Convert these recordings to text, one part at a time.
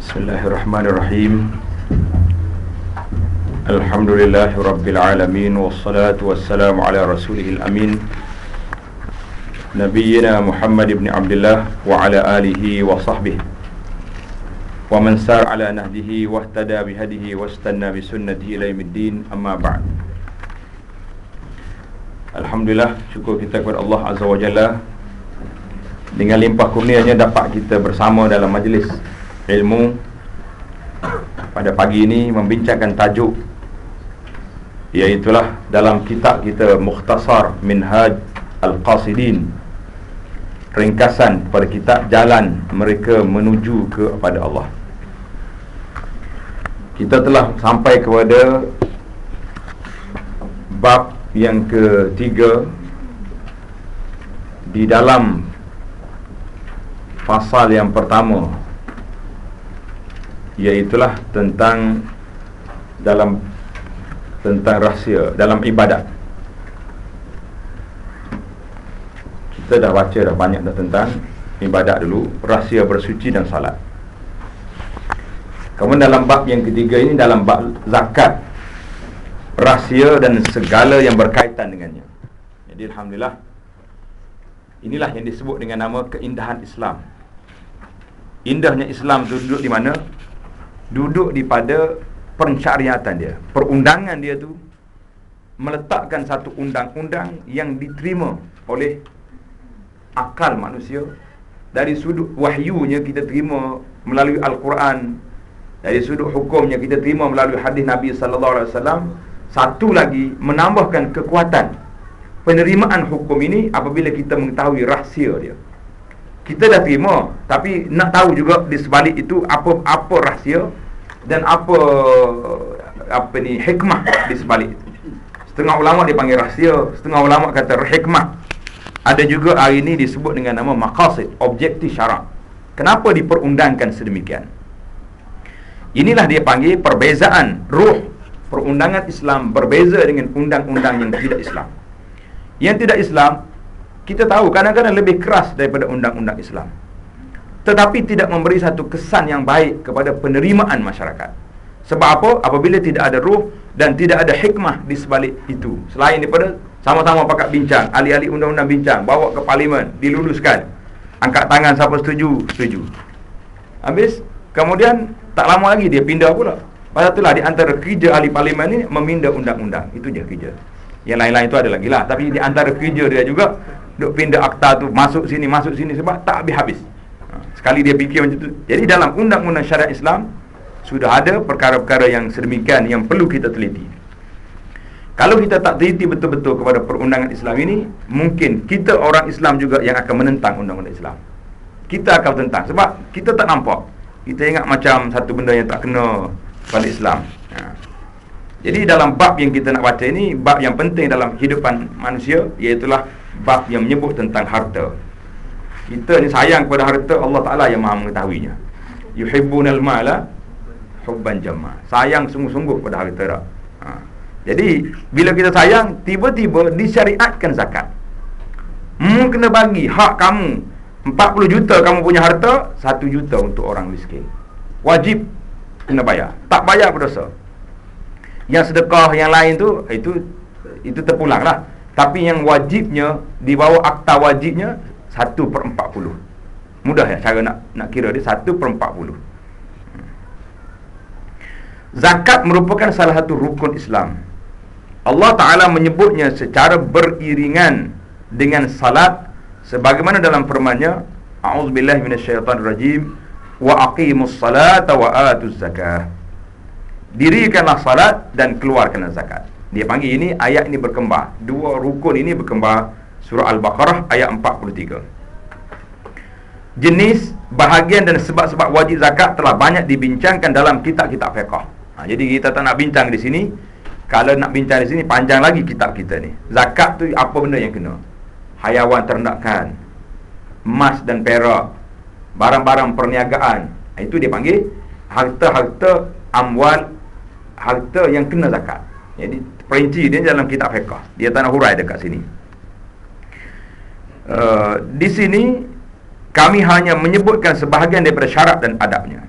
Bismillahirrahmanirrahim. Alhamdulillahirrabbilalamin. Wassalatu wassalamu ala rasulihil amin, Nabiyyina Muhammad ibn Abdullah wa ala alihi wa sahbihi wa man sar ala nahdihi wa ihtada bihadihi wa istanna bisunnatihi ila yaumiddin, amma ba'd. Alhamdulillah, syukur kita kepada Allah Azza wa Jalla, dengan limpah kurnianya dapat kita bersama dalam majlis ilmu pada pagi ini membincangkan tajuk, iaitulah dalam kitab kita Mukhtasar Minhaj Al-Qasidin, ringkasan pada kitab Jalan Mereka Menuju kepada Allah. Kita telah sampai kepada bab yang ketiga di dalam pasal yang pertama, iaitulah tentang rahsia dalam ibadat. Kita dah baca dah banyak dah tentang ibadat dulu, rahsia bersuci dan salat. Kemudian dalam bab yang ketiga ini, dalam bab zakat, rahsia dan segala yang berkaitan dengannya. Jadi alhamdulillah, inilah yang disebut dengan nama keindahan Islam. Indahnya Islam itu duduk di mana? Duduk di pada pensyariatan dia. Perundangan dia tu meletakkan satu undang-undang yang diterima oleh akal manusia. Dari sudut wahyunya kita terima melalui Al-Quran, dari sudut hukumnya kita terima melalui hadis Nabi SAW. Satu lagi, menambahkan kekuatan penerimaan hukum ini apabila kita mengetahui rahsia dia. Kita dah terima, tapi nak tahu juga di sebalik itu apa rahsia dan apa hikmah di sebalik itu. Setengah ulama dia panggil rahsia, setengah ulama kata hikmah. Ada juga hari ini disebut dengan nama maqasid, objektif syarak. Kenapa diperundangkan sedemikian? Inilah dia panggil perbezaan ruh. Perundangan Islam berbeza dengan undang-undang yang tidak Islam. Yang tidak Islam, kita tahu kadang-kadang lebih keras daripada undang-undang Islam, tetapi tidak memberi satu kesan yang baik kepada penerimaan masyarakat. Sebab apa? Apabila tidak ada ruh dan tidak ada hikmah di sebalik itu, selain daripada sama-sama pakat bincang, ahli-ahli undang-undang bincang, bawa ke parlimen, diluluskan, angkat tangan siapa setuju, setuju. Habis, kemudian tak lama lagi dia pindah pula. Pasal itulah di antara kerja ahli parlimen ni meminda undang-undang. Itu je kerja. Yang lain-lain itu ada lagi lah. Tapi di antara kerja dia juga duk pindah akta tu masuk sini sebab tak habis-habis. Sekali dia fikir macam tu. Jadi dalam undang-undang syariat Islam sudah ada perkara-perkara yang sedemikian yang perlu kita teliti. Kalau kita tak teliti betul-betul kepada perundangan Islam ini, mungkin kita orang Islam juga yang akan menentang undang-undang Islam. Kita akan tentang sebab kita tak nampak. Kita ingat macam satu benda yang tak kena pada Islam. Jadi dalam bab yang kita nak baca ini, bab yang penting dalam kehidupan manusia, iaitulah bab yang menyebut tentang harta. Kita ni sayang kepada harta, Allah Ta'ala yang maha mengetahuinya. Yuhibbunal mala hubban jamma. Sayang sungguh-sungguh pada harta tak? Jadi bila kita sayang, tiba-tiba disyariatkan zakat. Kena bagi hak kamu 40 juta kamu punya harta, 1 juta untuk orang miskin. Wajib kena bayar. Tak bayar berdosa. Yang sedekah yang lain tu, itu terpulang lah. Tapi yang wajibnya, di bawah akta wajibnya 1/40. Mudah ya cara nak kira dia, 1/40. Zakat merupakan salah satu rukun Islam. Allah Ta'ala menyebutnya secara beriringan dengan salat, sebagaimana dalam firman-Nya, A'udzubillahi minasyaitonirrajim, wa aqimus salata wa atuz zakah. Dirikanlah salat dan keluarkanlah zakat. Dia panggil ini, ayat ini berkembar. Dua rukun ini berkembar. Surah Al-Baqarah ayat 43. Jenis, bahagian dan sebab-sebab wajib zakat telah banyak dibincangkan dalam kitab-kitab fiqh. Jadi kita tak nak bincang di sini. Kalau nak bincang di sini, panjang lagi kitab kita ni. Zakat tu apa benda yang kena? Hayawan ternakan, emas dan perak, barang-barang perniagaan. Itu dia panggil harta-harta amwal, harta yang kena zakat. Jadi perinci dia dalam kitab fiqh. Dia tak nak hurai dekat sini. Di sini kami hanya menyebutkan sebahagian daripada syarat dan adabnya.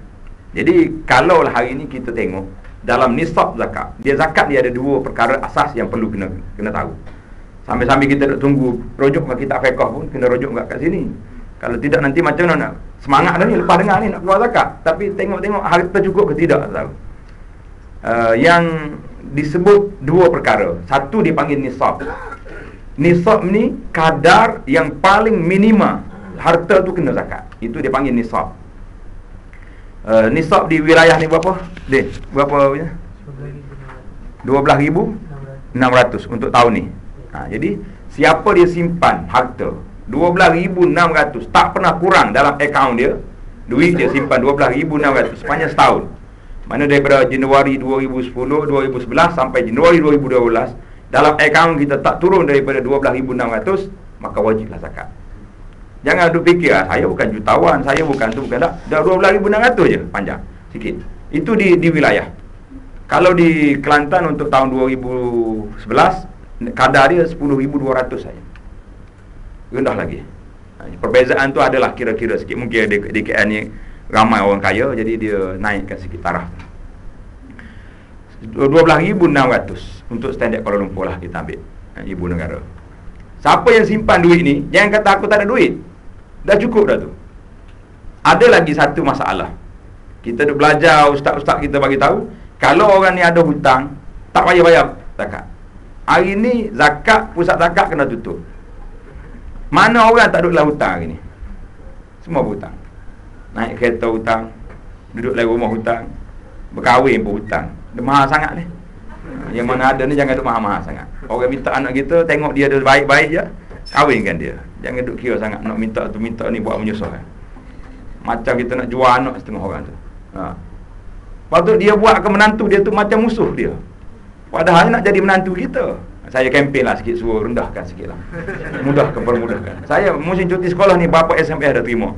Jadi kalau hari ini kita tengok dalam nisab zakat, zakat dia ada dua perkara asas yang perlu kena tahu. Sambil-sambil kita nak tunggu rujuk kat kitab fiqh pun kena rujuk kat sini. Kalau tidak nanti macam mana nak semangat dah ni lepas dengar ni nak keluar zakat, tapi tengok-tengok harta cukup ke tidak, tak tahu. Yang disebut dua perkara. Satu dipanggil nisab. Nisab ni kadar yang paling minima harta tu kena zakat. Itu dia panggil nisab. Nisab di wilayah ni berapa? Berapa punya? 12,600 untuk tahun ni. Jadi siapa dia simpan harta 12,600 tak pernah kurang dalam akaun dia, duit dia simpan 12,600 sepanjang setahun. Mana daripada Januari 2010, 2011 sampai Januari 2012, dalam akaun kita tak turun daripada 12,600, maka wajiblah zakat. Jangan duk fikir saya bukan jutawan, saya bukan tu, bukan tak. Dah 12,600 je, panjang sikit. Itu di wilayah. Kalau di Kelantan untuk tahun 2011, kadar dia 10,200 saja. Rendah lagi. Perbezaan tu adalah kira-kira sikit. Mungkin di KL ni ramai orang kaya, jadi dia naikkan sikit taraf. 12,600 untuk standard Kuala Lumpur lah kita ambil, ibu negara. Siapa yang simpan duit ni, jangan kata aku tak ada duit. Dah cukup dah tu. Ada lagi satu masalah. Kita duk belajar, ustaz-ustaz kita bagi tahu, kalau orang ni ada hutang, tak payah bayar zakat. Hari ni zakat, pusat zakat kena tutup. Mana orang tak duduk dalam hutang hari ni? Semua berhutang. Naik kereta hutang, duduk dalam rumah hutang, berkahwin pun hutang. Dia mahal sangat ni. Yang mana ada ni jangan duduk mahal-mahal sangat. Orang minta anak kita, tengok dia ada baik-baik je, kahwinkan dia. Jangan duduk kira sangat nak minta tu, minta ni buat menyusah. Macam kita nak jual anak setengah orang tu. Patut dia buat ke menantu dia tu macam musuh dia. Padahal nak jadi menantu kita. Saya kempen lah sikit, suruh rendahkan sikit lah. Permudahkan. Saya musim cuti sekolah ni, bapa SMS dah terima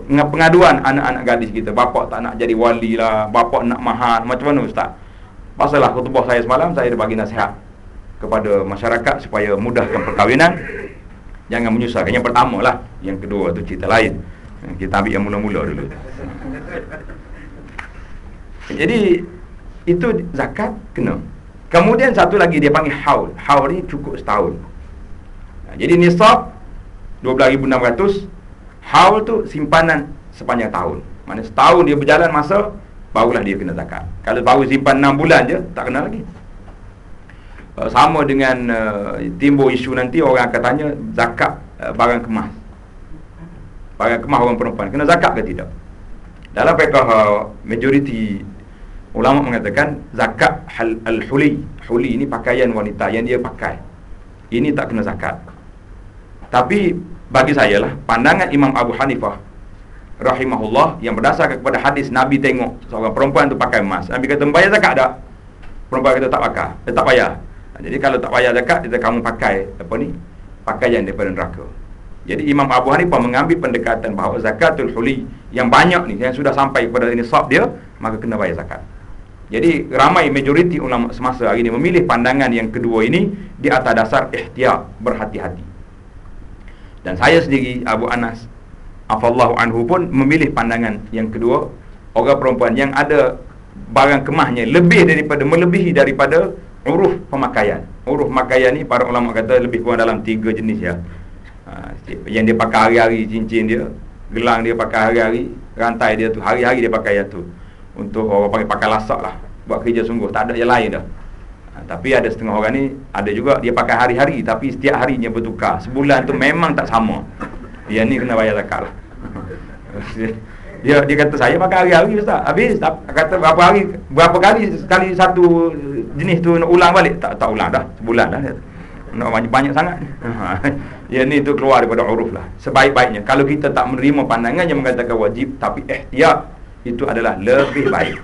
pengaduan anak-anak gadis kita. Bapa tak nak jadi wali lah, bapa nak mahal. Macam mana ustaz? Pasalah khutbah saya semalam, saya dah bagi nasihat kepada masyarakat supaya mudahkan perkahwinan, jangan menyusahkan. Yang pertama lah. Yang kedua tu cerita lain. Kita ambil yang mula-mula dulu. Jadi itu zakat kena. Kemudian satu lagi dia panggil haul. Haul ni cukup setahun. Jadi nisab 12,600. Haul tu simpanan sepanjang tahun. Mana setahun dia berjalan masa, barulah dia kena zakat. Kalau baru simpan 6 bulan je, tak kena lagi. Sama dengan timbul isu nanti, orang akan tanya zakat barang kemas. Barang kemas orang perempuan kena zakat ke tidak? Dalam fiqh majoriti ulama mengatakan zakat al-huli. Huli ini pakaian wanita yang dia pakai. Ini tak kena zakat. Tapi bagi saya lah, pandangan Imam Abu Hanifah rahimahullah, yang berdasarkan kepada hadis Nabi tengok seorang perempuan tu pakai emas. Nabi kata, "Bayar zakat tak?" Perempuan kata, "Tak pakai." Tak payah. Jadi kalau tak payah zakat, kita kamu pakai pakaian daripada neraka. Jadi Imam Abu Hanifah mengambil pendekatan bahawa zakatul huli yang banyak ni, yang sudah sampai kepada nisab dia, maka kena bayar zakat. Jadi ramai majoriti ulama semasa hari ini memilih pandangan yang kedua ini di atas dasar ihtiyat, berhati-hati. Dan saya sendiri, Abu Anas afallahu anhu pun memilih pandangan yang kedua. Orang perempuan yang ada barang kemahnya melebihi daripada uruf pemakaian. Uruf pemakaian ni para ulama kata lebih kurang dalam 3 jenis ya. Yang dia pakai hari-hari, cincin dia, gelang dia pakai hari-hari, rantai dia tu hari-hari dia pakai yang tu. Untuk orang pakai lasak lah, buat kerja sungguh, tak ada yang lain dah. Tapi ada setengah orang ni, ada juga dia pakai hari-hari, tapi setiap harinya bertukar. Sebulan tu memang tak sama. Yang ni kena bayar zakat lah. Dia kata, saya pakai hari-hari ustaz. Habis kata berapa kali sekali satu jenis tu nak ulang balik? Tak ulang dah, sebulan dah. Nak banyak sangat. Yang ni tu keluar daripada uruf lah. Sebaik-baiknya, kalau kita tak menerima pandangan yang mengatakan wajib, tapi ihtiyat, itu adalah lebih baik.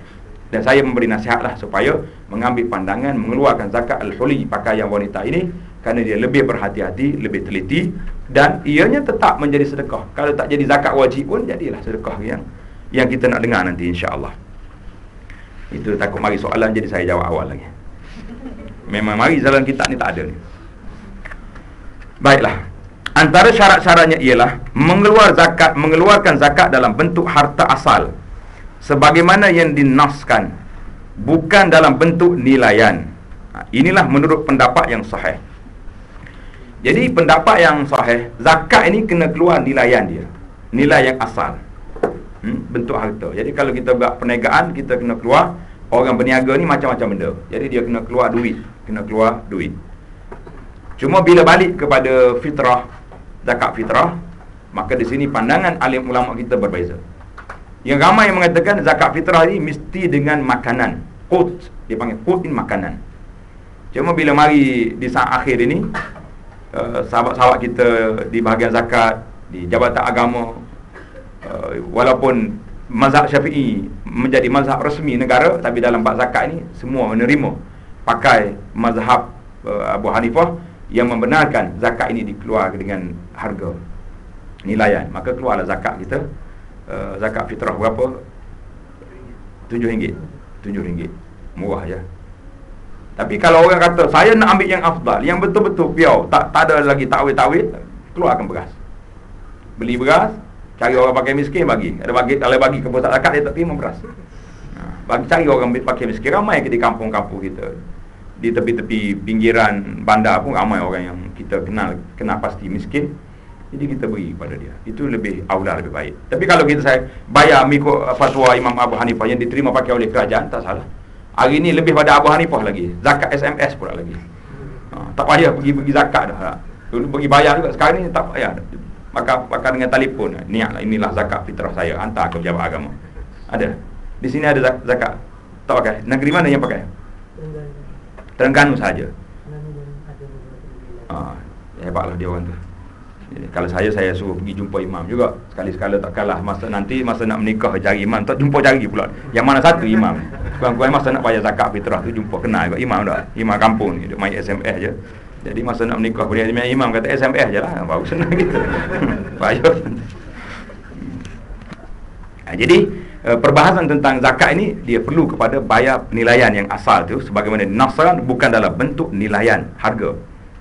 Dan saya memberi nasihat lah supaya mengambil pandangan mengeluarkan zakat al-huli, pakaian wanita ini, kerana dia lebih berhati-hati, lebih teliti, dan ianya tetap menjadi sedekah. Kalau tak jadi zakat wajib pun, jadilah sedekah yang kita nak dengar nanti insya-Allah. Itu takut mari soalan, jadi saya jawab awal lagi. Memang mari jalan kita ni tak ada ni. Baiklah. Antara syarat-syaratnya ialah mengeluarkan zakat dalam bentuk harta asal sebagaimana yang dinaskan, bukan dalam bentuk nilaian. Inilah menurut pendapat yang sahih. Jadi pendapat yang sahih, zakat ini kena keluar nilaian dia, nilai yang asal, bentuk harta. Jadi kalau kita buat perniagaan, kita kena keluar. Orang berniaga ni macam-macam benda, jadi dia kena keluar duit. Cuma bila balik kepada fitrah, zakat fitrah, maka di sini pandangan alim ulama kita berbeza. Yang ramai yang mengatakan zakat fitrah ni mesti dengan makanan, qut, dia panggil qut in makanan. Cuma bila mari di saat akhir ini, sahabat-sahabat kita di bahagian zakat, di jabatan agama, walaupun mazhab Syafi'i menjadi mazhab resmi negara, tapi dalam bab zakat ini semua menerima pakai mazhab Abu Hanifah yang membenarkan zakat ini dikeluarkan dengan harga nilaian. Maka keluarlah zakat kita, zakat fitrah berapa? RM7. RM7, murah je. Tapi kalau orang kata saya nak ambil yang afdal, yang betul-betul pure, tak ada lagi takwil-takwil, keluarkan beras. Beli beras, cari orang pakai miskin bagi. Ada bagi, kalau bagi ke pusat zakat dia tak terima beras. Bagi cari orang pakai miskin, ramai di kampung-kampung kita. Di tepi-tepi pinggiran bandar pun ramai orang yang kita kenal pasti miskin. Jadi kita beri kepada dia. Itu lebih aula, lebih baik. Tapi kalau saya bayar mengikut fatwa Imam Abu Hanifah yang diterima pakai oleh kerajaan, tak salah. Hari ni lebih pada Abu Hanifah lagi. Zakat SMS pula lagi. Tak payah pergi zakat dah. Dulu pergi bayar juga, sekarang ni tak payah. Maka dengan telefon, niatlah inilah zakat fitrah saya, hantar ke pejabat agama. Ada. Di sini ada zakat. Tak pakai. Negeri mana yang pakai? Terengganu saja. Hebatlah dia orang tu. Jadi, kalau saya suruh pergi jumpa imam juga. Sekali-sekala tak kalah. Masa nak menikah cari imam, tak jumpa cari pula. Yang mana satu imam? Kurang-kurang masa nak bayar zakat fitrah tu jumpa kenal juga imam dah. Imam kampung ni, dia main SMS je. Jadi masa nak menikah boleh imam kata SMS je lah, baru senang gitu. Payah. Jadi perbahasan tentang zakat ini dia perlu kepada bayar penilaian yang asal tu sebagaimana dinaskan, bukan dalam bentuk nilaian harga.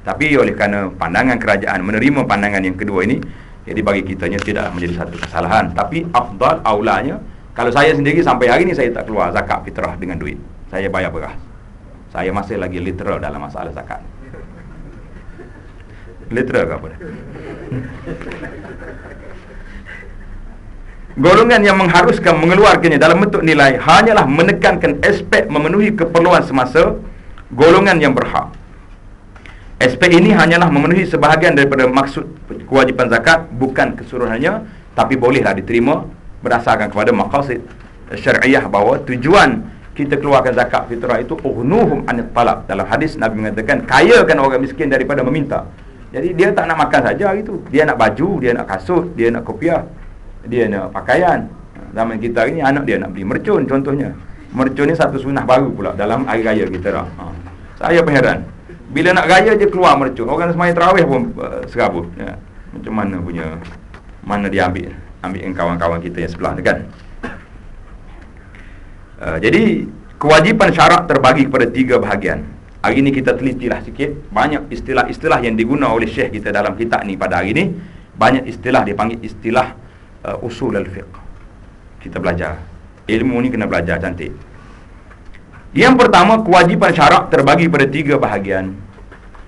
Tapi oleh kerana pandangan kerajaan menerima pandangan yang kedua ini, jadi bagi kitanya tidaklah menjadi satu kesalahan. Tapi afdal, aulanya, kalau saya sendiri sampai hari ini saya tak keluar zakat fitrah dengan duit, saya bayar beras. Saya masih lagi literal dalam masalah zakat. Literal ke apa dah? Golongan yang mengharuskan mengeluarkannya dalam bentuk nilai hanyalah menekankan aspek memenuhi keperluan semasa golongan yang berhak. Aspek ini hanyalah memenuhi sebahagian daripada maksud kewajipan zakat, bukan keseluruhannya, tapi bolehlah diterima berdasarkan kepada maqasid syariah, bahawa tujuan kita keluarkan zakat fitrah itu ughnuhum anit talab. Dalam hadis Nabi mengatakan, kayakan orang miskin daripada meminta. Jadi dia tak nak makan saja hari itu, dia nak baju, dia nak kasut, dia nak kopiah, dia nak pakaian. Zaman kita ini anak dia nak beli mercun contohnya. Mercun ni satu sunnah baru pula dalam hari raya kita dah. Saya pun heran, bila nak raya je keluar mercun. Orang semaya tarawih pun serabut ya. Macam mana punya, mana dia ambil kawan-kawan kita yang sebelah kan. Jadi kewajipan syarak terbagi kepada 3 bahagian. Hari ini kita telitilah sikit. Banyak istilah-istilah yang digunakan oleh syekh kita dalam kitab ni pada hari ini. Banyak istilah dipanggil istilah usul al-fiqh. Kita belajar ilmu ni, kena belajar cantik. Yang pertama, kewajipan syarak terbagi pada 3 bahagian.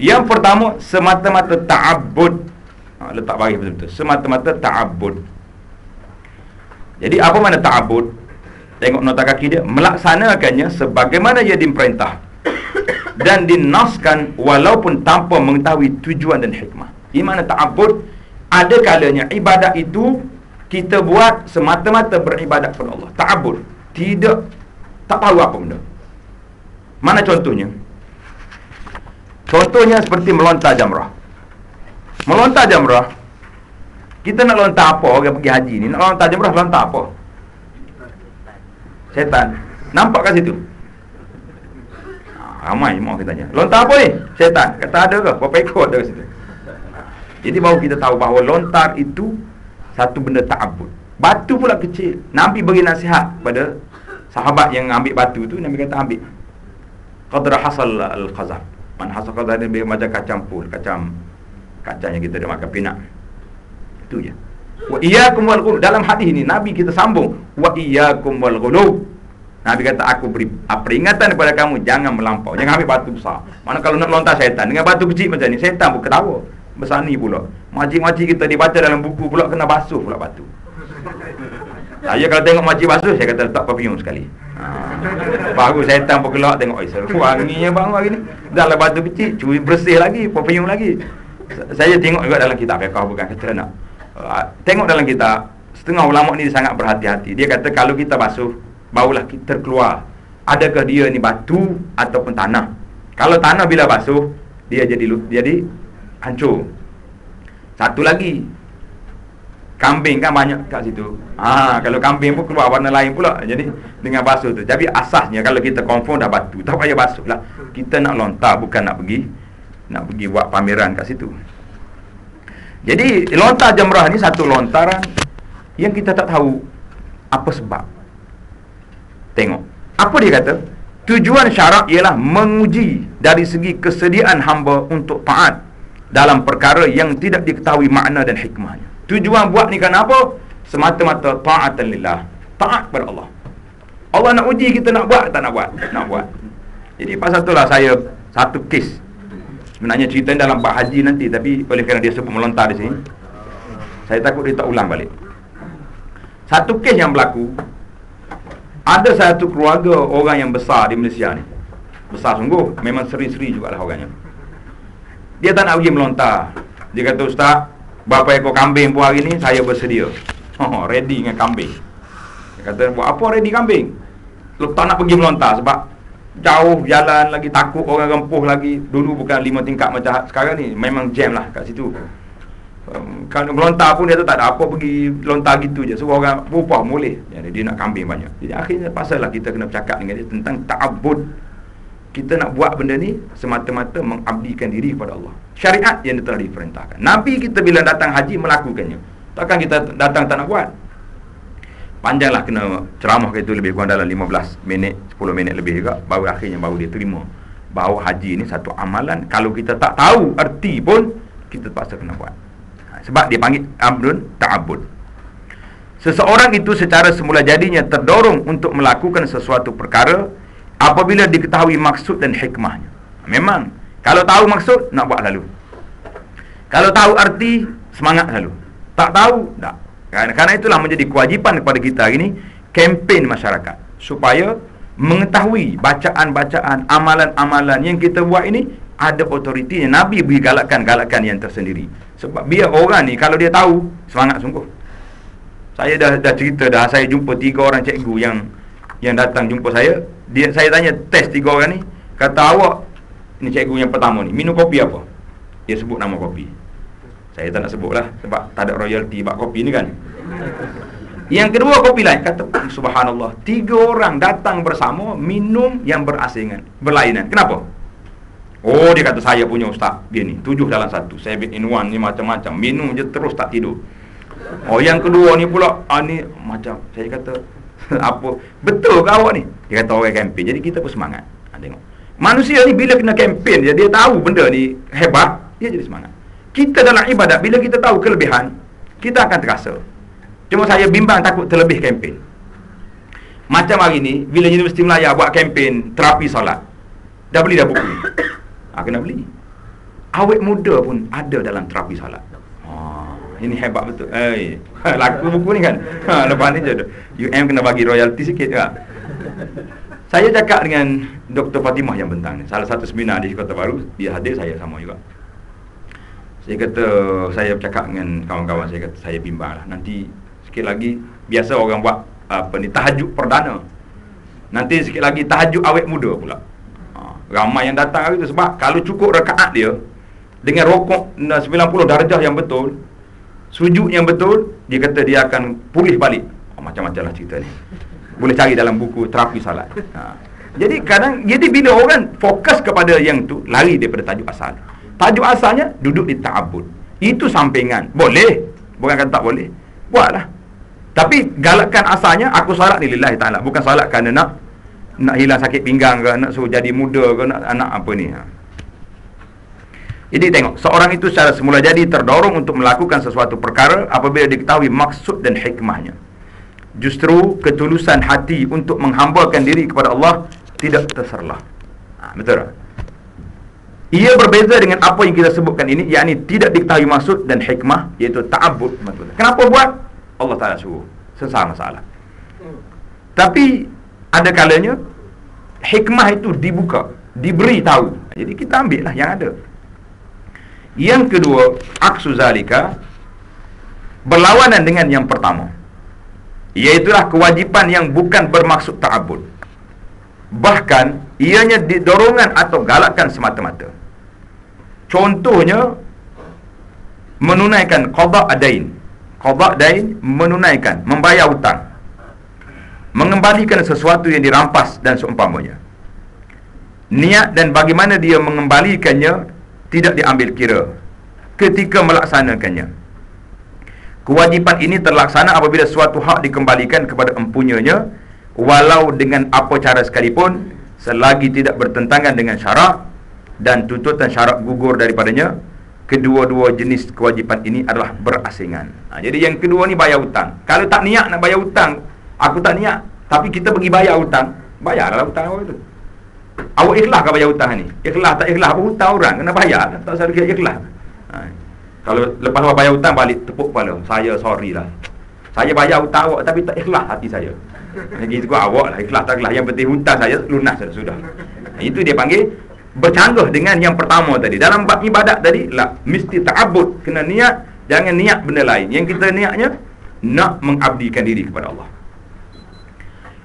Yang pertama, semata-mata ta'abbud. Letak bagi betul-betul, semata-mata ta'abbud. Jadi apa mana ta'abbud? Tengok nota kaki dia, melaksanakannya sebagaimana ia diperintah dan dinaskan walaupun tanpa mengetahui tujuan dan hikmah. Di mana ta'abbud, ada kalanya ibadat itu kita buat semata-mata beribadat kepada Allah. Ta'abbud, tak tahu apa benda. Mana contohnya? Contohnya seperti melontar jamrah. Melontar jamrah, kita nak lontar apa? Orang pergi haji ni nak lontar jamrah, lontar apa? Setan. Nampak kat situ? Ramai jemaah kita tanya, lontar apa ni? Setan. Kata ada ke? Berapa ekor ada kat situ? Jadi baru kita tahu bahawa lontar itu satu benda ta'abbud. Batu pula kecil. Nabi beri nasihat pada sahabat yang ambil batu tu. Nabi kata ambil qadra hasal al-qazaf. Man hasal qazaf ni macam kacang pul, kacang yang kita dah makan pinak. Itu je. Wa iyyakum wal ghulu. Dalam hadis ini Nabi kita sambung, wa iyyakum wal ghulu. Nabi kata, aku beri peringatan kepada kamu, jangan melampau, jangan ambil batu besar. Mana kalau nak lontar syaitan dengan batu kecil macam ni, syaitan pun ketawa, bersani pula. Makcik-makcik kita dibaca dalam buku pula kena basuh pula batu. Saya kalau tengok makcik basuh, saya kata letak perfume sekali. Baru syaitan pun kelak tengok, seru wanginya bang hari ni. Dalam batu kecil, curi bersih lagi, perfume lagi. Saya tengok juga dalam kitab fiqh, bukan kata nak. Tengok dalam kitab, setengah ulama ni sangat berhati-hati. Dia kata kalau kita basuh, barulah kita terkeluar adakah dia ni batu ataupun tanah. Kalau tanah bila basuh, dia jadi hancur. Satu lagi, kambing kan banyak kat situ. Kalau kambing pun keluar warna lain pula. Jadi dengan basuh tu. Jadi asasnya kalau kita confirm dah batu, tak payah basuh lah. Kita nak lontar, bukan nak pergi buat pameran kat situ. Jadi lontar jamrah ni satu lontaran yang kita tak tahu apa sebab. Tengok apa dia kata. Tujuan syarak ialah menguji dari segi kesediaan hamba untuk taat dalam perkara yang tidak diketahui makna dan hikmahnya. Tujuan buat ni kan apa? Semata-mata ta'atan lillah, taat kepada Allah. Allah nak uji kita nak buat tak nak buat? Nak buat. Jadi pasal itulah saya satu kes, sebenarnya cerita dalam bab haji nanti, tapi oleh kerana dia sebut melontar di sini, saya takut dia tak ulang balik. Satu kes yang berlaku, ada satu keluarga orang yang besar di Malaysia ni. Besar sungguh, memang seri-seri jugalah orangnya. Dia tak nak pergi melontar. Dia kata, ustaz, berapa ekor kambing pun hari ni saya bersedia. Ready dengan kambing. Dia kata, buat apa ready kambing? Lu tak nak pergi melontar sebab jauh jalan lagi, takut orang rempuh lagi. Dulu bukan 5 tingkat macam sekarang ni, memang jam lah kat situ. Kalau melontar pun dia tu tak ada apa, pergi lontar gitu je. Suruh orang berupah boleh. Jadi dia nak kambing banyak. Jadi akhirnya pasal lah kita kena bercakap dengan dia tentang ta'abbud. Kita nak buat benda ni semata-mata mengabdikan diri kepada Allah. Syariat yang telah diperintahkan. Nabi kita bila datang haji melakukannya. Takkan kita datang tak nak buat. Panjanglah kena ceramah itu lebih kurang dalam 15 minit, 10 minit lebih juga. Baru akhirnya dia terima bahawa haji ni satu amalan. Kalau kita tak tahu erti pun, kita terpaksa kena buat. Sebab dia panggil amrun ta'abbud. Seseorang itu secara semula jadinya terdorong untuk melakukan sesuatu perkara apabila diketahui maksud dan hikmahnya. Memang kalau tahu maksud, nak buat lalu. Kalau tahu arti, semangat lalu. Tak tahu, tak. Karena itulah menjadi kewajipan kepada kita hari ini, kempen masyarakat supaya mengetahui bacaan-bacaan, amalan-amalan yang kita buat ini ada otoritinya. Nabi beri galakan-galakan yang tersendiri. Sebab biar orang ni kalau dia tahu, semangat sungguh. Saya dah cerita dah, saya jumpa 3 orang cikgu yang datang jumpa saya. Saya tanya test 3 orang ni, kata awak, ini cikgu yang pertama ni, minum kopi apa? Dia sebut nama kopi. Saya tak nak sebut lah, sebab tak ada royalty bab kopi ni kan. Yang kedua kopi lain. Kata, subhanallah, 3 orang datang bersama minum yang berlainan. Kenapa? Oh, dia kata saya punya ustaz, dia ni 7 dalam 1, 7 in 1 ni macam-macam, minum je terus tak tidur. Oh, yang kedua ni pula ni macam, saya kata apa, betul ke awak ni? Dia kata orang kempen. Jadi kita pun semangat. Tengok, manusia ni bila kena kempen, dia tahu benda ni hebat, dia jadi semangat. Kita dalam ibadat, bila kita tahu kelebihan, kita akan terasa. Cuma saya bimbang takut terlebih kempen. Macam hari ni, bila Universiti Melaya buat kempen terapi solat, dah beli dah buku. Kena beli. Awet muda pun ada dalam terapi solat. Ini hebat betul. Laku buku ni kan. Lepas ni je UM kena bagi royalty sikit tak? Saya cakap dengan Dr. Fatimah yang bentang ni, salah satu seminar di Kota Baru, dia hadir, saya sama juga. Saya kata, saya bercakap dengan kawan-kawan, saya kata saya bimbang lah. Nanti sikit lagi, biasa orang buat tahajud perdana. Nanti sikit lagi tahajud awet muda pula. Ramai yang datang hari tu. Sebab kalau cukup rakaat dia dengan rokok 90 darjah yang betul, sujud yang betul, dia kata dia akan pulih balik. Macam-macam lah cerita ni. Boleh cari dalam buku terapi salat. Jadi bila orang fokus kepada yang tu, lari daripada tajuk asal. Tajuk asalnya duduk di ta'abbud. Itu sampingan. Boleh, bukan kata tak boleh, buatlah. Tapi galakan asalnya, aku salat ni lillahi ta'ala, bukan salat kerana nak hilang sakit pinggang ke, nak suruh jadi muda ke, nak apa ni. Jadi tengok, seorang itu secara semula jadi terdorong untuk melakukan sesuatu perkara apabila diketahui maksud dan hikmahnya. Justru ketulusan hati untuk menghambakan diri kepada Allah tidak terserlah. Betul tak? Ia berbeza dengan apa yang kita sebutkan ini, yakni tidak diketahui maksud dan hikmah, iaitu ta'abbud. Kenapa buat? Allah Ta'ala suruh. Selesai masalah. Tapi ada kalanya hikmah itu dibuka, diberi tahu. Jadi kita ambil lah yang ada. Yang kedua, aksu zalika, berlawanan dengan yang pertama, iaitulah kewajipan yang bukan bermaksud ta'abbud. Bahkan ianya dorongan atau galakan semata-mata. Contohnya menunaikan qada' dain. Qada' dain, menunaikan, membayar hutang, mengembalikan sesuatu yang dirampas dan seumpamanya. Niat dan bagaimana dia mengembalikannya tidak diambil kira ketika melaksanakannya. Kewajipan ini terlaksana apabila suatu hak dikembalikan kepada empunyanya, walau dengan apa cara sekalipun, selagi tidak bertentangan dengan syarak dan tuntutan syarak gugur daripadanya. Kedua-dua jenis kewajipan ini adalah berasingan. Jadi yang kedua ni bayar hutang. Kalau tak niat nak bayar hutang, aku tak niat, tapi kita pergi bayar hutang, bayarlah hutang awak itu. Awak ikhlas ke bayar hutang ni? Ikhlas tak ikhlas, apa hutang orang kena bayar, tak usah kira ikhlas. Kalau lepas awak bayar hutang, balik tepuk kepala, saya sorry lah, saya bayar hutang awak tapi tak ikhlas hati saya. Lagi itu awak lah, ikhlas tak ikhlas, yang penting hutang saya lunas sudah. Itu dia panggil bercanggah dengan yang pertama tadi. Dalam bab ibadat tadi lah, mesti ta'abbud, kena niat, jangan niat benda lain. Yang kita niatnya nak mengabdikan diri kepada Allah.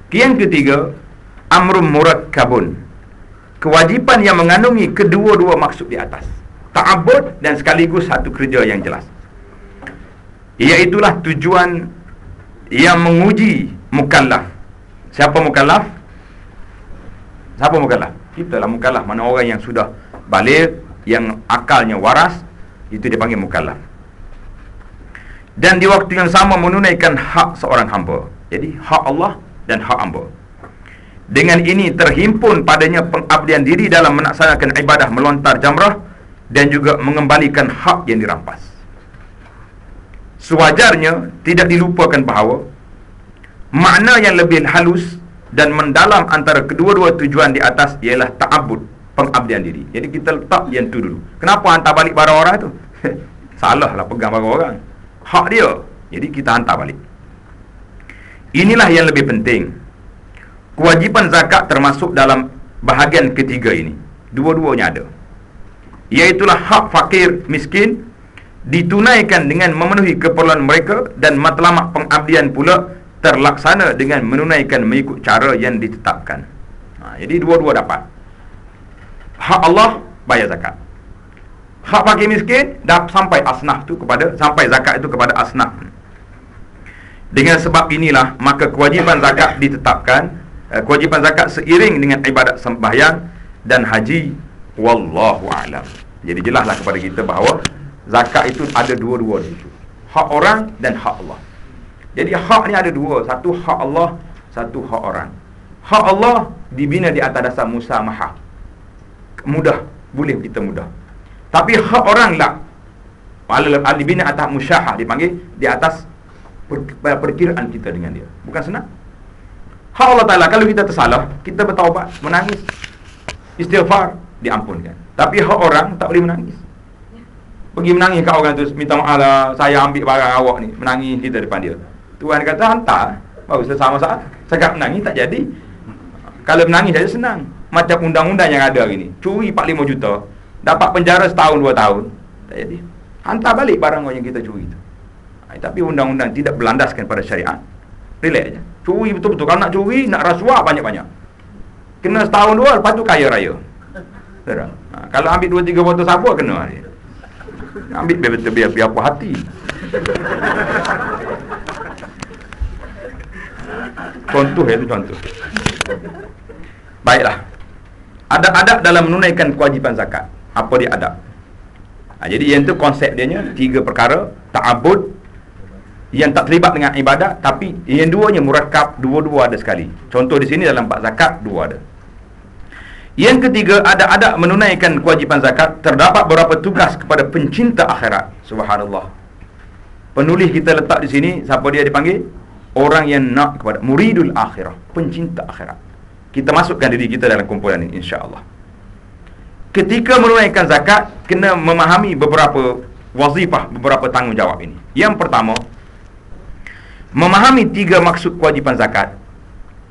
Yang ketiga, amrun murakkabun, kewajipan yang mengandungi kedua-dua maksud di atas, ta'abbud dan sekaligus satu kerja yang jelas. Iaitulah tujuan yang menguji mukallaf. Siapa mukallaf? Siapa mukallaf? Kita lah mukallaf. Mana orang yang sudah baligh, yang akalnya waras, itu dipanggil mukallaf. Dan di waktu yang sama menunaikan hak seorang hamba. Jadi hak Allah dan hak hamba. Dengan ini terhimpun padanya pengabdian diri dalam melaksanakan ibadah melontar jamrah dan juga mengembalikan hak yang dirampas. Sewajarnya tidak dilupakan bahawa makna yang lebih halus dan mendalam antara kedua-dua tujuan di atas ialah ta'abbud, pengabdian diri. Jadi kita letak yang tu dulu. Kenapa hantar balik barang orang tu? Salah lah pegang barang orang, hak dia, jadi kita hantar balik. Inilah yang lebih penting. Kewajipan zakat termasuk dalam bahagian ketiga ini. Dua-duanya ada. Iaitulah hak fakir miskin ditunaikan dengan memenuhi keperluan mereka, dan matlamat pengabdian pula terlaksana dengan menunaikan mengikut cara yang ditetapkan. Jadi dua-dua dapat. Hak Allah bayar zakat. Hak fakir miskin sampai asnaf tu kepada, sampai zakat itu kepada asnaf. Dengan sebab inilah maka kewajipan zakat ditetapkan. Kewajipan zakat seiring dengan ibadat sembahyang dan haji. Wallahu a'lam. Jadi jelaslah kepada kita bahawa zakat itu ada dua-dua itu. Hak orang dan hak Allah. Jadi hak ni ada dua. Satu hak Allah, satu hak orang. Hak Allah dibina di atas dasar musamahah. Mudah, boleh kita mudah. Tapi hak orang lah dibina atas musyahah, dipanggil di atas perkiraan kita dengan dia. Bukan senang. Hak Allah Ta'ala, kalau kita tersalah, kita bertaubat, menangis, istighfar, diampunkan. Tapi hak orang tak boleh menangis. Pergi menangis kat orang tu, minta maaf lah, saya ambil barang awak ni, menangis kita depan dia. Tuhan kata hantar, baru selesai masalah. Cakap menangis tak jadi. Kalau menangis saja senang. Macam undang-undang yang ada hari ni, curi 45 juta, dapat penjara setahun 2 tahun, tak jadi. Hantar balik barang yang kita curi tu. Tapi undang-undang tidak berlandaskan pada syariat. Relax je. Curi betul-betul. Kalau nak curi, nak rasuah banyak-banyak. Kena setahun 2, lepas tu kaya raya. Kalau ambil 2-3 botol sabun, kena dia. Ambil betul biar apa hati. Contoh itu contoh. Baiklah. Adab-adab dalam menunaikan kewajipan zakat. Apa dia adab? Jadi yang tu konsep dia nya 3 perkara. Ta'abbud, yang tak terlibat dengan ibadat, tapi yang duanya murakkab, dua-dua ada sekali. Contoh di sini dalam bab zakat, 2 ada. Yang ketiga, ada menunaikan kewajipan zakat. Terdapat beberapa tugas kepada pencinta akhirat. Subhanallah. Penulis kita letak di sini, siapa dia dipanggil? Orang yang nak kepada muridul akhirah, pencinta akhirat. Kita masukkan diri kita dalam kumpulan ini, insya-Allah. Ketika menunaikan zakat, kena memahami beberapa wazifah, beberapa tanggungjawab ini. Yang pertama, memahami 3 maksud kewajipan zakat,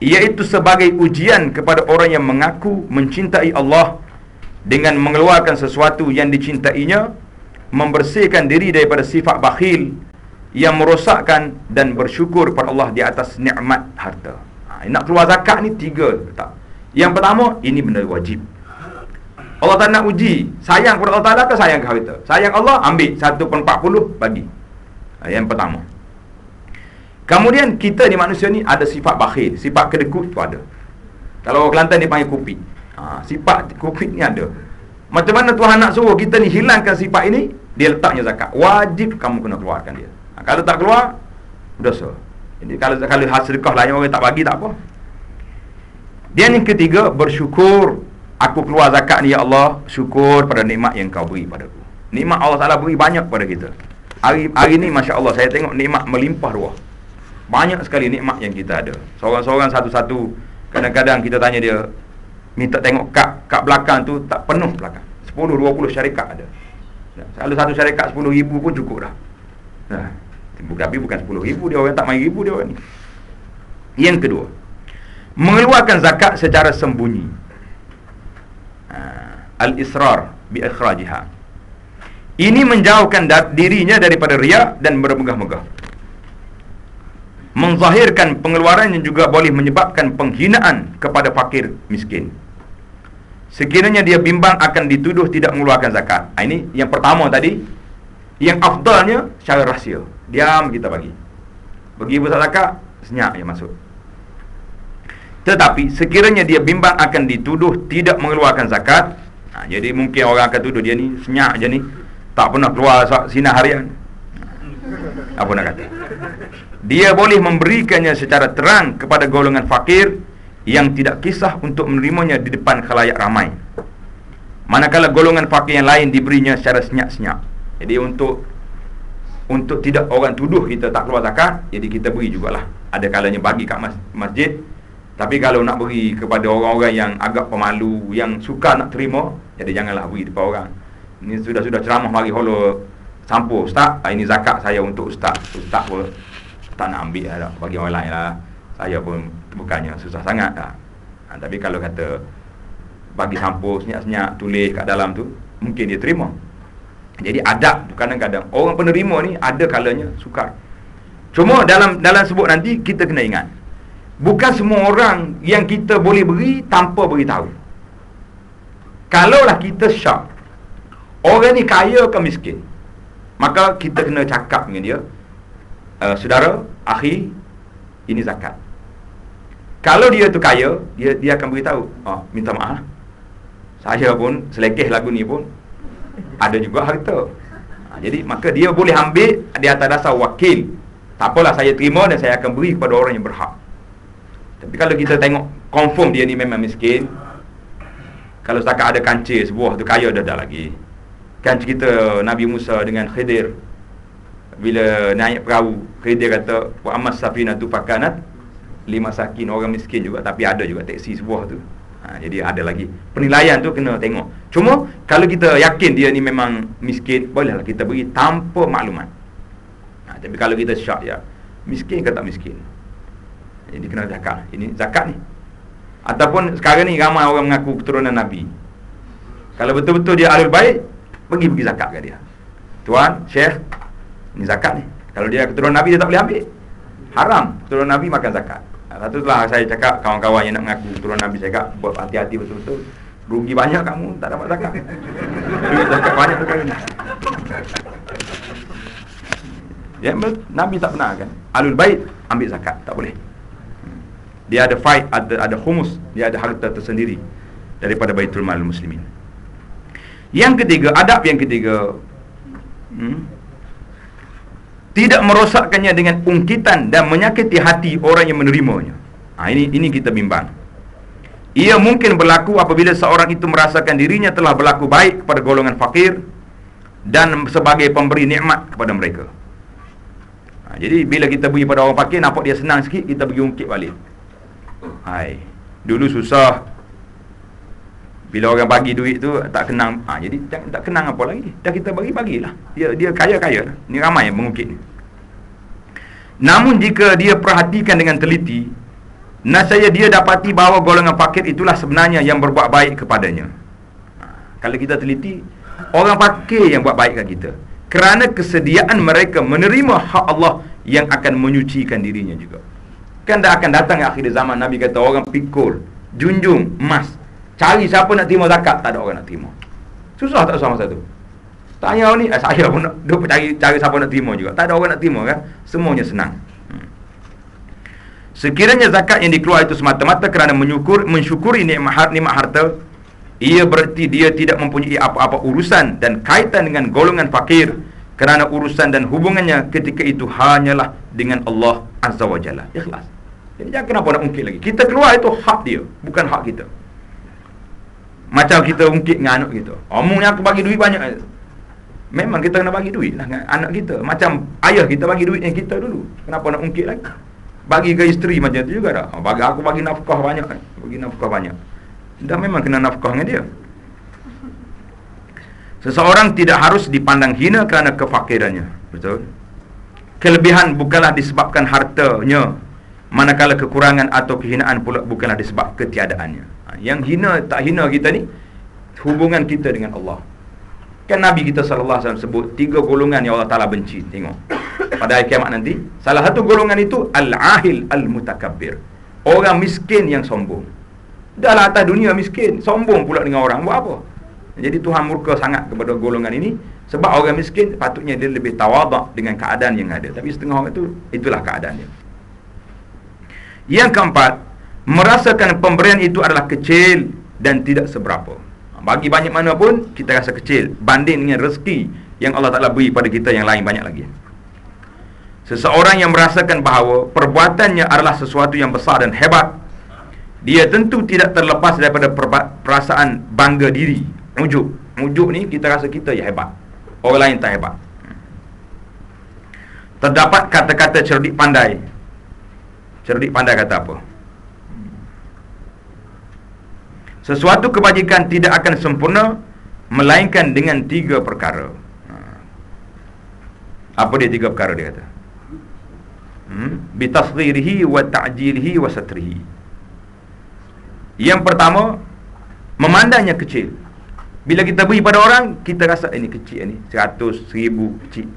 iaitu sebagai ujian kepada orang yang mengaku mencintai Allah dengan mengeluarkan sesuatu yang dicintainya, membersihkan diri daripada sifat bakhil yang merosakkan, dan bersyukur kepada Allah di atas nikmat harta. Nak keluar zakat ni 3 tak. Yang pertama, ini benda wajib. Allah Ta'ala nak uji, sayang kepada Allah Ta'ala ke sayang ke harta? Sayang Allah, ambil 1/40 bagi. Yang pertama. Kemudian kita ni manusia ni ada sifat bakhil, sifat kedekut tu ada. Kalau orang Kelantan dia panggil kupit. Sifat kupit ni ada. Macam mana Tuhan nak suruh kita ni hilangkan sifat ini? Dia letaknya zakat. Wajib kamu kena keluarkan dia. Kalau tak keluar, dosa. Jadi kalau hasil sedekah lain orang tak bagi, tak apa. Dia yang ketiga, bersyukur. Aku keluar zakat ni, ya Allah, syukur pada nikmat yang kau beri padaku. Nikmat Allah Ta'ala beri banyak pada kita. Hari ni Masya Allah, saya tengok nikmat melimpah ruah. Banyak sekali nikmat yang kita ada. Seorang-seorang satu-satu. Kadang-kadang kita tanya dia, minta tengok kad belakang tu, tak penuh belakang. 10-20 syarikat ada. Kalau satu syarikat 10,000 pun cukup dah. Tapi bukan 10,000 dia orang, tak main ribu dia orang ni. Yang kedua, mengeluarkan zakat secara sembunyi. Al-israr bi ikhrajiha. Ini menjauhkan dirinya daripada riya dan bermegah-megah. Menzahirkan pengeluaran yang juga boleh menyebabkan penghinaan kepada fakir miskin. Sekiranya dia bimbang akan dituduh tidak mengeluarkan zakat. Ini yang pertama tadi. Yang afdalnya secara rahsia. Diam kita bagi. Bagi besar zakat, senyap je masuk. Tetapi sekiranya dia bimbang akan dituduh tidak mengeluarkan zakat, jadi mungkin orang akan tuduh dia ni senyap je ni, tak pernah keluar sinar harian. Apa nak kata? Dia boleh memberikannya secara terang kepada golongan fakir yang tidak kisah untuk menerimanya di depan khalayak ramai. Manakala golongan fakir yang lain diberinya secara senyap-senyap. Jadi untuk tidak orang tuduh kita tak keluar zakat, jadi kita beri jugalah. Ada kalanya bagi kat masjid. Tapi kalau nak beri kepada orang-orang yang agak pemalu, yang suka nak terima, jadi janganlah beri depan orang. Ini sudah ceramah mari holo sampul, ustaz, ini zakat saya untuk ustaz. Ustaz pun tak nak ambil lah, bagi orang lain lah. Saya pun bukannya susah sangat lah. Tapi kalau kata bagi sampul senyap-senyap, tulis kat dalam tu, mungkin dia terima. Jadi adab tu kadang-kadang orang penerima ni ada kalanya sukar. Cuma dalam sebut nanti kita kena ingat, bukan semua orang yang kita boleh beri tanpa beritahu. Kalaulah kita syak orang ni kaya ke miskin, maka kita kena cakap dengan dia, saudara, akhi, ini zakat. Kalau dia tu kaya, dia akan beritahu, minta maaf, saya pun selekeh lagu ni pun ada juga harta. Jadi maka dia boleh ambil di atas dasar wakil. Tak apalah, saya terima dan saya akan beri kepada orang yang berhak. Tapi kalau kita tengok confirm dia ni memang miskin, kalau setakat ada kancil sebuah tu kaya dah lagi. Kan cerita Nabi Musa dengan Khidir, bila naik perahu, Khidir kata, wa amas safinatu fakanat limasakin, orang miskin juga, tapi ada juga teksi sebuah tu. Jadi ada lagi penilaian tu, kena tengok. Cuma kalau kita yakin dia ni memang miskin, bolehlah kita beri tanpa maklumat. Tapi kalau kita syak, ya miskin ke tak miskin, jadi kena zakat. Ini zakat ni. Ataupun sekarang ni ramai orang mengaku keturunan Nabi, kalau betul-betul dia ahlul bait, bagi zakat ke dia. Tuan, Syekh, ni zakat ni. Kalau dia keturunan Nabi, dia tak boleh ambil. Haram keturunan Nabi makan zakat. Satu lah saya cakap, kawan-kawan yang nak mengaku keturunan Nabi, saya cakap, buat hati-hati betul-betul. Rugi banyak kamu, tak dapat zakat. Duit zakat banyak sekarang ni. Ya, Nabi tak pernah kan ahlul bait ambil zakat, tak boleh. Dia ada fight, ada khumus, dia ada harta tersendiri daripada Baitul Mal Muslimin. Yang ketiga, adab yang ketiga, tidak merosakkannya dengan ungkitan dan menyakiti hati orang yang menerimanya. Ini kita bimbang. Ia mungkin berlaku apabila seorang itu merasakan dirinya telah berlaku baik kepada golongan fakir dan sebagai pemberi nikmat kepada mereka. Jadi bila kita beri pada orang fakir, nampak dia senang sikit, kita bagi ungkit balik. Hai, dulu susah, bila orang bagi duit tu tak kenang, jadi tak kenang apa lagi. Dah kita bagilah. Dia kaya-kaya. Ni ramai yang mengungkit ni. Namun jika dia perhatikan dengan teliti, nascaya dia dapati bahawa golongan fakir itulah sebenarnya yang berbuat baik kepadanya. Kalau kita teliti, orang fakir yang buat baik kat kita, kerana kesediaan mereka menerima hak Allah yang akan menyucikan dirinya juga. Kan dah akan datang akhir zaman, Nabi kata orang pikul, junjung emas, cari siapa nak terima zakat, tak ada orang nak terima. Susah tak susah masa tu? Tanya ni, saya pun nak cari siapa nak terima juga. Tak ada orang nak terima kan? Semuanya senang. Sekiranya zakat yang dikeluar itu semata-mata kerana mensyukuri nikmat harta, ia berarti dia tidak mempunyai apa-apa urusan dan kaitan dengan golongan fakir, kerana urusan dan hubungannya ketika itu hanyalah dengan Allah Azza wa Jalla. Ikhlas. Jadi jangan kenapa nak ungkit lagi. Kita keluar itu hak dia, bukan hak kita. Macam kita ungkit dengan anak kita, omongnya aku bagi duit banyak. Memang kita kena bagi duit lah dengan anak kita. Macam ayah kita bagi duit yang kita dulu. Kenapa nak ungkit lagi? Bagi ke isteri macam tu juga dah. Aku bagi nafkah banyak. Bagi nafkah banyak. Dah memang kena nafkah dengan dia. Seseorang tidak harus dipandang hina kerana kefakirannya. Betul? Kelebihan bukanlah disebabkan hartanya, manakala kekurangan atau kehinaan pula bukanlah disebab ketiadaannya. Yang hina tak hina kita ni hubungan kita dengan Allah. Kan Nabi kita SAW sebut 3 golongan yang Allah Ta'ala benci. Tengok pada hari kiamat nanti, salah satu golongan itu al-ahil al-mutakabbir, orang miskin yang sombong. Dalam atas dunia miskin, sombong pula dengan orang, buat apa? Jadi Tuhan murka sangat kepada golongan ini. Sebab orang miskin patutnya dia lebih tawaduk dengan keadaan yang ada, tapi setengah orang itu, itulah keadaan dia. Yang keempat, merasakan pemberian itu adalah kecil dan tidak seberapa. Bagi banyak mana pun kita rasa kecil banding dengan rezeki yang Allah Ta'ala beri pada kita yang lain banyak lagi. Seseorang yang merasakan bahawa perbuatannya adalah sesuatu yang besar dan hebat, dia tentu tidak terlepas daripada perasaan bangga diri, ujub. Ujub ni kita rasa kita yang hebat, orang lain tak hebat. Terdapat kata-kata cerdik pandai. Cerdik pandai kata apa? Sesuatu kebajikan tidak akan sempurna melainkan dengan 3 perkara. Apa dia 3 perkara dia kata? Bitasghirihi wa ta'jilihi wa satrihi. Yang pertama, memandangnya kecil. Bila kita beri pada orang, kita rasa ini kecil ni, 100, 1000 kecil.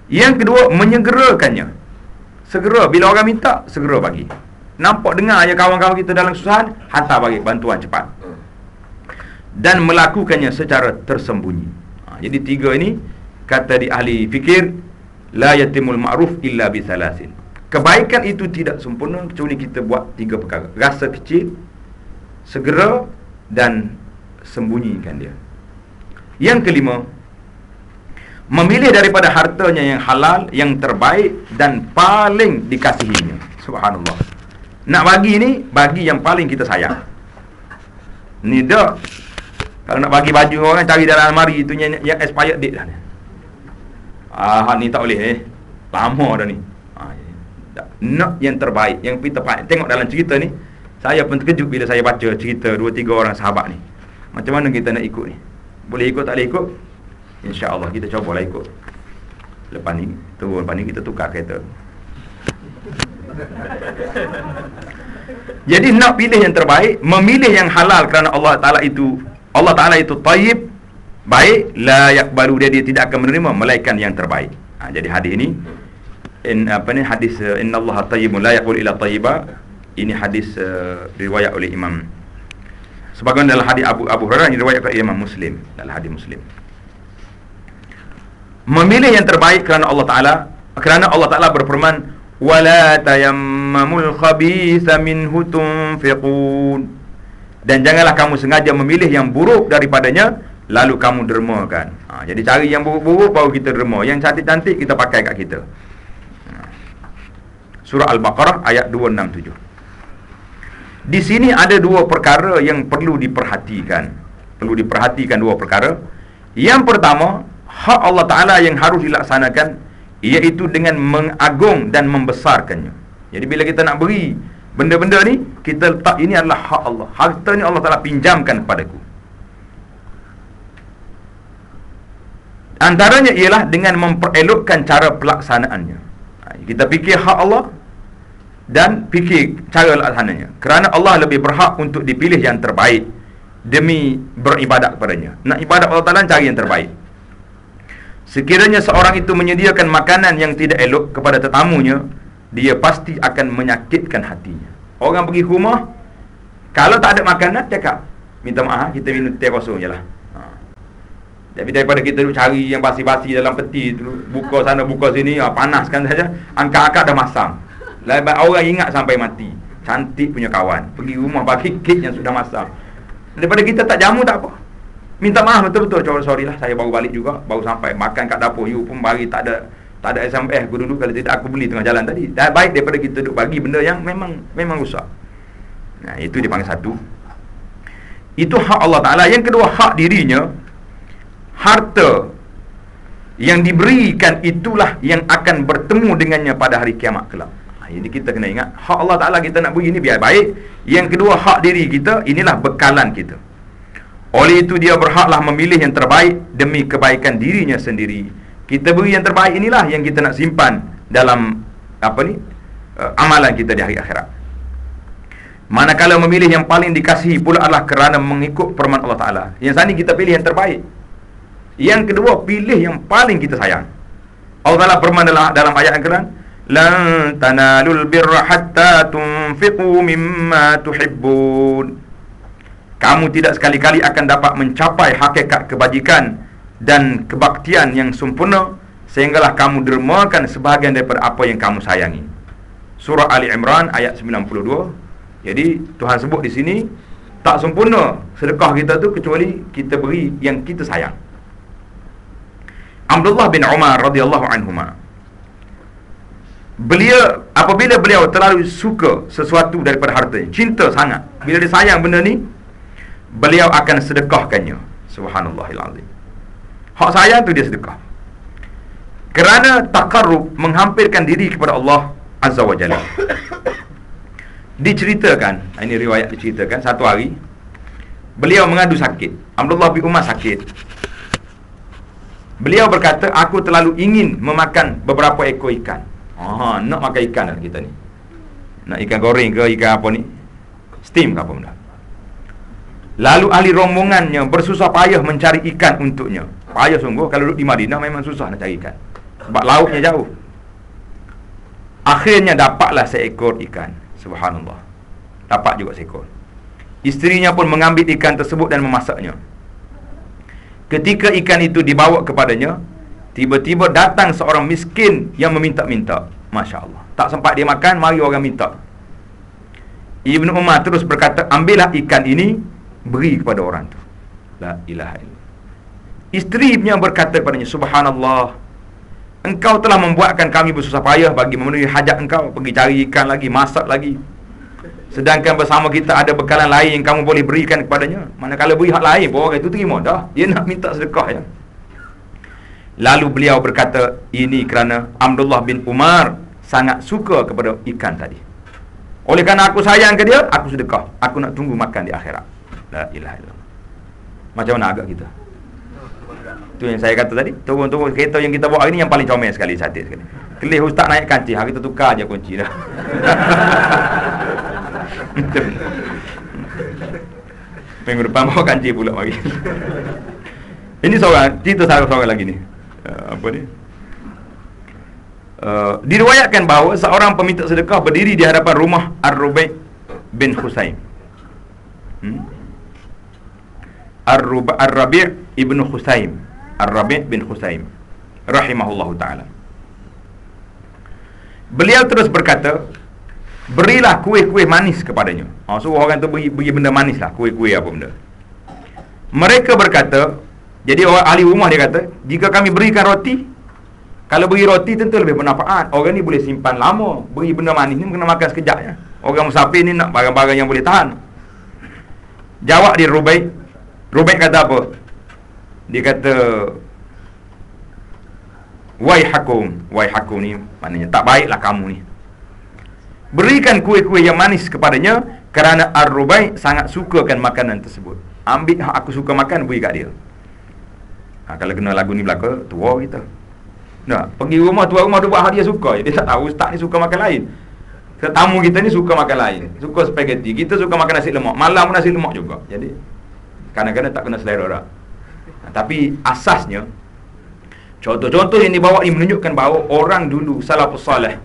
Yang kedua, menyegerakannya. Segera bila orang minta, segera bagi. Nampak dengar je kawan-kawan kita dalam kesusahan, hantar bagi bantuan cepat. Dan melakukannya secara tersembunyi. Jadi 3 ini kata di ahli fikir, la yatimul ma'ruf illa bi salasin. Kebaikan itu tidak sempurna kecuali kita buat 3 perkara. Rasa kecil, segera, dan sembunyikan dia. Yang kelima, memilih daripada hartanya yang halal, yang terbaik dan paling dikasihinya. Subhanallah. Nak bagi ni, bagi yang paling kita sayang. Ni dah. Kalau nak bagi baju orang, cari dalam almari itu yang expired date dah ni. Ni tak boleh lama dah ni. Nak yang terbaik, yang kita tengok dalam cerita ni, saya pun terkejut bila saya baca cerita 2-3 orang sahabat ni. Macam mana kita nak ikut ni? Boleh ikut tak boleh ikut? InsyaAllah kita cubalah ikut. Lepas ni kita tukar kereta. Jadi nak pilih yang terbaik, memilih yang halal kerana Allah Ta'ala itu tayyib, baik, la yakbalu, dia tidak akan menerima melainkan yang terbaik. Jadi hadis ini hadis innallaha tayyibun la yaqbulu illa tayyiba. Ini hadis riwayat oleh Imam, sebagaimana dalam hadis Abu Hurairah yang riwayatkan oleh Imam Muslim, dalam hadis Muslim. Memilih yang terbaik kerana Allah Ta'ala berfirman, wala tayammamul khabitha minhu tunfiqun, dan janganlah kamu sengaja memilih yang buruk daripadanya lalu kamu dermakan. Jadi cari yang buruk-buruk baru kita derma, yang cantik-cantik kita pakai kat kita. Surah Al-Baqarah ayat 267. Di sini ada dua perkara yang perlu diperhatikan. Perlu diperhatikan dua perkara. Yang pertama, hak Allah Ta'ala yang harus dilaksanakan, iaitu dengan mengagung dan membesarkannya. Jadi bila kita nak beri benda-benda ni, kita letak ini adalah hak Allah. Harta ni Allah Ta'ala pinjamkan kepadaku. Antaranya ialah dengan memperelokkan cara pelaksanaannya. Kita fikir hak Allah dan fikir cara laksananya. Kerana Allah lebih berhak untuk dipilih yang terbaik demi beribadat kepadanya. Nak ibadat Allah Ta'ala, cari yang terbaik. Sekiranya seorang itu menyediakan makanan yang tidak elok kepada tetamunya, dia pasti akan menyakitkan hatinya. Orang pergi ke rumah, kalau tak ada makanan, cakap, minta maaf, kita minum teh kosong je lah. Tapi daripada kita duduk cari yang basi-basi dalam peti tu, buka sana buka sini, panaskan saja, angkat-angkat dah masam. Lepas orang ingat sampai mati. Cantik punya kawan, pergi rumah bagi kek yang sudah masam. Daripada kita tak jamu tak apa, minta maaf betul-betul, sorry lah, saya baru balik juga, baru sampai, makan kat dapur, you pun bagi tak ada SMS aku dulu, kalau tidak aku beli tengah jalan tadi. Dah baik daripada kita duduk bagi benda yang memang rusak. Nah, itu dipanggil satu. Itu hak Allah Ta'ala. Yang kedua, hak dirinya. Harta yang diberikan itulah yang akan bertemu dengannya pada hari kiamat kelak. Jadi kita kena ingat, hak Allah Ta'ala kita nak beri ini biar baik. Yang kedua, hak diri kita, inilah bekalan kita. Oleh itu dia berhaklah memilih yang terbaik demi kebaikan dirinya sendiri. Kita beri yang terbaik inilah yang kita nak simpan dalam amalan kita di hari akhirat. Manakala memilih yang paling dikasihi pula adalah kerana mengikut firman Allah Ta'ala. Yang sana kita pilih yang terbaik. Yang kedua, pilih yang paling kita sayang. Allah Ta'ala firman dalam ayat Al-Quran, lan tanalul birra hatta tunfiqu mimma tuhibbun. Kamu tidak sekali-kali akan dapat mencapai hakikat kebajikan dan kebaktian yang sempurna sehinggalah kamu dermakan sebahagian daripada apa yang kamu sayangi. Surah Ali Imran ayat 92. Jadi Tuhan sebut di sini, tak sempurna sedekah kita tu kecuali kita beri yang kita sayang. Abdullah bin Umar radhiyallahu anhuma, apabila beliau terlalu suka sesuatu daripada hartanya, cinta sangat, bila dia sayang benda ni, beliau akan sedekahkannya. Subhanallahil azim. Hak sayang tu dia sedekah. Kerana taqarrub, menghampirkan diri kepada Allah Azza wa Jalla. Diceritakan, ini riwayat diceritakan, satu hari beliau mengadu sakit. Abdullah bin Umar sakit. Beliau berkata, aku terlalu ingin memakan beberapa ekor ikan. Nak makan ikan lah kita ni. Nak ikan goreng ke ikan apa ni, steam ke apa benda. Lalu ahli rombongannya bersusah payah mencari ikan untuknya. Payah sungguh, kalau duduk di Madinah memang susah nak cari ikan, sebab lautnya jauh. Akhirnya dapatlah seekor ikan. Subhanallah, dapat juga seekor. Isterinya pun mengambil ikan tersebut dan memasaknya. Ketika ikan itu dibawa kepadanya, tiba-tiba datang seorang miskin yang meminta-minta. Masya Allah, tak sempat dia makan, mari orang minta. Ibnu Umar terus berkata, ambillah ikan ini, beri kepada orang tu. La ilaha illallah. Isterinya berkata kepadanya, subhanallah, engkau telah membuatkan kami bersusah payah bagi memenuhi hajat engkau, pergi cari ikan lagi, masak lagi, sedangkan bersama kita ada bekalan lain yang kamu boleh berikan kepadanya. Manakala beri hak lain, orang itu terima dah, dia nak minta sedekah ya. Lalu beliau berkata, ini kerana Abdullah bin Umar sangat suka kepada ikan tadi. Oleh kerana aku sayang ke dia, aku sedekah. Aku nak tunggu makan di akhirat. La ilaha illallah. Macam mana agak kita? Itu yang saya kata tadi, turun-turun kereta yang kita bawa hari ni yang paling comel sekali, cantik sekali. Kelih ustaz naik kancing, hari kita tukar je kunci dah. Minggu depan bawa kancing pula mari. Ini seorang, cerita seorang lagi ni. Diriwayatkan bahawa seorang peminta sedekah berdiri di hadapan rumah Ar-Rubai' bin Husaim. Ar-Rabi' ibn Husaim. Ar-Rabi' bin Husaim rahimahullahu ta'ala. Beliau terus berkata, berilah kuih-kuih manis kepadanya. Suruh orang tu beri benda manis lah, kuih-kuih apa benda. Mereka berkata, jadi orang ahli rumah dia kata, jika kami berikan roti, kalau beri roti tentu lebih bermanfaat. Orang ni boleh simpan lama. Beri benda manis ni kena makan sekejap ya. Orang musafir ni nak barang-barang yang boleh tahan. Jawab dia Rubaid. Rubaid kata apa? Dia kata, Waihakum ni maknanya tak baiklah kamu ni. Berikan kuih-kuih yang manis kepadanya, kerana Ar-Rubaid sangat sukakan makanan tersebut. Ambil hak aku suka makan, beri kat dia. Kalau kena lagu ni belaka, tua kita. Nah, pergi rumah tuan rumah tu buat hak dia suka. Dia tak tahu ustaz ni suka makan lain. Tetamu kita ni suka makan lain. Suka spaghetti, kita suka makan nasi lemak. Malam pun nasi lemak juga. Jadi kadang-kadang tak kena selera orang. Tapi asasnya, contoh-contoh yang dibawa ini menunjukkan bahawa orang dulu salafus salih,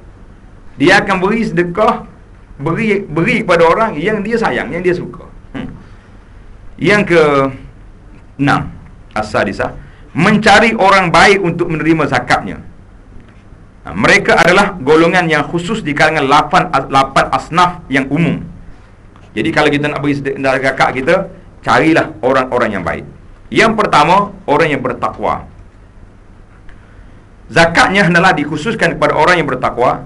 dia akan beri sedekah, beri kepada orang yang dia sayang, yang dia suka. Yang ke-6, as-sadisah, mencari orang baik untuk menerima zakatnya. Mereka adalah golongan yang khusus di kalangan 8 asnaf yang umum. Jadi kalau kita nak beri sedekah zakat kita, carilah orang-orang yang baik. Yang pertama, orang yang bertakwa. Zakatnya hendaklah dikhususkan kepada orang yang bertakwa.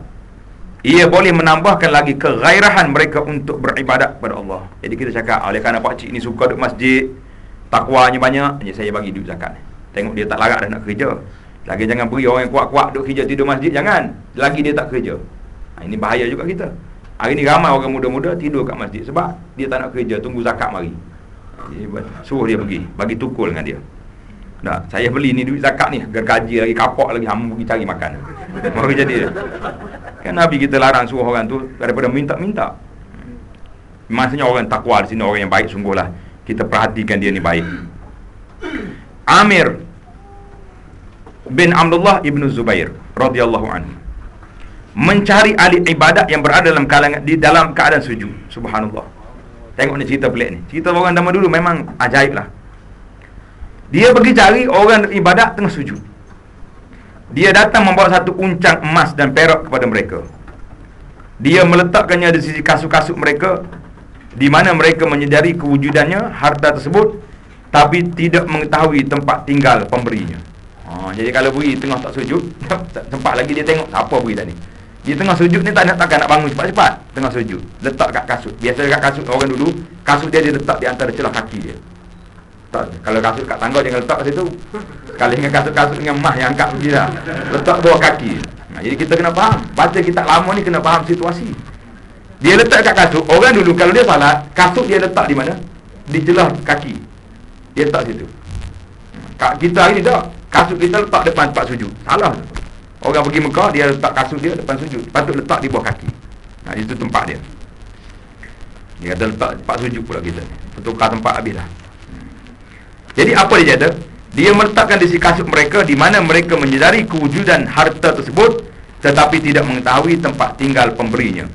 Ia boleh menambahkan lagi kegairahan mereka untuk beribadat kepada Allah. Jadi kita cakap, oleh kerana pakcik ni suka duduk masjid, takwanya banyak, jadi saya bagi duit zakat. Tengok dia tak larat dah nak kerja. Lagi jangan beri orang yang kuat-kuat duduk kerja tidur masjid, jangan. Lagi dia tak kerja. Ini bahaya juga kita. Hari ni ramai orang muda-muda tidur kat masjid sebab dia tak nak kerja, tunggu zakat mari. Suruh dia pergi, bagi tukul dengan dia. Nah, saya beli ni duit zakat ni, gaji lagi, kapak lagi, hamba pergi cari makan. Mari jadi dia. Kan Nabi kita larang suruh orang tu daripada minta-minta. Maksudnya orang takwa di sini, orang yang baik sungguhlah. Kita perhatikan dia ni baik. Amir bin Abdullah ibnu Zubair radhiyallahu anhu mencari ahli ibadat yang berada dalam kalangan di dalam keadaan sujud. Subhanallah. Tengok ni cerita pelik ni. Cerita orang zaman dulu memang ajaib lah. Dia pergi cari orang ibadat tengah sujud. Dia datang membawa satu uncang emas dan perak kepada mereka. Dia meletakkannya di sisi kasut-kasut mereka, di mana mereka menyedari kewujudannya harta tersebut, tapi tidak mengetahui tempat tinggal pemberinya. Jadi kalau beri tengah tak sujud, sempat lagi dia tengok apa beri tadi. Dia tengah sujud ni takkan nak bangun cepat-cepat. Tengah sujud, letak kat kasut. Biasa dekat kasut orang dulu, kasut dia letak di antara celah kaki dia. Tak, kalau kasut kat tangga jangan letak kat situ. Kalau dengan kasut-kasut dengan mah yang angkat pergi dah, letak bawah kaki. Jadi kita kena faham. Baca kitab lama ni kena faham situasi. Dia letak kat kasut. Orang dulu kalau dia salat, kasut dia letak di mana? Di celah kaki. Dia letak situ. Kita hari ni tak. Kasut kita letak depan tempat sujud. Salah. Orang pergi Mekah, dia letak kasut dia depan sujud. Patut letak di bawah kaki. Itu tempat dia. Dia kata letak tempat sujud pula kita. Tukar tempat habis dah. Jadi apa dia kata? Dia meletakkan di sisi kasut mereka, di mana mereka menyedari kewujudan harta tersebut, tetapi tidak mengetahui tempat tinggal pemberinya.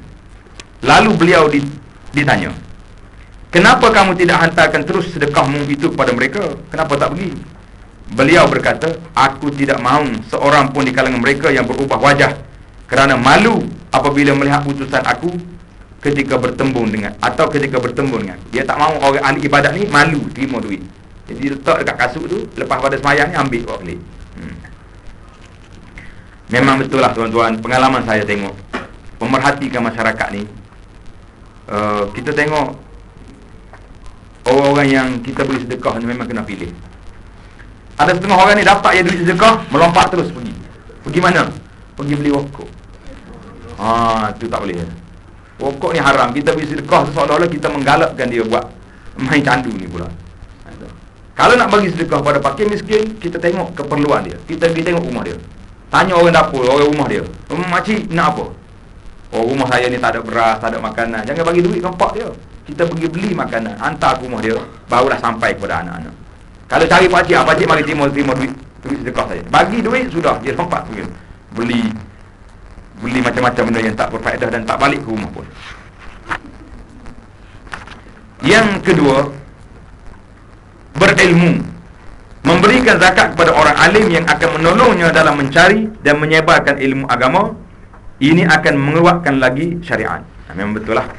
Lalu beliau ditanya, kenapa kamu tidak hantarkan terus sedekahmu itu kepada mereka? Kenapa tak pergi? Beliau berkata, aku tidak mahu seorang pun di kalangan mereka yang berubah wajah kerana malu apabila melihat putusan aku ketika bertembung dengan aku. Dia tak mahu orang ahli ibadat ni malu terima duit. Jadi letak dekat kasut tu, lepas pada semayang ni ambil bawa balik. Memang betul lah tuan-tuan, pengalaman saya tengok, pemerhatikan masyarakat ni, kita tengok orang-orang yang kita beri sedekah ni memang kena pilih. Ada setengah orang ni dapat ya duit sedekah, melompat terus pergi. Pergi mana? Pergi beli rokok. Tu tak boleh. Rokok ni haram. Kita beri sedekah seolah-olah kita menggalakkan dia buat main candu ni pula. Kalau nak bagi sedekah pada fakir miskin, kita tengok keperluan dia. Kita pergi tengok rumah dia. Tanya orang dapur, orang rumah dia. Makcik nak apa? Oh, rumah saya ni tak ada beras, tak ada makanan. Jangan bagi duit nampak dia. Kita pergi beli makanan, hantar ke rumah dia, barulah sampai kepada anak-anak. Kalau cari pakcik, pakcik mari terima duit sedekah saya. Bagi duit sudah, dia lompat pergi beli macam-macam benda yang tak berfaedah dan tak balik ke rumah pun. Yang kedua, berilmu, memberikan zakat kepada orang alim yang akan menolongnya dalam mencari dan menyebarkan ilmu agama. Ini akan menguatkan lagi syariat. Memang betul lah.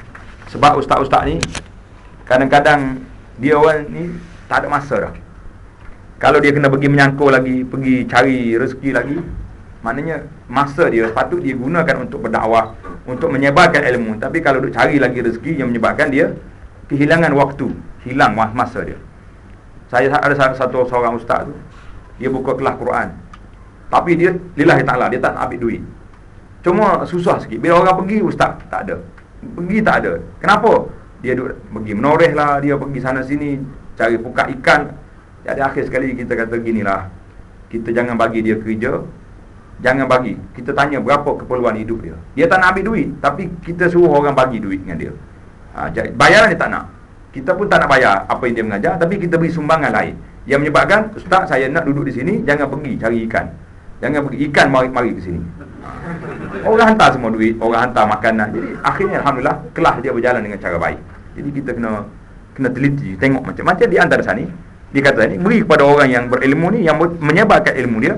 Sebab ustaz-ustaz ni kadang-kadang dia orang ni tak ada masa dah. Kalau dia kena pergi menyangkul lagi, pergi cari rezeki lagi, maknanya masa dia patut dia gunakan untuk berdakwah, untuk menyebarkan ilmu. Tapi kalau duk cari lagi rezeki yang menyebabkan dia kehilangan waktu, hilang masa dia. Saya ada seorang ustaz tu, dia buka kelas Quran, tapi dia lillahi ta'ala, dia tak nak ambil duit. Cuma susah sikit. Bila orang pergi, ustaz tak ada, pergi tak ada. Kenapa? Dia duk pergi menoreh lah, dia pergi sana sini cari pukat ikan. Jadi akhir sekali kita kata ginilah, kita jangan bagi dia kerja, jangan bagi, kita tanya berapa keperluan hidup dia. Dia tak nak ambil duit, tapi kita suruh orang bagi duit dengan dia. Bayaran dia tak nak, kita pun tak nak bayar apa yang dia mengajar, tapi kita beri sumbangan lain yang menyebabkan, ustaz saya nak duduk di sini, jangan pergi cari ikan, jangan pergi ikan, mari ke sini. Orang hantar semua duit, orang hantar makanan. Jadi akhirnya alhamdulillah kelas dia berjalan dengan cara baik. Jadi kita kena teliti, tengok macam-macam di antara sana ni. Dia kata ni, beri kepada orang yang berilmu ni, yang menyebarkan ilmu dia,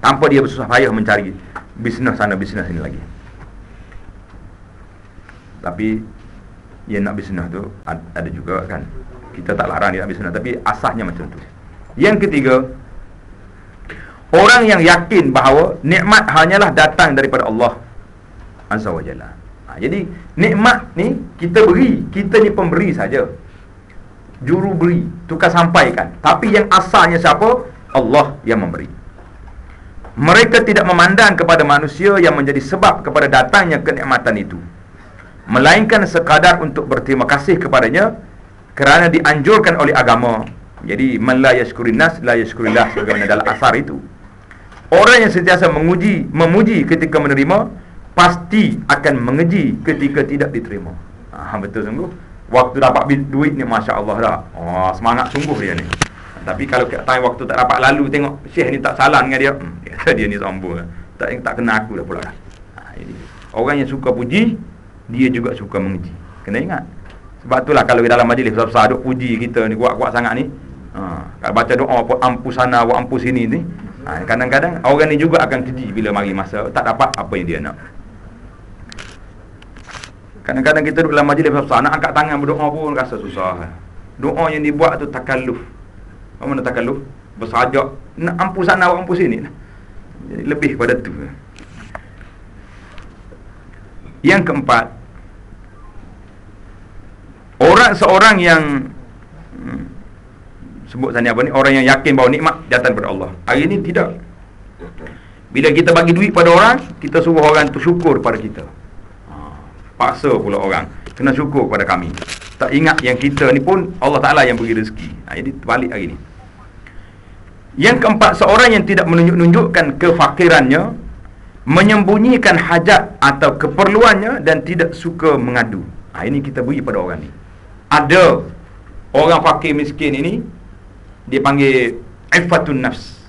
tanpa dia bersusah payah mencari bisnes sana bisnes sini lagi. Tapi yang nak bisnes tu ada juga kan, kita tak larang dia nak bisnes, tapi asasnya macam tu. Yang ketiga, orang yang yakin bahawa nikmat hanyalah datang daripada Allah Azza wa Jalla. Jadi nikmat ni kita beri, kita ni pemberi saja, juru beri, tukar sampaikan. Tapi yang asalnya siapa? Allah yang memberi. Mereka tidak memandang kepada manusia yang menjadi sebab kepada datangnya kenikmatan itu, melainkan sekadar untuk berterima kasih kepadanya kerana dianjurkan oleh agama. Jadi man la yashkurin nas la yashkurillah, sebagaimana dalam asar itu. Orang yang sentiasa memuji ketika menerima, pasti akan mengeji ketika tidak diterima. Betul sungguh. Waktu dapat duit ni Masya Allah dah, semangat sungguh dia ni. Tapi kalau time waktu tak dapat, lalu tengok Syekh ni tak salam dengan dia, dia ni sombong, tak kena aku dah pula dah. Jadi orang yang suka puji, dia juga suka mengeji. Kena ingat. Sebab itulah kalau dalam majlis besar-besar duk puji kita ni, kuat-kuat sangat ni, kalau baca doa apa ampus sana wa ampus sini ni, kadang-kadang orang ni juga akan keji bila mari masa tak dapat apa yang dia nak. Kadang-kadang kita duduk dalam majlis besar, nak angkat tangan berdoa pun rasa susah. Doa yang dibuat tu takalluf. Apa mana takalluf? Bersajak, nak ampus sana wa ampus sini. Jadi lebih pada tu. Yang keempat, seorang yang sebut sana apa ni, orang yang yakin bahawa nikmat datang daripada Allah. Hari ini tidak. Bila kita bagi duit pada orang, kita suruh orang tu syukur pada kita. Paksa pula orang kena syukur kepada kami. Tak ingat yang kita ni pun Allah Ta'ala yang beri rezeki. Jadi terbalik hari ni. Yang keempat, seorang yang tidak menunjukkan kefakirannya, menyembunyikan hajat atau keperluannya dan tidak suka mengadu. Ini kita beri pada orang ni. Ada orang fakir miskin ini, dia panggil iffatun nafs.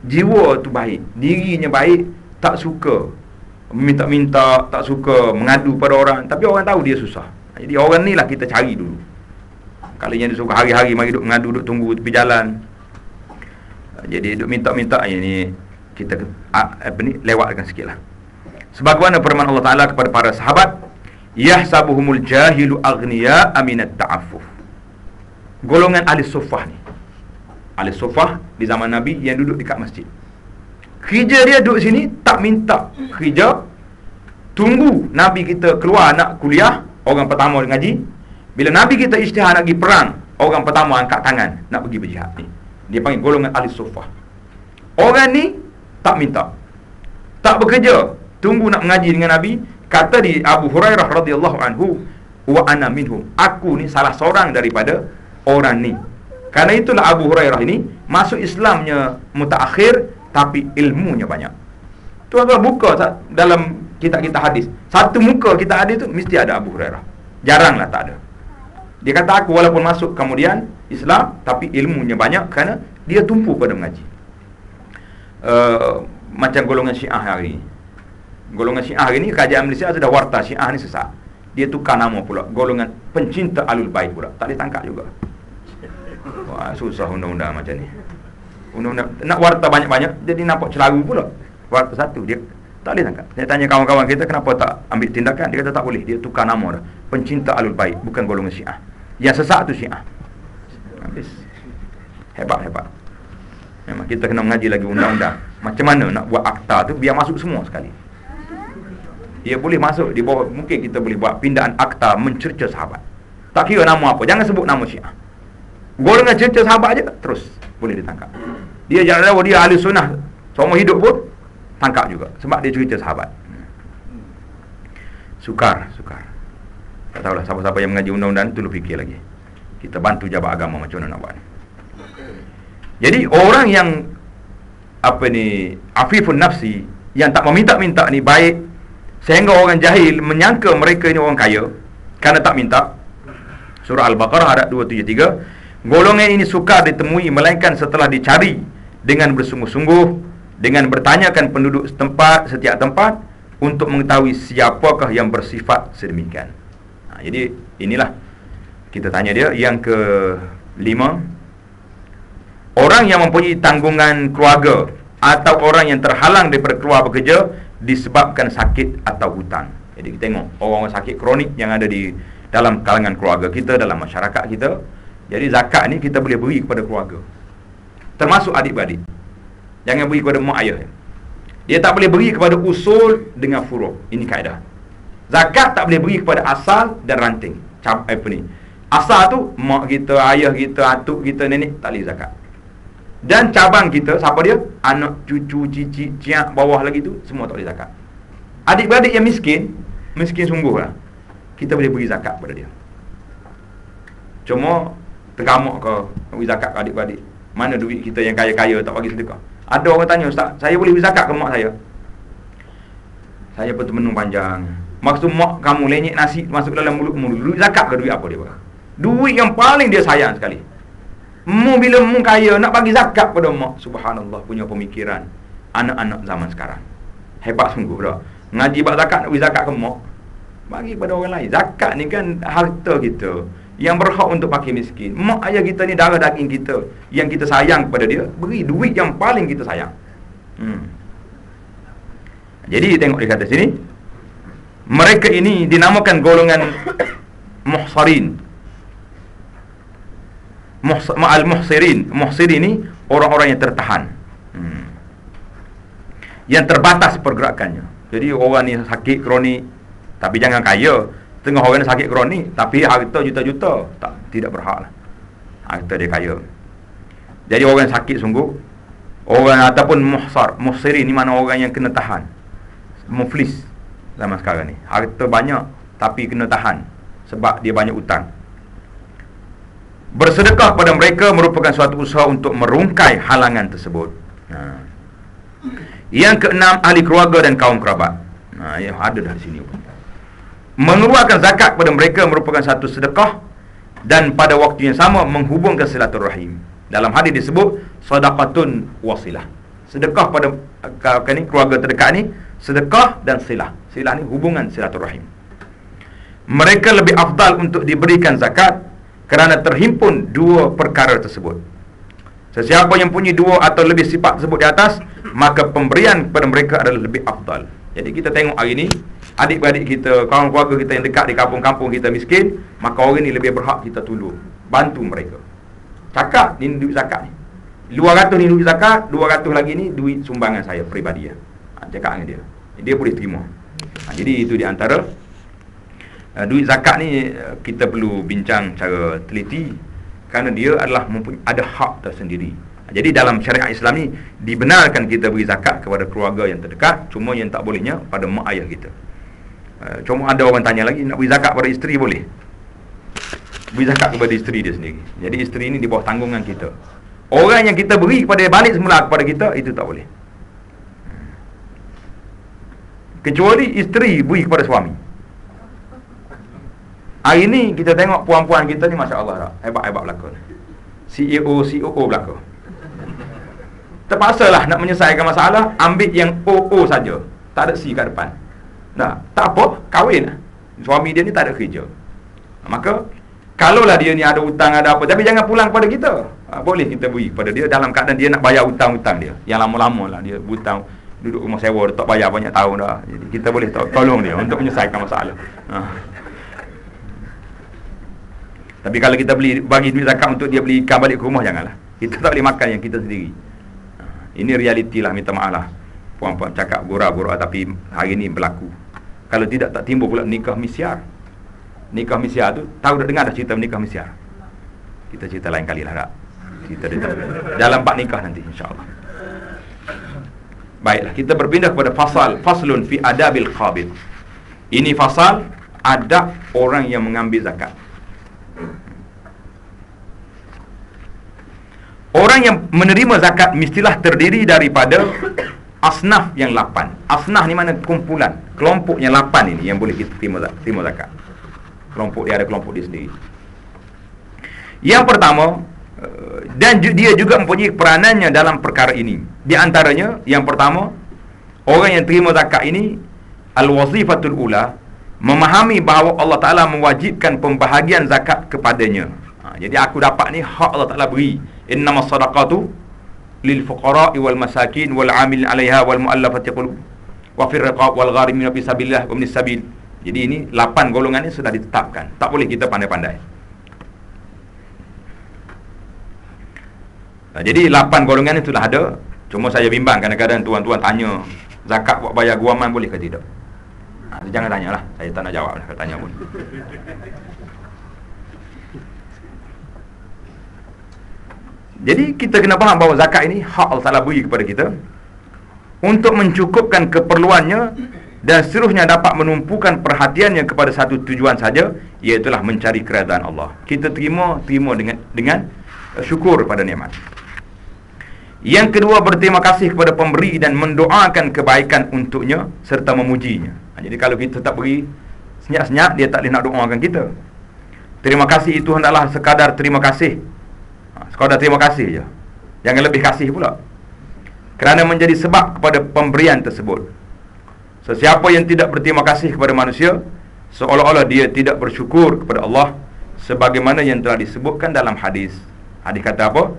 Jiwa tu baik, dirinya baik, tak suka minta-minta, tak suka mengadu pada orang. Tapi orang tahu dia susah. Jadi orang ni lah kita cari dulu. Kalau yang dia suka hari-hari mari duk mengadu, duk tunggu tepi jalan, jadi duk minta-minta, ini kita lewatkan sikit lah. Sebagaimana firman Allah Ta'ala kepada para sahabat, yahsabuhumul jahilu aghniya aminat ta'affuf. Golongan ahli sufah ni, ahli sufah di zaman Nabi yang duduk dekat masjid, kerja dia duduk sini, tak minta kerja, tunggu Nabi kita keluar nak kuliah, orang pertama ngaji. Bila Nabi kita isytihar nak pergi perang, orang pertama angkat tangan nak pergi berjihad. Ni dia panggil golongan ahli sufah. Orang ni tak minta, tak bekerja, tunggu nak mengaji dengan Nabi. Kata di Abu Hurairah radhiyallahu anhu, wa ana minhum, aku ni salah seorang daripada orang ni. Karena itulah Abu Hurairah ini masuk Islamnya mutaakhir, tapi ilmunya banyak. Tuan-tuan buka dalam kitab-kitab hadis, satu muka kitab hadis tu mesti ada Abu Hurairah. Jaranglah tak ada. Dia kata aku walaupun masuk kemudian Islam, tapi ilmunya banyak kerana dia tumpu pada mengaji. Macam golongan Syiah hari ini. Golongan Syiah hari ini, kerajaan Malaysia sudah warta Syiah ni sesat. Dia tukar nama pula, golongan pencinta Ahlul Bait pula. Tak ditangkap juga. Wah, susah undang-undang macam ni. Undang-undang nak warta banyak-banyak, jadi nampak celaru pula. Warta satu dia tak boleh tangkap. Saya tanya kawan-kawan kita, kenapa tak ambil tindakan? Dia kata tak boleh, dia tukar nama dah. Pencinta Ahlul Bait, bukan golongan Syiah. Yang sesat tu Syiah. Habis. Hebat-hebat. Memang kita kena mengaji lagi undang-undang. Macam mana nak buat akta tu biar masuk semua sekali. Dia boleh masuk di bawah, mungkin kita boleh buat pindaan akta mencerca sahabat. Tak kira nama apa, jangan sebut nama Syiah. Golongan cerca sahabat aja terus boleh ditangkap. Dia jangan tahu dia ahli sunnah seumur hidup pun tangkap juga sebab dia cerca sahabat. Sukar. Tak tahulah siapa-siapa yang mengaji undang-undang tu lu fikir lagi. Kita bantu jabat agama macam mana nak buat. Jadi orang yang afifun nafsi, yang tak meminta-minta ni baik, sehingga orang jahil menyangka mereka ini orang kaya kerana tak minta. Surah Al-Baqarah ayat 273. Golongan ini sukar ditemui melainkan setelah dicari dengan bersungguh-sungguh, dengan bertanyakan penduduk setempat, setiap tempat, untuk mengetahui siapakah yang bersifat sedemikian. Jadi inilah kita tanya dia. Yang ke-5, orang yang mempunyai tanggungan keluarga atau orang yang terhalang daripada keluar bekerja disebabkan sakit atau hutang. Jadi kita tengok orang-orang sakit kronik yang ada di dalam kalangan keluarga kita, dalam masyarakat kita. Jadi zakat ni kita boleh beri kepada keluarga, termasuk adik-beradik. Jangan beri kepada mak ayah. Dia tak boleh beri kepada usul dengan furu'. Ini kaedah. Zakat tak boleh beri kepada asal dan ranting. Asal tu mak kita, ayah kita, atuk kita, nenek, tak boleh zakat. Dan cabang kita, siapa dia? Anak, cucu, cicit, ciak, bawah lagi tu, semua tak boleh zakat. Adik-beradik yang miskin sungguh lah, kita boleh beri zakat kepada dia. Cuma tergamak ke nak beri zakat ke adik-beradik? Mana duit kita yang kaya-kaya tak bagi sedekah? Ada orang tanya, Ustaz, saya boleh beri zakat ke mak saya? Saya pun termenung panjang. Maksud mak kamu lenyek nasi masuk dalam mulut-mulut, duit zakat ke duit apa dia? Duit yang paling dia sayang sekali. Bila mu kaya nak bagi zakat pada mak, subhanallah, punya pemikiran anak-anak zaman sekarang. Hebat sungguh dah. Ngaji bab zakat, nak bagi zakat ke mak, bagi pada orang lain. Zakat ni kan harta kita yang berhak untuk pakai miskin. Mak ayah kita ni darah daging kita, yang kita sayang kepada dia, beri duit yang paling kita sayang. Jadi tengok dia kata sini, mereka ini dinamakan golongan muhsarin. Muhsirin ni orang-orang yang tertahan, yang terbatas pergerakannya. Jadi orang ni sakit kronik, tapi jangan kaya. Tengah orang ni sakit kronik tapi harta juta-juta, tidak berhak lah. Harta dia kaya. Jadi orang sakit sungguh, orang ataupun muhsirin ni mana orang yang kena tahan. Muflis zaman sekarang ni, harta banyak tapi kena tahan sebab dia banyak utang. Bersedekah pada mereka merupakan suatu usaha untuk merungkai halangan tersebut. Yang keenam, ahli keluarga dan kaum kerabat. Yang ada dari sini. Mengeluarkan zakat kepada mereka merupakan satu sedekah, dan pada waktu yang sama menghubungkan silaturahim. Dalam hadis disebut sadaqatun wasilah. Sedekah pada keluarga terdekat ni, sedekah dan silah. Silah ni hubungan silaturahim. Mereka lebih afdal untuk diberikan zakat kerana terhimpun dua perkara tersebut. Sesiapa yang punya dua atau lebih sifat tersebut di atas, maka pemberian kepada mereka adalah lebih afdal. Jadi kita tengok hari ni, adik-beradik kita, kawan keluarga kita yang dekat di kampung-kampung kita miskin, maka orang ni lebih berhak kita tolong, bantu mereka. Cakap ni duit zakat ni, 200 ni duit zakat, 200 lagi ni duit sumbangan saya peribadi ya. Cakap dengan dia boleh terima. Jadi itu di antara duit zakat ni kita perlu bincang cara teliti, kerana dia adalah ada hak tersendiri. Jadi dalam syariat Islam ni dibenarkan kita beri zakat kepada keluarga yang terdekat, cuma yang tak bolehnya pada mak ayah kita. Cuma ada orang tanya lagi, nak beri zakat pada isteri boleh? Beri zakat kepada isteri dia sendiri. Jadi isteri ni di bawah tanggungan kita. Orang yang kita beri kepada dia balik semula kepada kita, itu tak boleh. Kecuali isteri beri kepada suami. Hari ni kita tengok puan-puan kita ni, Masya Allah tak? Hebat-hebat belakang. CEO, COO belakang. Terpaksalah nak menyelesaikan masalah, ambil yang OO saja, tak ada C kat depan. Tak apa, kahwin. Suami dia ni tak ada kerja. Maka kalaulah dia ni ada hutang, ada apa, tapi jangan pulang kepada kita. Boleh kita beri kepada dia dalam keadaan dia nak bayar hutang-hutang dia yang lama-lama lah. Dia hutang, duduk rumah sewa, dia tak bayar banyak tahun dah. Jadi kita boleh tolong dia untuk menyelesaikan masalah. Tapi kalau kita bagi duit zakat untuk dia beli ikan balik ke rumah, janganlah. Kita tak boleh makan yang kita sendiri. Ini realiti lah, minta maaf lah. Puan-puan cakap gurau-gurau, tapi hari ni berlaku. Kalau tidak, tak timbul pula nikah misyar. Nikah misyar tu, tahu dah dengar dah cerita nikah misyar? Kita cerita lain kali lah tak? Cerita dia dalam bab nikah nanti, insyaAllah. Baiklah, kita berpindah kepada faslun fi adabil qabid. Ini fasal adab orang yang mengambil zakat. Orang yang menerima zakat mestilah terdiri daripada asnaf yang 8. Asnaf ni mana? Kumpulan, kelompok yang 8 ini yang boleh kita terima zakat. Kelompok dia ada kelompok dia sendiri. Yang pertama, dan dia juga mempunyai peranannya dalam perkara ini. Di antaranya, yang pertama, orang yang terima zakat ini al-wazifatul ula, memahami bahawa Allah Ta'ala mewajibkan pembahagian zakat kepadanya. Jadi aku dapat ni hak Allah Ta'ala beri. Innamas sadaqatu lil fuqara'i wal masakin wal 'amilin 'alaiha wal mu'allafati qulub wa fir riqab wal gharimin fi sabilillah wa ibnis sabil. Jadi ini 8 golongan ini sudah ditetapkan. Tak boleh kita pandai-pandai. Jadi 8 golongan itu sudah ada. Cuma saya bimbang kadang-kadang tuan-tuan tanya, zakat buat bayar guaman boleh ke tidak? Jangan tanyalah, saya tak nak jawab lah kalau tanya pun. Jadi kita kena faham bahawa zakat ini hak Allah Ta'ala beri kepada kita untuk mencukupkan keperluannya dan seterusnya dapat menumpukan perhatiannya kepada satu tujuan saja, iaitulah mencari keredaan Allah. Kita terima dengan syukur pada nikmat. Yang kedua, berterima kasih kepada pemberi dan mendoakan kebaikan untuknya serta memujinya. Jadi kalau kita tak beri senyap-senyap, dia tak boleh nak doakan kita. Terima kasih itu hendaklah sekadar terima kasih. Sekadar terima kasih je, jangan lebih kasih pula, kerana menjadi sebab kepada pemberian tersebut. Sesiapa yang tidak berterima kasih kepada manusia, seolah-olah dia tidak bersyukur kepada Allah, sebagaimana yang telah disebutkan dalam hadis. Hadis kata apa?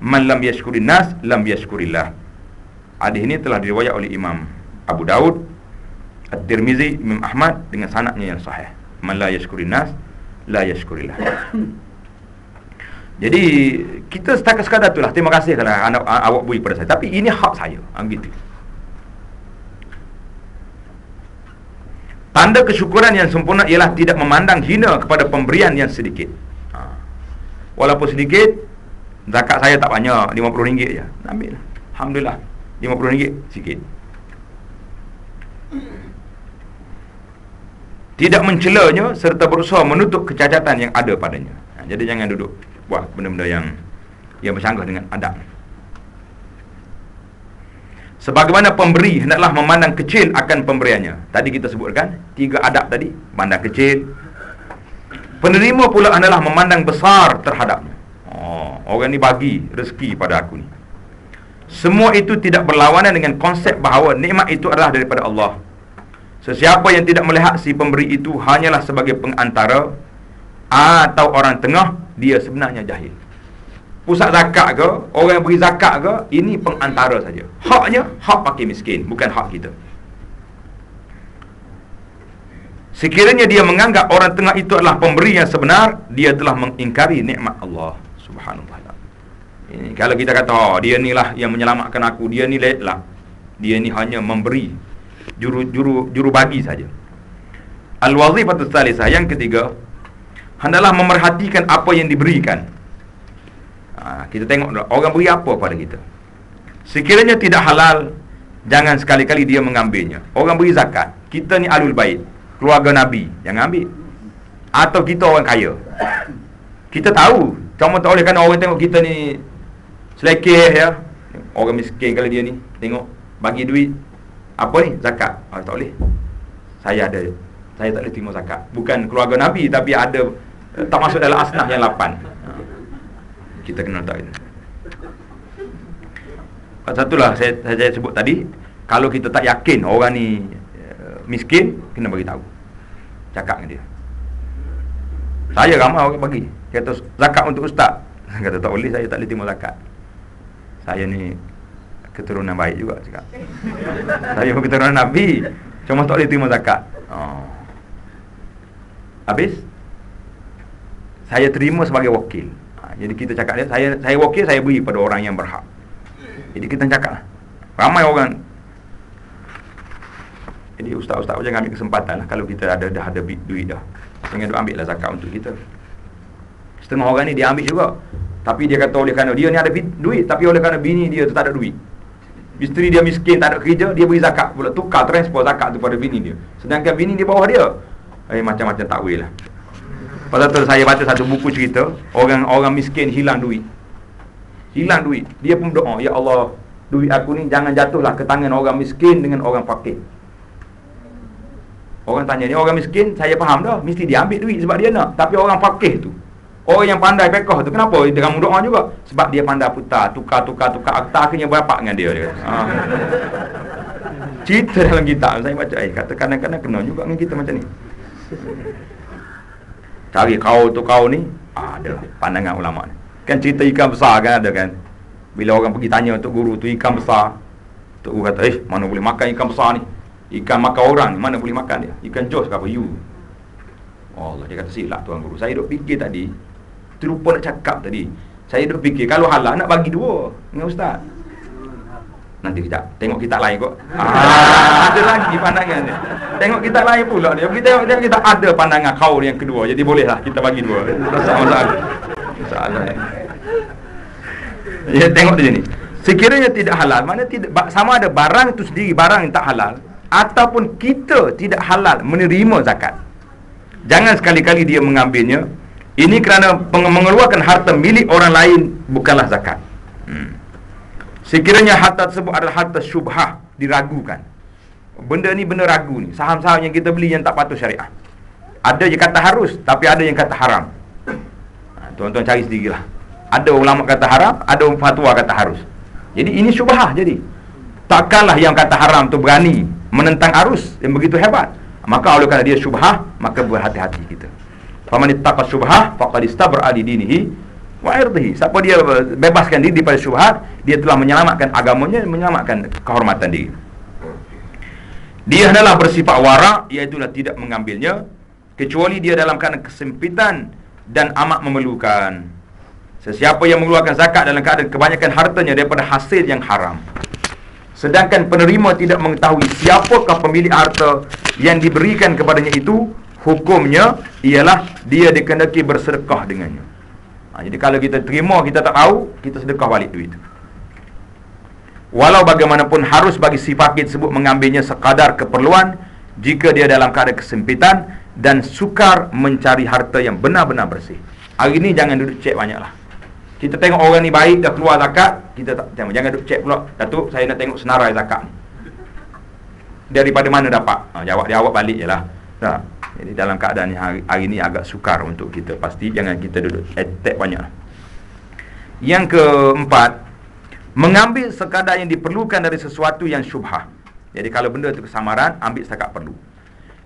Man lam yashkurin nas lam yashkurillah. Hadis ini telah diriwayat oleh Imam Abu Daud, At-Tirmizi, Imam Ahmad dengan sanadnya yang sahih. Man la yashkurin nas la yashkurillah. Jadi kita setakat sekadar itulah, terima kasih kalau awak beri pada saya, tapi ini hak saya. Begitu. Tanda kesyukuran yang sempurna ialah tidak memandang hina kepada pemberian yang sedikit. Walaupun sedikit, zakat saya tak banyak, RM50 je, ambil. Alhamdulillah, RM50 sikit. Tidak mencelanya serta berusaha menutup kecacatan yang ada padanya. Jadi jangan duduk buat benda-benda yang bercanggah dengan adab. Sebagaimana pemberi hendaklah memandang kecil akan pemberiannya. Tadi kita sebutkan 3 adab tadi, pandang kecil. Penerima pula hendaklah memandang besar terhadapnya. Orang ni bagi rezeki pada aku ni. Semua itu tidak berlawanan dengan konsep bahawa nikmat itu adalah daripada Allah. Sesiapa yang tidak melihat si pemberi itu hanyalah sebagai pengantara atau orang tengah, dia sebenarnya jahil. Pusat zakat ke, orang yang beri zakat ke, ini pengantara saja. Haknya hak fakir miskin, bukan hak kita. Sekiranya dia menganggap orang tengah itu adalah pemberi yang sebenar, dia telah mengingkari nikmat Allah Subhanahu wa ta'ala. Ini kalau kita kata, dia ni lah yang menyelamatkan aku, dia ni lah, dia ni hanya memberi, juru bagi saja. Al-wazifatus salisah, yang ketiga, hendaklah memerhatikan apa yang diberikan. Kita tengok orang beri apa pada kita. Sekiranya tidak halal, jangan sekali-kali dia mengambilnya. Orang beri zakat, kita ni alul bait, keluarga Nabi, jangan ambil. Atau kita orang kaya, kita tahu, cuma tak oleh kerana orang tengok kita ni selekeh ya. Orang miskin kalau dia ni tengok bagi duit, apa ni? Zakat. Tak boleh. Saya tak boleh terima zakat. Bukan keluarga Nabi, tapi ada, tak masuk dalam asnaf yang 8. Kita kena tahu ini. Satulah saya sebut tadi, kalau kita tak yakin orang ni miskin, kena bagi tahu. Cakap dengan dia. Saya ramai orang bagi. Kata zakat untuk ustaz. Kata tak boleh, saya tak boleh terima zakat. Saya ni keturunan baik juga cakap. Saya keturunan Nabi, cuma tak boleh terima zakat. Habis saya terima sebagai wakil. Jadi kita cakap dia, saya wakil, saya beri pada orang yang berhak. Jadi kita cakap ramai orang. Jadi ustaz-ustaz jangan ambil kesempatan lah. Kalau kita dah ada duit dah, jangan duk ambil lah zakat untuk kita. Setengah orang ni dia ambil juga, tapi dia kata oleh kerana dia ni ada duit, tapi oleh kerana bini dia tu tak ada duit, isteri dia miskin, tak ada kerja, dia beri zakat pula, tukar transfer zakat tu pada bini dia, sedangkan bini di bawah dia. Macam-macam takwil lah. Pasal tu saya baca satu buku cerita, orang miskin hilang duit, dia pun doa, ya Allah, duit aku ni jangan jatuhlah ke tangan orang miskin dengan orang fakir. Orang tanya, ni orang miskin, saya faham dah, mesti dia ambil duit sebab dia nak. Tapi orang fakir tu, orang yang pandai fiqh tu, kenapa dia kamu doa juga? Sebab dia pandai putar, tukar akta, akhirnya berapa dengan dia kata. Cerita dalam kitab saya baca, kata kadang-kadang kena juga dengan kita macam ni. Cari kau ni, ada pandangan ulama ni. Kan cerita ikan besar kan ada kan. Bila orang pergi tanya untuk guru tu ikan besar, tok guru kata, mana boleh makan ikan besar ni? Ikan makan orang ni, mana boleh makan dia? Ikan jos ke apa? You. Oh Allah, dia kata silap tuan guru. Saya duk fikir tadi, terlupa nak cakap tadi. Saya duk fikir, kalau halal nak bagi dua dengan ustaz. Nanti kejap, tengok kita lain kot. Ada lagi pandangan dia. Tengok kita lain pula dia. Kita ada pandangan kaul yang kedua. Jadi bolehlah kita bagi dua. Masalah. Ya, tengok dia ni. Sekiranya tidak halal, mana tidak, sama ada barang itu sendiri barang yang tak halal, ataupun kita tidak halal menerima zakat. Jangan sekali-kali dia mengambilnya. Ini kerana mengeluarkan harta milik orang lain bukanlah zakat. Sekiranya harta tersebut adalah harta syubhah, diragukan. Benda ni benda ragu ni. Saham-saham yang kita beli yang tak patut syariah. Ada yang kata harus, tapi ada yang kata haram. Tuan-tuan cari sendirilah. Ada ulama kata haram, ada fatwa kata harus. Jadi ini syubhah jadi. Takkanlah yang kata haram tu berani menentang arus yang begitu hebat. Maka oleh kerana dia syubhah, maka berhati-hati kita. Faman ittaqa syubhah faqad istabra li dinihi wa irdihi. Siapa dia bebaskan diri daripada syubhat, dia telah menyelamatkan agamanya, menyelamatkan kehormatan diri. Dia adalah bersifat wara', iaitu tidak mengambilnya kecuali dia dalam keadaan kesempitan dan amat memerlukan. Sesiapa yang mengeluarkan zakat dalam keadaan kebanyakan hartanya daripada hasil yang haram, sedangkan penerima tidak mengetahui siapakah pemilik harta yang diberikan kepadanya itu, hukumnya ialah dia dikehendaki bersedekah dengannya. Jadi kalau kita terima, kita tak tahu, kita sedekah balik duit. Walau bagaimanapun harus bagi si fakir tersebut mengambilnya sekadar keperluan jika dia dalam keadaan kesempitan dan sukar mencari harta yang benar-benar bersih. Hari ni jangan duduk cek banyaklah. Kita tengok orang ni baik dah keluar zakat, kita tak tengok. Jangan duduk cek pula, Datuk saya nak tengok senarai zakat ni, daripada mana dapat. Jawab dia, awak balik je lah. Jadi dalam keadaan hari ni agak sukar untuk kita. Pasti jangan kita duduk attack banyak. Yang keempat, mengambil sekadar yang diperlukan dari sesuatu yang syubhah. Jadi kalau benda itu kesamaran, ambil setakat perlu.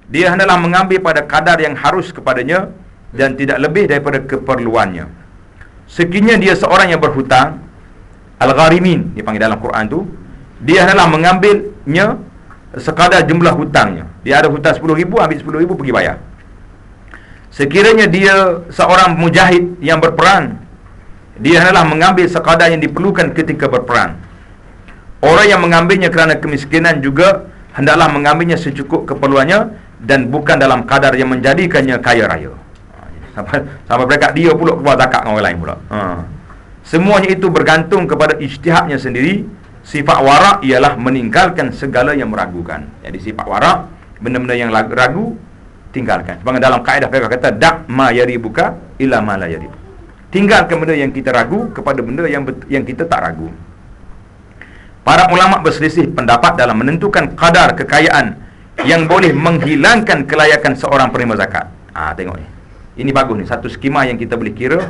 Dia hendaklah mengambil pada kadar yang harus kepadanya dan tidak lebih daripada keperluannya. Sekiranya dia seorang yang berhutang, al-gharimin dipanggil dalam Quran tu, dia hendaklah mengambilnya sekadar jumlah hutangnya. Dia ada hutang 10,000, ambil 10,000 pergi bayar. Sekiranya dia seorang mujahid yang berperang, dia hendaklah mengambil sekadar yang diperlukan ketika berperang. Orang yang mengambilnya kerana kemiskinan juga hendaklah mengambilnya secukup keperluannya dan bukan dalam kadar yang menjadikannya kaya raya. Sampai berkat dia pula keluar zakat dengan orang lain pula. Semuanya itu bergantung kepada ijtihadnya sendiri. Sifat wara' ialah meninggalkan segala yang meragukan. Jadi sifat wara', benda-benda yang ragu, tinggalkan. Sebab dalam kaedah fiqh kata, da' ma yaribuka illa ma la yarib. Tinggalkan benda yang kita ragu kepada benda yang kita tak ragu. Para ulama' berselisih pendapat dalam menentukan kadar kekayaan yang boleh menghilangkan kelayakan seorang penerima zakat. Tengok ni. Ini bagus ni, satu skema yang kita boleh kira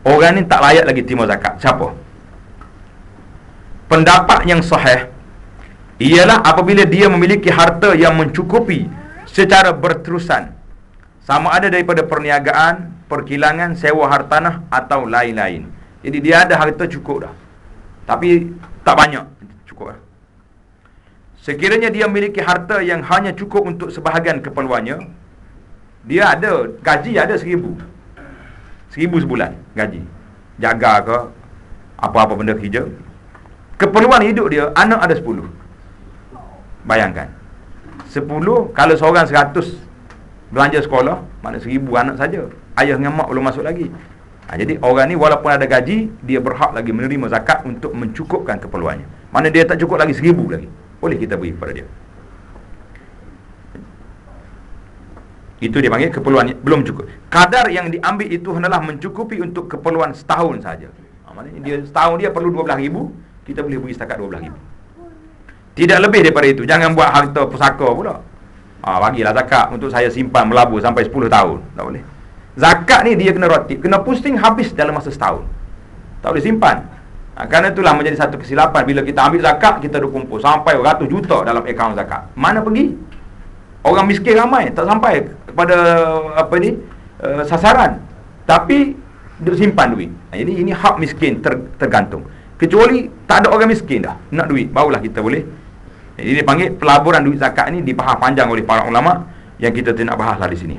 orang ni tak layak lagi terima zakat. Siapa? Pendapat yang sahih ialah apabila dia memiliki harta yang mencukupi secara berterusan, sama ada daripada perniagaan, perkilangan, sewa hartanah atau lain-lain. Jadi dia ada harta cukup dah, tapi tak banyak, cukup dah. Sekiranya dia memiliki harta yang hanya cukup untuk sebahagian keperluannya, dia ada gaji, ada 1,000 sebulan gaji, jaga ke apa-apa benda kerja. Keperluan hidup dia, anak ada 10. Bayangkan, 10, kalau seorang 100 belanja sekolah, maknanya 1000 anak saja. Ayah dengan mak belum masuk lagi. Jadi orang ni walaupun ada gaji, dia berhak lagi menerima zakat untuk mencukupkan keperluannya. Mana dia tak cukup lagi 1000 lagi, boleh kita beri kepada dia. Itu dia panggil keperluan belum cukup. Kadar yang diambil itu adalah mencukupi untuk keperluan setahun saja. Maknanya dia setahun dia perlu 12,000, kita boleh beri setakat 12,000. Tidak lebih daripada itu. Jangan buat harta pusaka pula. Bagilah zakat untuk saya simpan melabur sampai 10 tahun. Tak boleh. Zakat ni dia kena rotib, kena pusing habis dalam masa setahun. Tak boleh simpan. Kerana itulah menjadi satu kesilapan. Bila kita ambil zakat, kita dah kumpul sampai ratus juta dalam akaun zakat. Mana pergi? Orang miskin ramai, tak sampai kepada sasaran. Tapi dia simpan duit. Jadi ini hak miskin tergantung. Kecuali tak ada orang miskin dah nak duit, barulah kita boleh. Jadi dia panggil pelaburan duit zakat ni dibahas panjang oleh para ulama, yang kita tidak bahaslah di sini.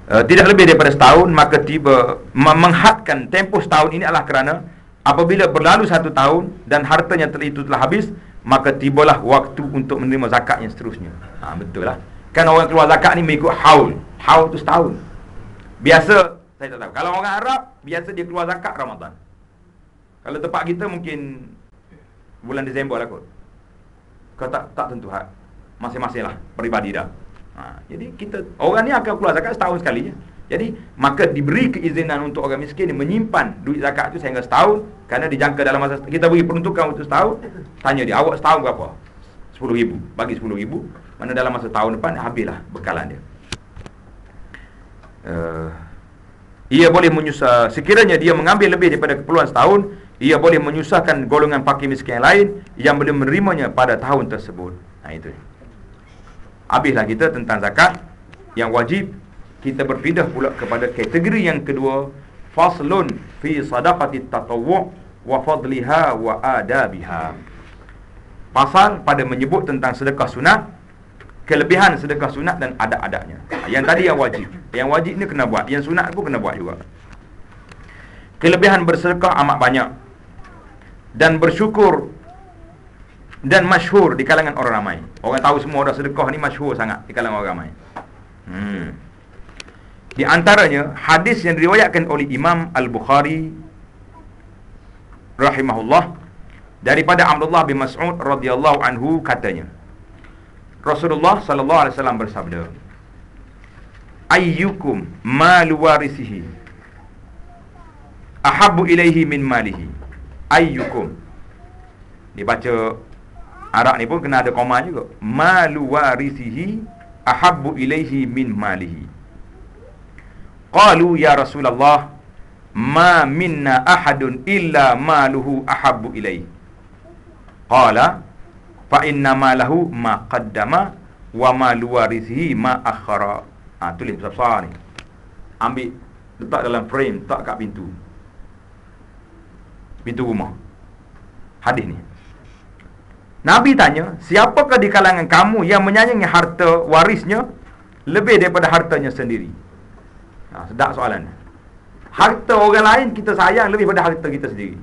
Tidak lebih daripada setahun, maka tiba menghadkan tempoh setahun ini adalah kerana apabila berlalu 1 tahun dan hartanya itu telah habis, maka tibalah waktu untuk menerima zakat yang seterusnya. Betul lah. Kan orang keluar zakat ni mengikut haul. Haul tu setahun. Biasa saya tak tahu. Kalau orang Arab, biasa dia keluar zakat Ramadan. Kalau tempat kita mungkin bulan Disember lah kot. Kau tak tentu hak. Masing-masing lah, peribadi dah. Jadi kita, orang ni akan keluar zakat setahun sekali je. Jadi maka diberi keizinan untuk orang miskin ni menyimpan duit zakat tu sehingga setahun. Kerana dijangka dalam masa, kita beri peruntukan untuk setahun. Tanya dia, awak setahun berapa? 10,000. Bagi 10,000. Mana dalam masa tahun depan habislah bekalan dia. Ia boleh menyusah, sekiranya dia mengambil lebih daripada keperluan setahun, ia boleh menyusahkan golongan fakir miskin yang lain yang boleh menerimanya pada tahun tersebut. Itu. Habislah kita tentang zakat yang wajib. Kita berpindah pula kepada kategori yang kedua, faslun fi sadaqati tatawwu' wa fadliha wa adabiha. Pasal pada menyebut tentang sedekah sunat, kelebihan sedekah sunat dan adab-adabnya. Yang tadi yang wajib. Yang wajib ni kena buat, yang sunat pun kena buat juga. Kelebihan bersedekah amat banyak dan bersyukur dan masyhur di kalangan orang ramai. Orang tahu semua orang sedekah ni masyhur sangat di kalangan orang ramai. Di antaranya hadis yang diriwayatkan oleh Imam Al-Bukhari rahimahullah daripada Abdullah bin Mas'ud radhiyallahu anhu, katanya Rasulullah sallallahu alaihi wasallam bersabda, ayyukum malu warisihi ahabbu ilaihi min malihi. Ayyukum, dibaca Arab ni pun kena ada koma juga. Malu warisihi ahabbu ilaihi min malihi. Qalu ya Rasulullah, ma minna ahadun illa maluhu ahabbu ilaihi. Qala fa inna malahu ma qaddama wa malu warisihi ma akhara. Tulis besar-besar ni. Ambil, letak dalam frame, letak kat pintu rumah. Hadis ni. Nabi tanya, siapakah di kalangan kamu yang menyayangi harta warisnya lebih daripada hartanya sendiri? Sedap soalan. Harta orang lain kita sayang lebih daripada harta kita sendiri.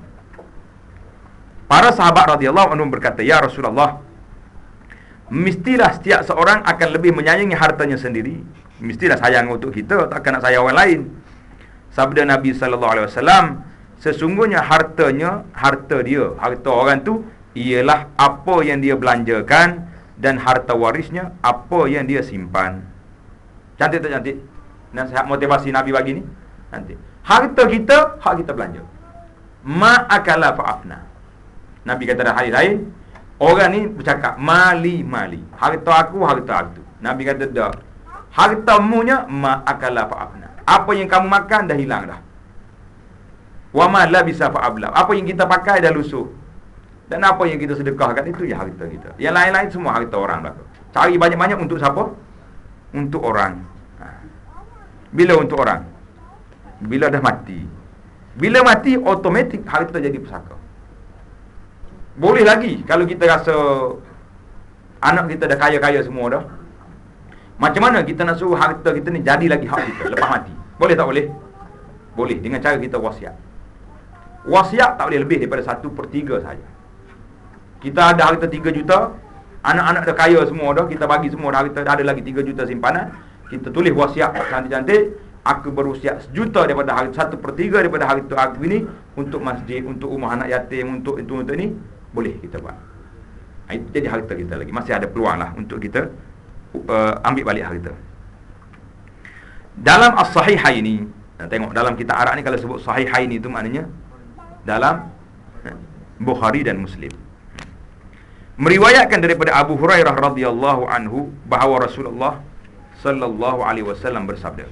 Para sahabat radhiyallahu anhum berkata, ya Rasulullah, mestilah setiap seorang akan lebih menyayangi hartanya sendiri. Mestilah sayang untuk kita, takkan nak sayang orang lain. Sabda Nabi sallallahu alaihi wasallam, sesungguhnya harta orang tu ialah apa yang dia belanjakan, dan harta warisnya apa yang dia simpan. Cantik tak cantik? Nasihat motivasi Nabi bagi ni cantik. Harta kita, hak kita belanja. Ma akala fa'afna. Nabi kata dalam hadis lain, orang ni bercakap mali, harta aku. Nabi kata dah, hartamunya ma akala fa'afna. Apa yang kamu makan dah hilang dah. Wa ma labisa fa'abla. Apa yang kita pakai dah lusuh. Dan apa yang kita sedekahkan itu ya harta kita. Yang lain-lain semua harta orang belaka. Cari banyak-banyak untuk siapa? Untuk orang. Bila untuk orang? Bila dah mati. Bila mati, automatik harta jadi pusaka. Boleh lagi kalau kita rasa anak kita dah kaya-kaya semua dah. Macam mana kita nak suruh harta kita ni jadi lagi hak kita lepas mati? Boleh tak boleh? Boleh, dengan cara kita wasiat. Wasiat tak boleh lebih daripada 1/3 saja. Kita ada harta 3 juta, Anak-anak dah kaya semua dah, kita bagi semua dah, kita ada lagi 3 juta simpanan. Kita tulis wasiat cantik-cantik, aku berwasiat 1 juta daripada harta, 1/3 daripada harta aku ini untuk masjid, untuk rumah anak yatim, untuk itu, untuk ini, boleh kita buat. Itu jadi harta kita lagi. Masih ada peluang lah untuk kita ambil balik harta. Dalam As-Sahihaini, tengok dalam kitab Arab ni kalau sebut Sahihaini itu maknanya dalam Bukhari dan Muslim. Meriwayatkan daripada Abu Hurairah radhiyallahu anhu bahawa Rasulullah sallallahu alaihi wasallam bersabda,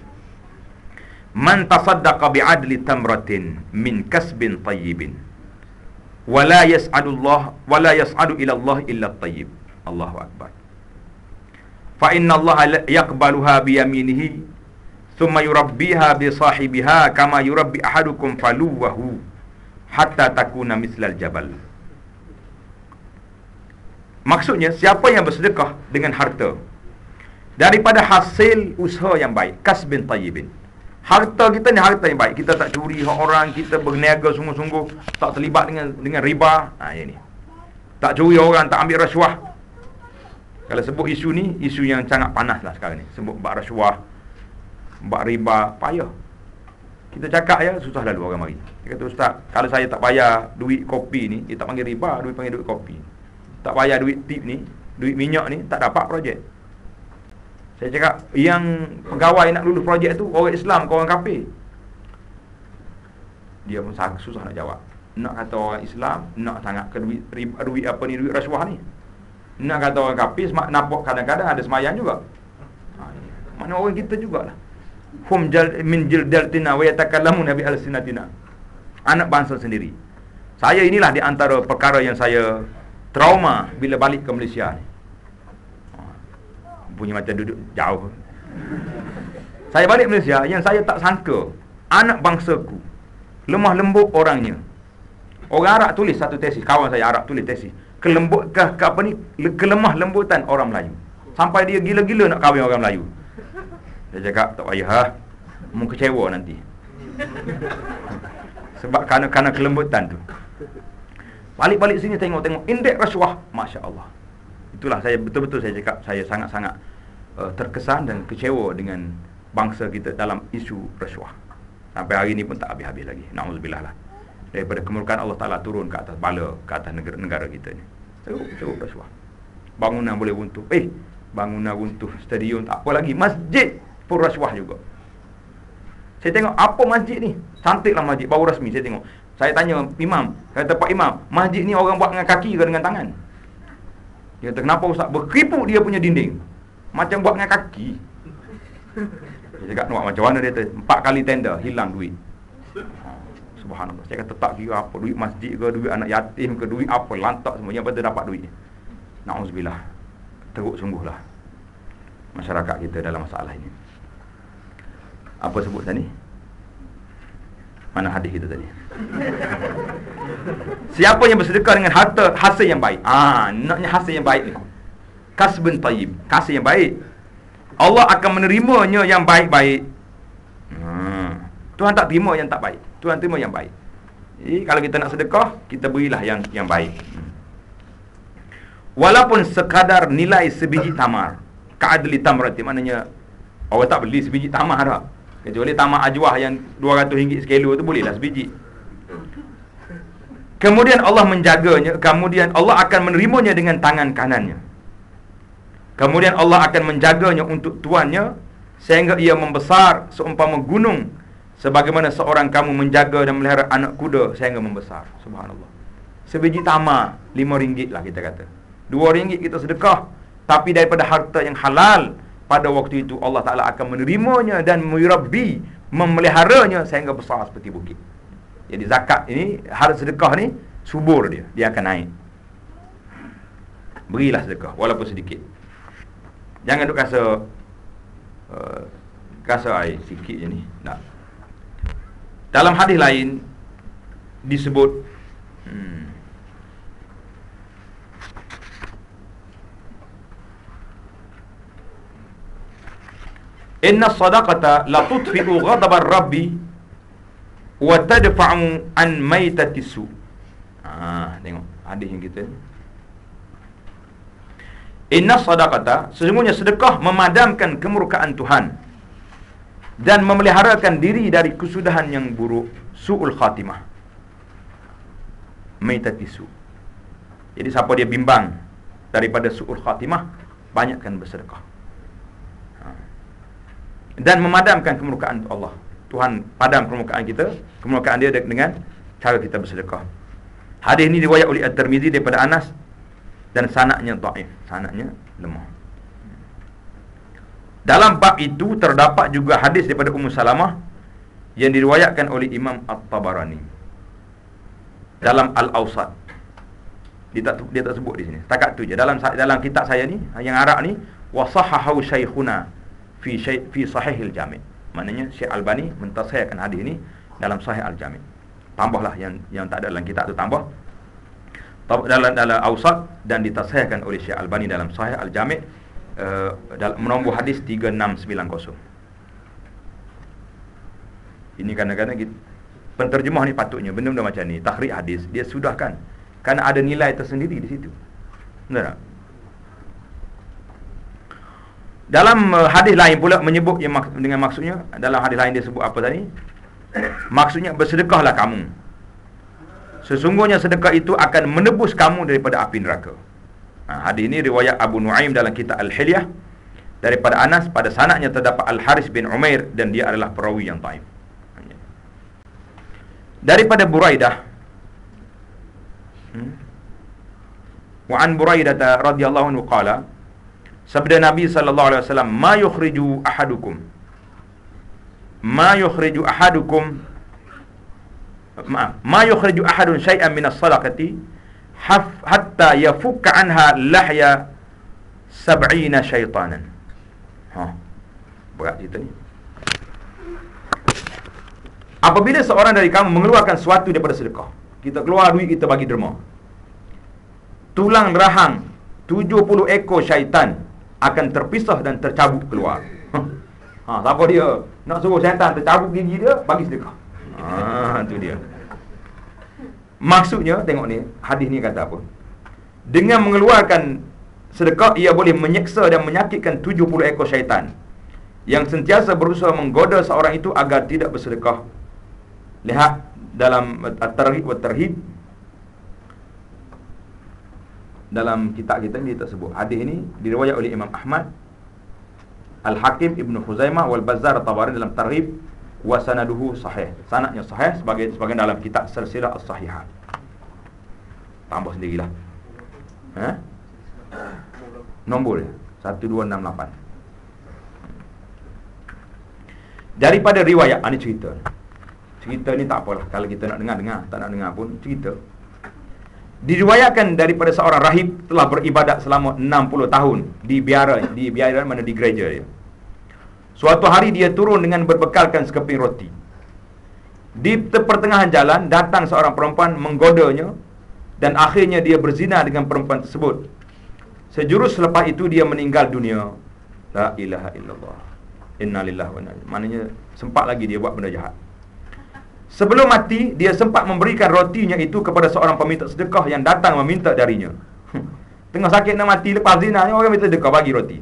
"Man tasaddaqa bi'adli tamratin min kasbin tayyibin wa la yas'adu ila Allah illa at-tayyib." Allahu akbar. Fa inna Allah yaqbaluha bi yaminihi thumma yurabbiha bi sahibiha kama yurabbi ahadukum faluwahu hatta takuna mislal jabal. Maksudnya, siapa yang bersedekah dengan harta daripada hasil usaha yang baik, kasbin tayyibin. Harta kita ni harta yang baik. Kita tak curi hak orang, kita berniaga sungguh-sungguh, tak terlibat dengan riba. Ini. Tak curi orang, tak ambil rasuah. Kalau sebut isu ni, isu yang sangat panas lah sekarang ni. Sebut bak rasuah, bak riba, payah. Kita cakap ya, susah lalu orang mari. Dia kata, "Ustaz, kalau saya tak bayar duit kopi ni," dia tak panggil riba, duit panggil duit kopi. Tak bayar duit tip ni, duit minyak ni, tak dapat projek. Saya cakap, yang pegawai nak lulus projek tu orang Islam ke orang kafir? Dia pun susah nak jawab. Nak kata orang Islam, nak sangat ke duit apa ni, duit rasuah ni. Nak kata orang kafir, nampak kadang-kadang ada semayang juga. Mana orang kita jugalah. Hum min jildatina wa yatakallamuna bi alsinatina. Anak bangsa sendiri. Saya inilah di antara perkara yang saya trauma bila balik ke Malaysia ni. Punya macam duduk jauh. Saya balik Malaysia, yang saya tak sangka, anak bangsaku lemah lembut orangnya. Orang Arab tulis satu tesis, kawan saya Arab tulis tesis, kelemah lembutan orang Melayu. Sampai dia gila-gila nak kahwin orang Melayu. Dia cakap, tak payah, mu kecewa nanti. Sebab kerana kelembutan tu. Balik-balik sini tengok indeks rasuah, masya-Allah. Itulah saya betul-betul saya cakap, saya sangat-sangat terkesan dan kecewa dengan bangsa kita dalam isu rasuah. Sampai hari ini pun tak habis-habis lagi. Na'udzubillah lah. Daripada kemurkaan Allah Ta'ala turun ke atas bala, ke atas negara kita ni. Teruk rasuah. Bangunan boleh runtuh. Bangunan runtuh, stadium tak apa lagi. Masjid pun rasuah juga. Saya tengok apa masjid ni. Cantiklah masjid, baru rasmi saya tengok. Saya tanya imam, kata Pak Imam, masjid ni orang buat dengan kaki ke dengan tangan? Dia kata, kenapa Ustaz? Berkeriput dia punya dinding, macam buat dengan kaki. Dia cakap, nak macam mana dia kata, 4 kali tender, hilang duit. Subhanallah. Saya kata, tak kira apa, duit masjid ke, duit anak yatim ke, duit apa, lantak semua, yang penting dapat duit. Na'udzubillah. Teruk sungguhlah masyarakat kita dalam masalah ini. Apa sebut tadi? Mana hadis kita tadi? Siapa yang bersedekah dengan harta hasil yang baik, naknya hasil yang baik ni, kasbun tayyib, hasil yang baik, Allah akan menerimanya yang baik-baik. Tuhan tak terima yang tak baik, Tuhan terima yang baik. Jadi kalau kita nak sedekah, kita berilah yang baik. Walaupun sekadar nilai sebiji tamar, ka'adli tamrati, maknanya orang tak beli sebiji tamar dah. Kecuali tamar ajwah yang RM200 sekilo tu bolehlah sebiji. Kemudian Allah menjaganya, kemudian Allah akan menerimanya dengan tangan kanannya. Kemudian Allah akan menjaganya untuk tuannya sehingga ia membesar seumpama gunung, sebagaimana seorang kamu menjaga dan melihara anak kuda sehingga membesar. Subhanallah. Sebiji tamar RM5 lah kita kata. RM2 kita sedekah, tapi daripada harta yang halal, pada waktu itu Allah Ta'ala akan menerimanya dan murabbi, memeliharanya sehingga besar seperti bukit. Jadi zakat ini, harta sedekah ni subur dia akan naik. Berilah sedekah walaupun sedikit. Jangan duk kasa air sikit je ni. Tak. Dalam hadis lain disebut inna sadaqata la tudfi'u ghadabar rabbi wa tadfa'u an maitati su. Tengok hadis yang kita ni. Inna sadaqata, sesungguhnya sedekah memadamkan kemurkaan Tuhan dan memeliharakan diri dari kesudahan yang buruk, su'ul khatimah, maitatisu. Jadi siapa dia bimbang daripada su'ul khatimah, banyakkan bersedekah. Dan memadamkan kemurkaan Allah. Tuhan padam kemurkaan kita, kemurkaan dia dengan cara kita bersedekah. Hadis ini riwayat oleh At-Tirmizi daripada Anas dan sanadnya dhaif, sanadnya lemah. Dalam bab itu terdapat juga hadis daripada Ummu Salamah yang diriwayatkan oleh Imam At-Tabarani dalam Al-Awsat. Dia tak sebut di sini. Takat tu je. Dalam kitab saya ni yang Arab ni, wa sahahu syaikhuna fi sahihil jami'. Maknanya Syekh Albani mentasihkan hadis ni dalam Sahih Al-Jami'. Tambahlah yang tak ada dalam kitab tu, tambah dalam Awsat, dan ditasihkan oleh Syekh Albani dalam Sahih Al-Jami', dalam nombor hadis 3690. Ini kadang-kadang penterjemah ni patutnya benda-benda macam ni, takhrij hadis dia sudahkan, kerana ada nilai tersendiri di situ. Benar tak? Dalam hadis lain pula menyebut yang dengan maksudnya, dalam hadis lain dia sebut apa tadi? Maksudnya bersedekahlah kamu. Sesungguhnya sedekah itu akan menebus kamu daripada api neraka. Hadis ini riwayat Abu Nuaim dalam kitab Al-Hilyah daripada Anas, pada sanadnya terdapat Al-Haris bin Umair dan dia adalah perawi yang dhaif. Daripada Buraidah, wa an Buraidah radhiyallahu anhu qala, sabda Nabi sallallahu alaihi wasallam, ma yukhriju ahadun syai'an min as-sadaqati hatta yafukka anha lahya 70 syaitanan. Berat cerita ni. Apabila seorang dari kamu mengeluarkan sesuatu daripada sedekah, kita keluar duit, kita bagi derma, tulang rahang 70 ekor syaitan akan terpisah dan tercabut keluar. Siapa dia nak suruh syaitan tercabut gigi dia, bagi sedekah. Tu dia. Maksudnya, tengok ni, hadis ni kata apa? Dengan mengeluarkan sedekah, ia boleh menyeksa dan menyakitkan 70 ekor syaitan yang sentiasa berusaha menggoda seorang itu agar tidak bersedekah. Lihat dalam At-Targhib wa Tarhib, dalam kitab kita ni tersebut. Hadis ini diriwayat oleh Imam Ahmad, Al-Hakim, Ibn Khuzaimah wal Bazzar At-Tabarani dalam Targhib, wa sanaduhu sahih. Sanadnya sahih sebagai dalam kitab Silsilah As-Sahihah. Tambah sendirilah. Nombor dia 1268. Daripada riwayat, ini cerita. Cerita ni tak apalah, kalau kita nak dengar, tak nak dengar pun cerita. Diriwayatkan daripada seorang rahib telah beribadat selama 60 tahun di biara mana di gereja dia. Suatu hari dia turun dengan berbekalkan sekeping roti. Di pertengahan jalan datang seorang perempuan menggodanya, dan akhirnya dia berzina dengan perempuan tersebut. Sejurus selepas itu dia meninggal dunia. La ilaha illallah. Inna lillahi wa inna ilaihi. Maknanya sempat lagi dia buat benda jahat. Sebelum mati, dia sempat memberikan rotinya itu kepada seorang peminta sedekah yang datang meminta darinya. Tengah sakit nak mati, lepas zina ni orang minta sedekah, bagi roti.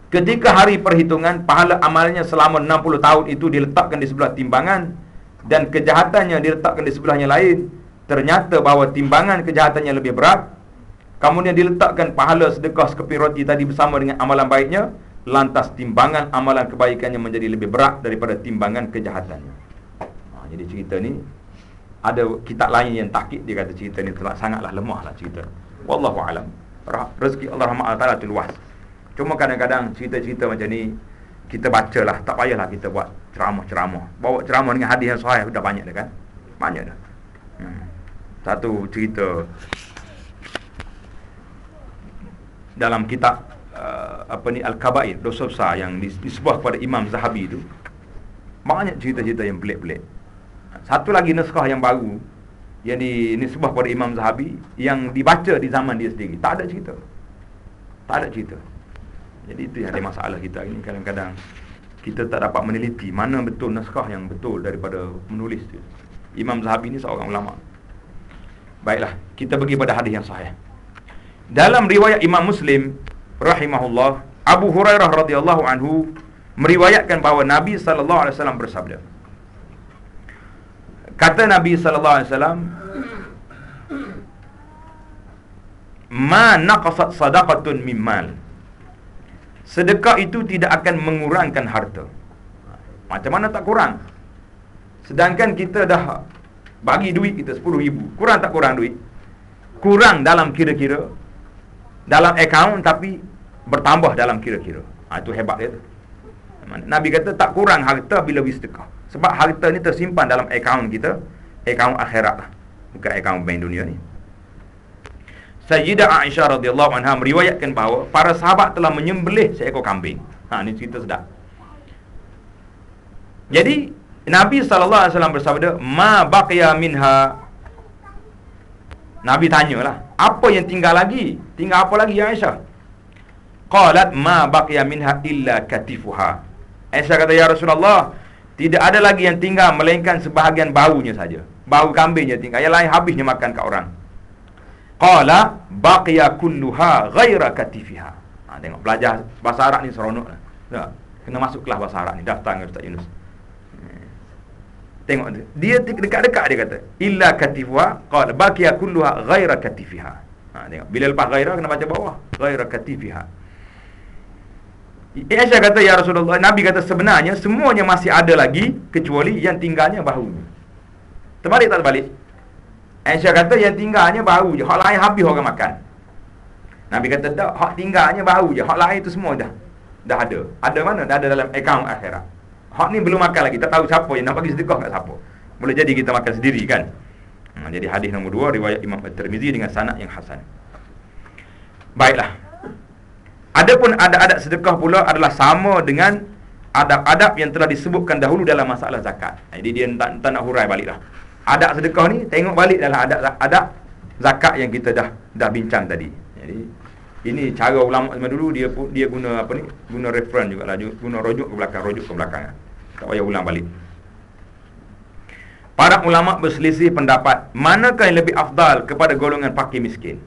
Ketika hari perhitungan, pahala amalnya selama 60 tahun itu diletakkan di sebelah timbangan, dan kejahatannya diletakkan di sebelahnya lain. Ternyata bahawa timbangan kejahatannya lebih berat. Kemudian diletakkan pahala sedekah sekeping roti tadi bersama dengan amalan baiknya. Lantas timbangan amalan kebaikannya menjadi lebih berat daripada timbangan kejahatannya. Jadi cerita ni, ada kitab lain yang takkid, dia kata cerita ni sangatlah lemahlah cerita. Wallahu alam. Rezeki Allah Rahmat Ta'ala tu luas. Cuma kadang-kadang cerita-cerita macam ni kita bacalah, tak payahlah kita buat ceramah-ceramah. Bawa ceramah dengan hadis yang sahih dah banyak dah kan? Banyak dah. Satu cerita dalam kitab Al-Kabair, dosa besar yang disebut kepada Imam Zahabi tu, banyak cerita-cerita yang pelik-pelik. Satu lagi naskah yang baru yang disebut kepada Imam Zahabi, yang dibaca di zaman dia sendiri, tak ada cerita. Jadi itu yang ada masalah kita ini. Kadang-kadang kita tak dapat meneliti mana betul naskah yang betul daripada menulis tu. Imam Zahabi ni seorang ulama. Baiklah, kita pergi pada hadis yang sahih. Dalam riwayat Imam Muslim rahimahullah, Abu Hurairah radhiyallahu anhu meriwayatkan bahawa Nabi sallallahu alaihi wasallam bersabda. Kata Nabi sallallahu alaihi wasallam, "Ma naqasat sadaqatun min mal." Sedekah itu tidak akan mengurangkan harta. Macam mana tak kurang? Sedangkan kita dah bagi duit kita 10,000. Kurang tak kurang duit? Kurang dalam kira-kira, dalam akaun, tapi bertambah dalam kira-kira. Itu hebat dia tu. Nabi kata tak kurang harta bila bersedekah. Sebab harta ni tersimpan dalam akaun kita, akaun akhirat lah, bukan akaun bank dunia ni. Sayyidah Aisyah radhiyallahu anha meriwayatkan bahawa para sahabat telah menyembelih seekor kambing. Ni cerita sedap. Jadi Nabi sallallahu alaihi wasallam bersabda, "Ma baqiya minha." Nabi tanyalah, apa yang tinggal lagi? Tinggal apa lagi ya Aisyah? Qalat, "Ma baqiya minha illa katifuha." Aisyah kata, "Ya Rasulullah, tidak ada lagi yang tinggal melainkan sebahagian baunya saja. Bau kambingnya tinggal, yang lain habisnya makan kat orang." Qala, "Baqiya kulluha ghaira katifiha." Tengok, belajar bahasa Arab ni seronok lah. Tak? Kena masuk kelas bahasa Arab ni, daftar dengan Ustaz Yunus. Tengok dia dekat-dekat dia kata, "Illa katifuha." Qala, "Baqiya kulluha ghaira katifiha." Tengok, bila lepas ghaira kena baca bawah, ghaira katifiha. Aisyah kata, "Ya Rasulullah," Nabi kata, "sebenarnya semuanya masih ada lagi kecuali yang tinggalnya bahu." Terbalik tak terbalik? Aisyah kata yang tinggalnya bahu je, hak lain habis orang makan. Nabi kata tak, hak tinggalnya bahu je, hak lain tu semua dah ada. Ada mana? Dah ada dalam akaun akhirat. Hak ni belum makan lagi, tak tahu siapa yang nak bagi sedekah kat siapa. Boleh jadi kita makan sendiri kan. Jadi hadis nombor 2 riwayat Imam At-Tirmizi dengan sanad yang hasan. Baiklah. Adapun adab-adab sedekah pula adalah sama dengan adab-adab yang telah disebutkan dahulu dalam masalah zakat. Jadi dia tak nak hurai baliklah. Adab sedekah ni tengok balik dalam adab zakat yang kita dah bincang tadi. Jadi ini cara ulama zaman dulu, dia guna apa ni? Guna reference jugalah, guna rujuk ke belakang. Tak payah ulang balik. Para ulama berselisih pendapat manakah yang lebih afdal kepada golongan fakir miskin.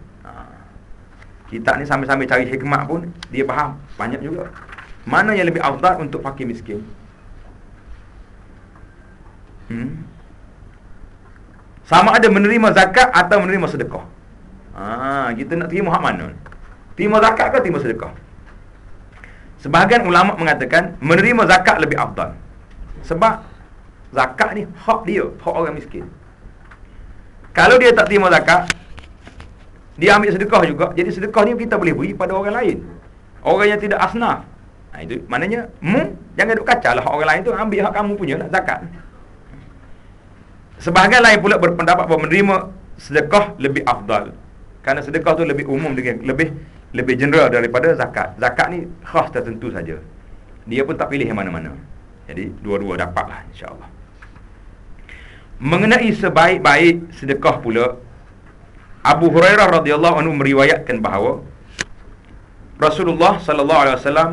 Kita ni sambil-sambil cari hikmah pun dia faham banyak juga. Mana yang lebih afdal untuk fakir miskin? Sama ada menerima zakat atau menerima sedekah. Kita nak terima hak mana? Terima zakat ke terima sedekah? Sebahagian ulama mengatakan menerima zakat lebih afdal. Sebab zakat ni hak dia, hak orang miskin. Kalau dia tak terima zakat, dia ambil sedekah juga. Jadi sedekah ni kita boleh beri pada orang lain, orang yang tidak asnaf. Itu maknanya jangan duk kacau lah hak orang lain tu, ambil hak kamu punya lah, zakat. Sebahagian lain pula berpendapat bahawa menerima sedekah lebih afdal, kerana sedekah tu lebih umum, dengan lebih general daripada zakat. Zakat ni khas tertentu saja. Dia pun tak pilih yang mana-mana. Jadi dua-dua dapatlah insya-Allah. Mengenai sebaik-baik sedekah pula, Abu Hurairah radhiyallahu anhu meriwayatkan bahawa Rasulullah sallallahu alaihi wasallam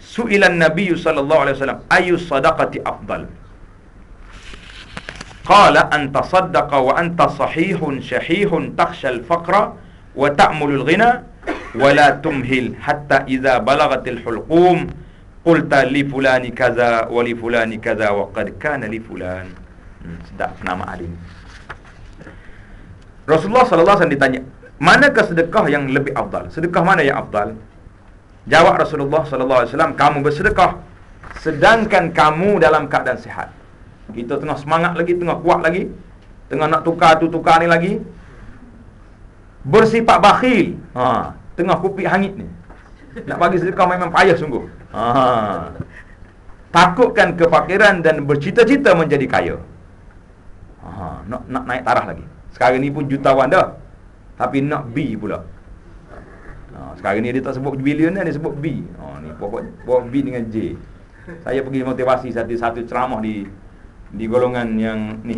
su'ilan Nabi sallallahu alaihi wasallam ayu sadaqati afdal. Qala an tasaddaqa wa anta sahihun syahihun takhshal faqra wa ta'mulul ghina wa la tumhil hatta idza balagatil hulqum qulta li fulani kaza wa li fulani kaza wa qad kana li fulan. Sedap nama alim. Rasulullah sallallahu alaihi wasallam ditanya, manakah sedekah yang lebih afdal? Sedekah mana yang afdal? Jawab Rasulullah sallallahu alaihi wasallam, kamu bersedekah sedangkan kamu dalam keadaan sihat. Kita tengah semangat lagi, tengah kuat lagi, tengah nak tukar ni lagi, bersifat bakhil, tengah kupik hangit ni, nak bagi sedekah memang payah sungguh. Takutkan kefakiran dan bercita-cita menjadi kaya. Nak naik taraf lagi. Sekarang ni pun jutawan dah, tapi nak B pula. Sekarang ni dia tak sebut bilion, dia sebut B. Ni pokok B dengan J. Saya pergi motivasi satu ceramah di golongan yang ni,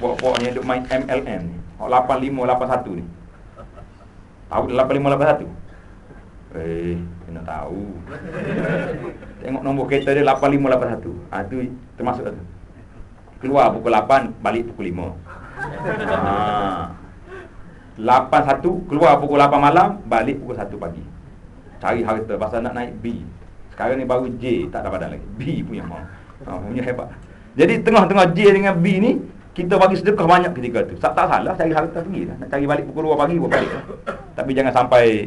pokok-pokok yang duk main MLM ni, 8581 ni. Tahu 8581? Kena tahu. Tengok nombor kereta dia 8581. Tu termasuk tu. Keluar pukul 8, balik pukul 5. 8.1 keluar pukul 8 malam, balik pukul 1 pagi. Cari harta pasal nak naik B. Sekarang ni baru J, tak ada badan lagi. B punya mau. Punya hebat. Jadi tengah-tengah J dengan B ni, kita bagi sedekah banyak ketika tu. Tak salah cari harta pergi lah. Nak cari balik pukul 2 pagi, buat balik lah. Tapi jangan sampai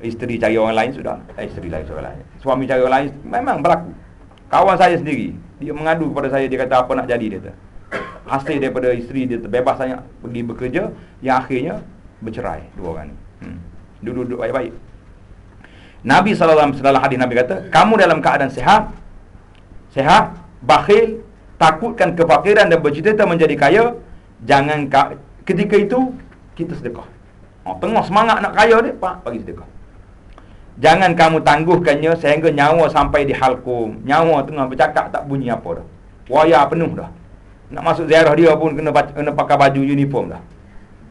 isteri cari orang lain sudah. Isteri cari orang lain. Suami cari orang lain, memang berlaku. Kawan saya sendiri, dia mengadu kepada saya, dia kata apa nak jadi, dia kata. Hasil daripada isteri dia terbebas banyak pergi bekerja, yang akhirnya bercerai dua orang ni. Duduk-duduk baik-baik. Nabi SAW dalam hadis Nabi kata, kamu dalam keadaan sehat, bakhil, takutkan kefakiran dan bercita-cita menjadi kaya, jangan ketika itu kita sedekah. Tengah semangat nak kaya dia, pak bagi sedekah. Jangan kamu tangguhkannya sehingga nyawa sampai di halkum. Nyawa tengah bercakap tak bunyi apa dah. Wayar penuh dah. Nak masuk ziarah dia pun kena pakai baju uniform dah.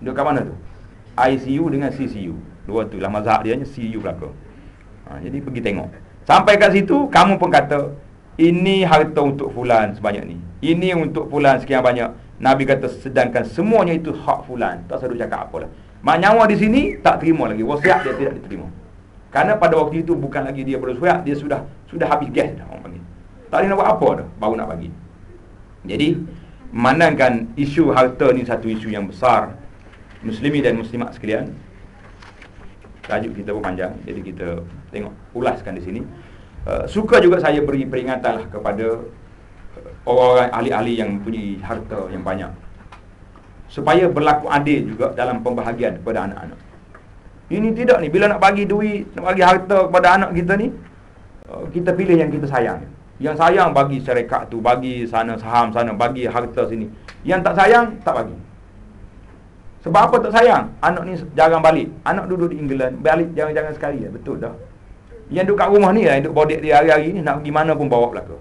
Duduk kat mana tu? ICU dengan CCU. Dua tu lah mazhab dia, CU belakang. Jadi pergi tengok. Sampai kat situ, kamu pun kata, ini harta untuk fulan sebanyak ni, ini untuk fulan sekian banyak. Nabi kata, sedangkan semuanya itu hak fulan. Tak selalu cakap apalah. Mak nyawa di sini tak terima lagi. Wasiat dia tidak diterima. Karena pada waktu itu bukan lagi dia berwasiat, dia sudah habis gas dah, orang panggil. Tak ada nak buat apa dah, baru nak bagi. Jadi, memandangkan isu harta ni satu isu yang besar, Muslimi dan Muslimat sekalian, tajuk kita pun panjang, jadi kita tengok ulaskan di sini. Suka juga saya beri peringatanlah kepada orang-orang ahli-ahli yang mempunyai harta yang banyak, supaya berlaku adil juga dalam pembahagian kepada anak-anak. Ini tidak ni, bila nak bagi duit, nak bagi harta kepada anak kita ni, kita pilih yang kita sayang. Yang sayang bagi syarikat tu, bagi sana saham sana, bagi harta sini. Yang tak sayang, tak bagi. Sebab apa tak sayang? Anak ni jarang balik. Anak duduk di England, balik jangan-jangan sekali ya. Betul dah. Yang duduk kat rumah ni lah, yang duduk bodek dia hari-hari ni, nak pergi mana pun bawa belaka.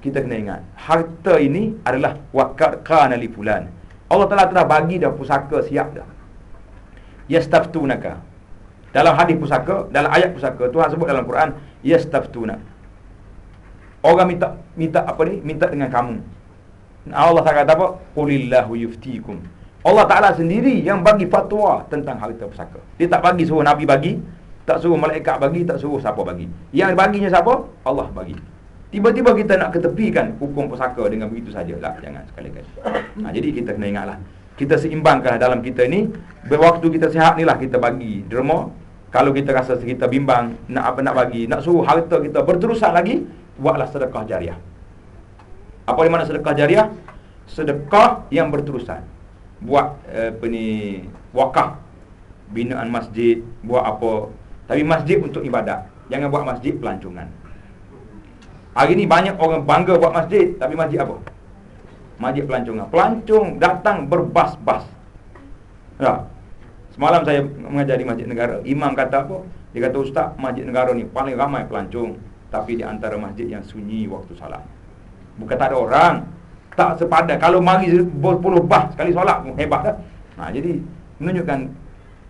Kita kena ingat, harta ini adalah waqad kana li fulan. Allah Taala telah bagi dah pusaka siap dah. Yastaftunaka. Dalam hadis pusaka, dalam ayat pusaka, Tuhan sebut dalam Quran, yastaftuna. Orang minta apa ni? Minta dengan kamu. Allah Taala kata apa? Qulillahu yuftikum. Allah Ta'ala sendiri yang bagi fatwa tentang harta pusaka. Dia tak bagi suruh Nabi bagi, tak suruh malaikat bagi, tak suruh siapa bagi. Yang baginya siapa? Allah bagi. Tiba-tiba kita nak ketepikan hukum pusaka dengan begitu saja. Lah, jangan sekali-kali. Jadi kita kena ingatlah, kita seimbangkan dalam kita ni. Berwaktu kita sihat ni lah kita bagi derma. Kalau kita rasa kita bimbang, nak apa nak bagi, nak suruh harta kita berterusan lagi, buatlah sedekah jariah. Apa yang mana sedekah jariah? Sedekah yang berterusan. Buat wakaf, binaan masjid, buat apa. Tapi masjid untuk ibadat. Jangan buat masjid pelancongan. Hari ni banyak orang bangga buat masjid, tapi masjid apa? Masjid pelancongan. Pelancong datang berbas-bas. Ya. Semalam saya mengajar di Masjid Negara, imam kata apa? Dia kata, Ustaz, Masjid Negara ni paling ramai pelancong, tapi di antara masjid yang sunyi waktu salat. Bukan tak ada orang, tak sepadan. Kalau mari 10 bah sekali solat pun hebat dah. Jadi menunjukkan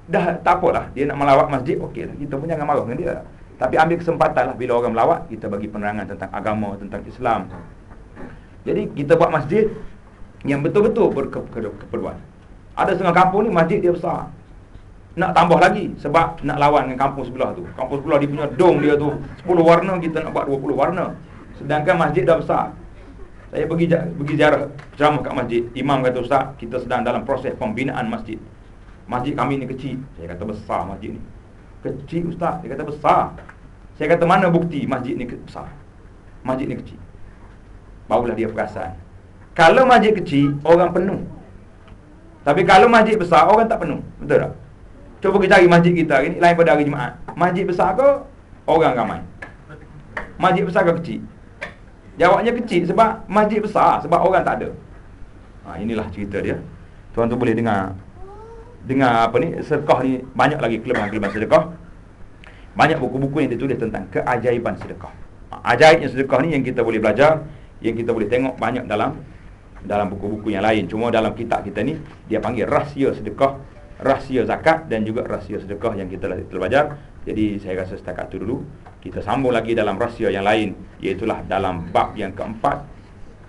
dah tak apalah, dia nak melawat masjid, okey lah. Kita pun jangan marah dengan dia. Tapi ambil kesempatan lah bila orang melawat, kita bagi penerangan tentang agama, tentang Islam. Jadi kita buat masjid yang betul-betul berkeperluan. Ada setengah kampung ni masjid dia besar, nak tambah lagi sebab nak lawan dengan kampung sebelah tu. Kampung sebelah dia punya dom dia tu 10 warna, kita nak buat 20 warna. Sedangkan masjid dah besar. Saya pergi ziarah ceramah kat masjid. Imam kata, Ustaz, kita sedang dalam proses pembinaan masjid. Masjid kami ni kecil. Saya kata, besar masjid ni. Kecil, Ustaz. Dia kata, besar. Saya kata, mana bukti masjid ni besar? Masjid ni kecil. Barulah dia perasan. Kalau masjid kecil, orang penuh. Tapi kalau masjid besar, orang tak penuh. Betul tak? Cuba kita cari masjid kita hari ni, lain pada hari Jumaat. Masjid besar ke? Orang ramai. Masjid besar ke kecil? Jawabnya kecil sebab masjid besar, sebab orang tak ada. Inilah cerita dia. Tuan tu boleh dengar apa ni, sedekah ni banyak lagi kelebihan-kelebihan sedekah. Banyak buku-buku yang ditulis tentang keajaiban sedekah. Ajaibnya sedekah ni yang kita boleh belajar, yang kita boleh tengok banyak dalam buku-buku yang lain. Cuma dalam kitab kita ni dia panggil rahsia sedekah, rahsia zakat dan juga rahsia sedekah yang kita belajar. Jadi saya rasa setakat itu dulu. Kita sambung lagi dalam rahsia yang lain, iaitulah dalam bab yang keempat,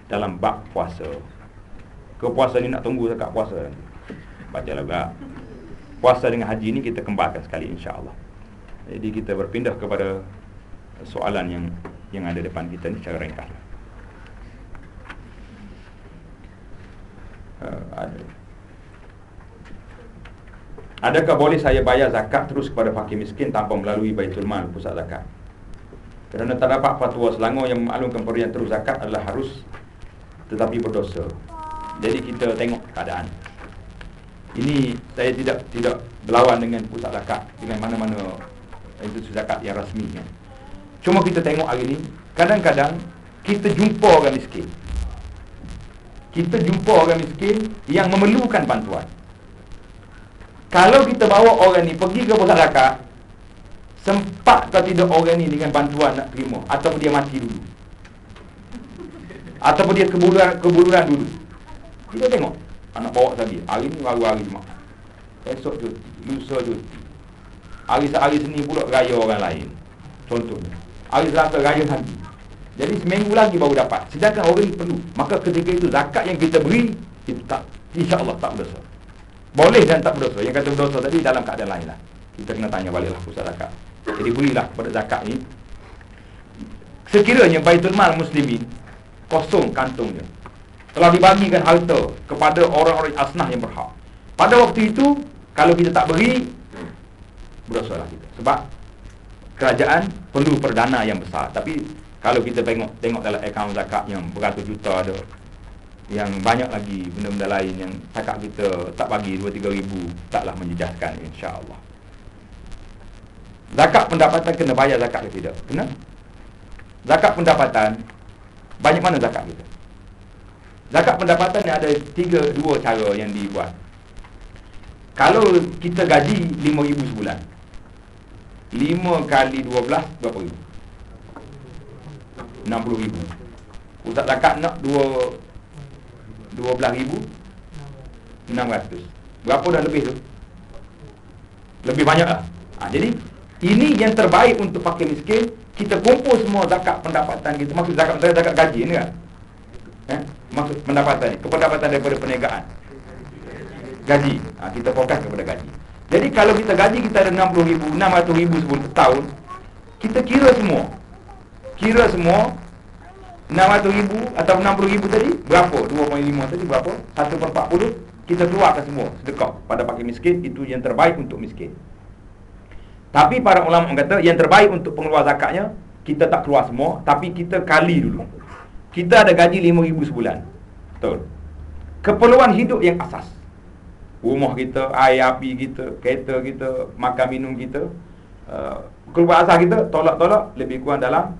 dalam bab puasa. Kepuasa ni nak tunggu dekat puasa nanti. Baca lagu. puasa dengan haji ni kita kembarkan sekali insya-Allah. Jadi kita berpindah kepada soalan yang ada depan kita ni secara ringkas. Adakah boleh saya bayar zakat terus kepada fakir miskin tanpa melalui Baitul Mal pusat zakat? Kerana terdapat fatwa Selangor yang memaklumkan pemberian terus zakat adalah harus tetapi berdosa. Jadi kita tengok keadaan. Ini saya tidak berlawan dengan pusat zakat, dengan mana-mana institusi zakat yang rasmi kan. Cuma kita tengok hari ni, kadang-kadang kita jumpa orang miskin. Kita jumpa orang miskin yang memerlukan bantuan. Kalau kita bawa orang ni pergi ke pusat zakat, sempat atau tidak orang ni dengan bantuan nak terima, ataupun dia mati dulu, ataupun dia kebuluran dulu. Kita tengok anak bawa tadi, hari ni baru hari Jumaat, esok tu, lusa tu, hari Senin pula raya orang lain, contohnya hari Selasa raya lagi. Jadi seminggu lagi baru dapat. Sedangkan orang ni perlu. Maka ketika itu zakat yang kita beri itu tak, insya-Allah tak berdosa. Boleh dan tak berdosa. Yang kata berdosa tadi dalam keadaan lain lah. Kita kena tanya baliklah pusat zakat. Jadi berilah kepada zakat ni. Sekiranya Baitul Mal Muslimin kosong kantungnya, telah dibagikan harta kepada orang-orang asnah yang berhak, pada waktu itu kalau kita tak beri, berdosalah kita. Sebab kerajaan perlu perdana yang besar. Tapi kalau kita tengok dalam akaun zakat yang beratus juta ada, yang banyak lagi benda-benda lain yang zakat kita tak bagi 2-3 ribu, taklah menjejaskan insya-Allah. Zakat pendapatan kena bayar zakat ke tidak? Kena. Zakat pendapatan, banyak mana zakat kita? Zakat pendapatan ni ada dua cara yang dibuat. Kalau kita gaji 5,000 sebulan, 5 kali 12 berapa ribu? 60,000. Pusat zakat nak 12,600. Berapa dah lebih tu? Lebih banyak lah. Jadi ini yang terbaik untuk fakir miskin. Kita kumpul semua zakat pendapatan kita. Maksud zakat gaji ni kan? Maksud pendapatan ni, pendapatan daripada perniagaan, gaji. Kita fokus kepada gaji. Jadi kalau kita gaji kita ada 60,000, 600,000 sebulan setahun, kita kira semua 600,000 atau 60,000 tadi berapa? 2.5 tadi berapa? 1/40. Kita keluarkan semua sedekah pada fakir miskin. Itu yang terbaik untuk miskin. Tapi para ulama kata yang terbaik untuk pengeluar zakatnya, kita tak keluar semua, tapi kita kali dulu. Kita ada gaji 5,000 sebulan, betul. Keperluan hidup yang asas, rumah kita, air api kita, kereta kita, makan minum kita, keperluan asas kita, tolak-tolak lebih kurang dalam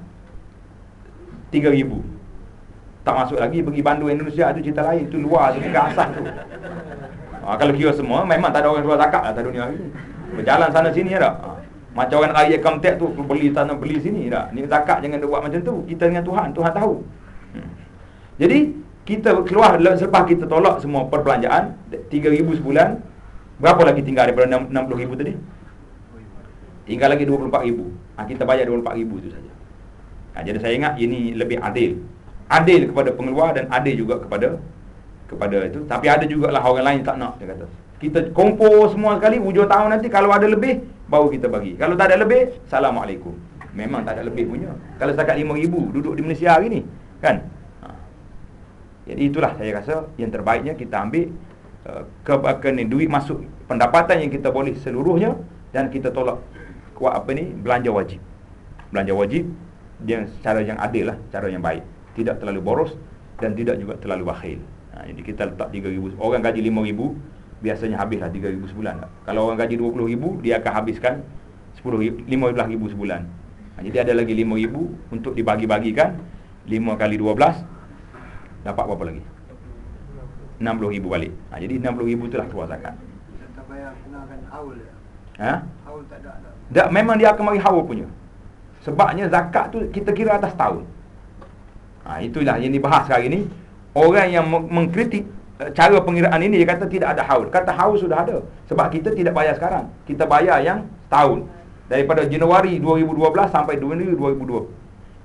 3,000. Tak masuk lagi pergi Bandung Indonesia, itu cerita lain. Itu luar tu, negara asas tu. Kalau kira semua, memang tak ada orang keluar zakat atas dunia ni. Berjalan sana sini tak? Macam orang nak lari account tax tu, beli tanah beli sini tak? Ni zakat jangan buat macam tu. Kita dengan Tuhan tahu. Jadi kita keluar selepas kita tolak semua perbelanjaan 3,000 sebulan, berapa lagi tinggal daripada 60,000 tadi? Tinggal lagi 24,000. Kita bayar 24,000 tu saja. Jadi saya ingat ini lebih adil kepada pengeluar dan adil juga kepada itu. Tapi ada jugalah orang lain tak nak, dia kata. Kita kumpul semua sekali, hujung tahun nanti kalau ada lebih baru kita bagi. Kalau tak ada lebih, Assalamualaikum. Memang tak ada lebih punya. Kalau setakat 5,000 duduk di Malaysia hari ni, kan? Jadi itulah saya rasa yang terbaiknya kita ambil kena duit masuk pendapatan yang kita boleh seluruhnya, dan kita tolak belanja wajib. Belanja wajib dia cara yang adil lah, cara yang baik. Tidak terlalu boros dan tidak juga terlalu bakhil. Jadi kita letak 3,000. Orang gaji 5,000 biasanya habislah 3,000 sebulan. Kalau orang gaji 20,000, dia akan habiskan 15,000 sebulan. Jadi ada lagi 5,000 untuk dibagi-bagikan. 5 kali 12 dapat berapa lagi? 60,000 balik. Jadi 60,000 itulah keluar zakat. Tak payah kenakan haul. Haul tak ada. Tak, memang dia akan mari haul punya. Sebabnya zakat tu kita kira atas tahun. Itulah yang dibahas hari ni. Orang yang mengkritik cara pengiraan ini, dia kata tidak ada haul. Kata haul sudah ada. Sebab kita tidak bayar sekarang. Kita bayar yang tahun. Daripada Januari 2012 sampai Januari 2020.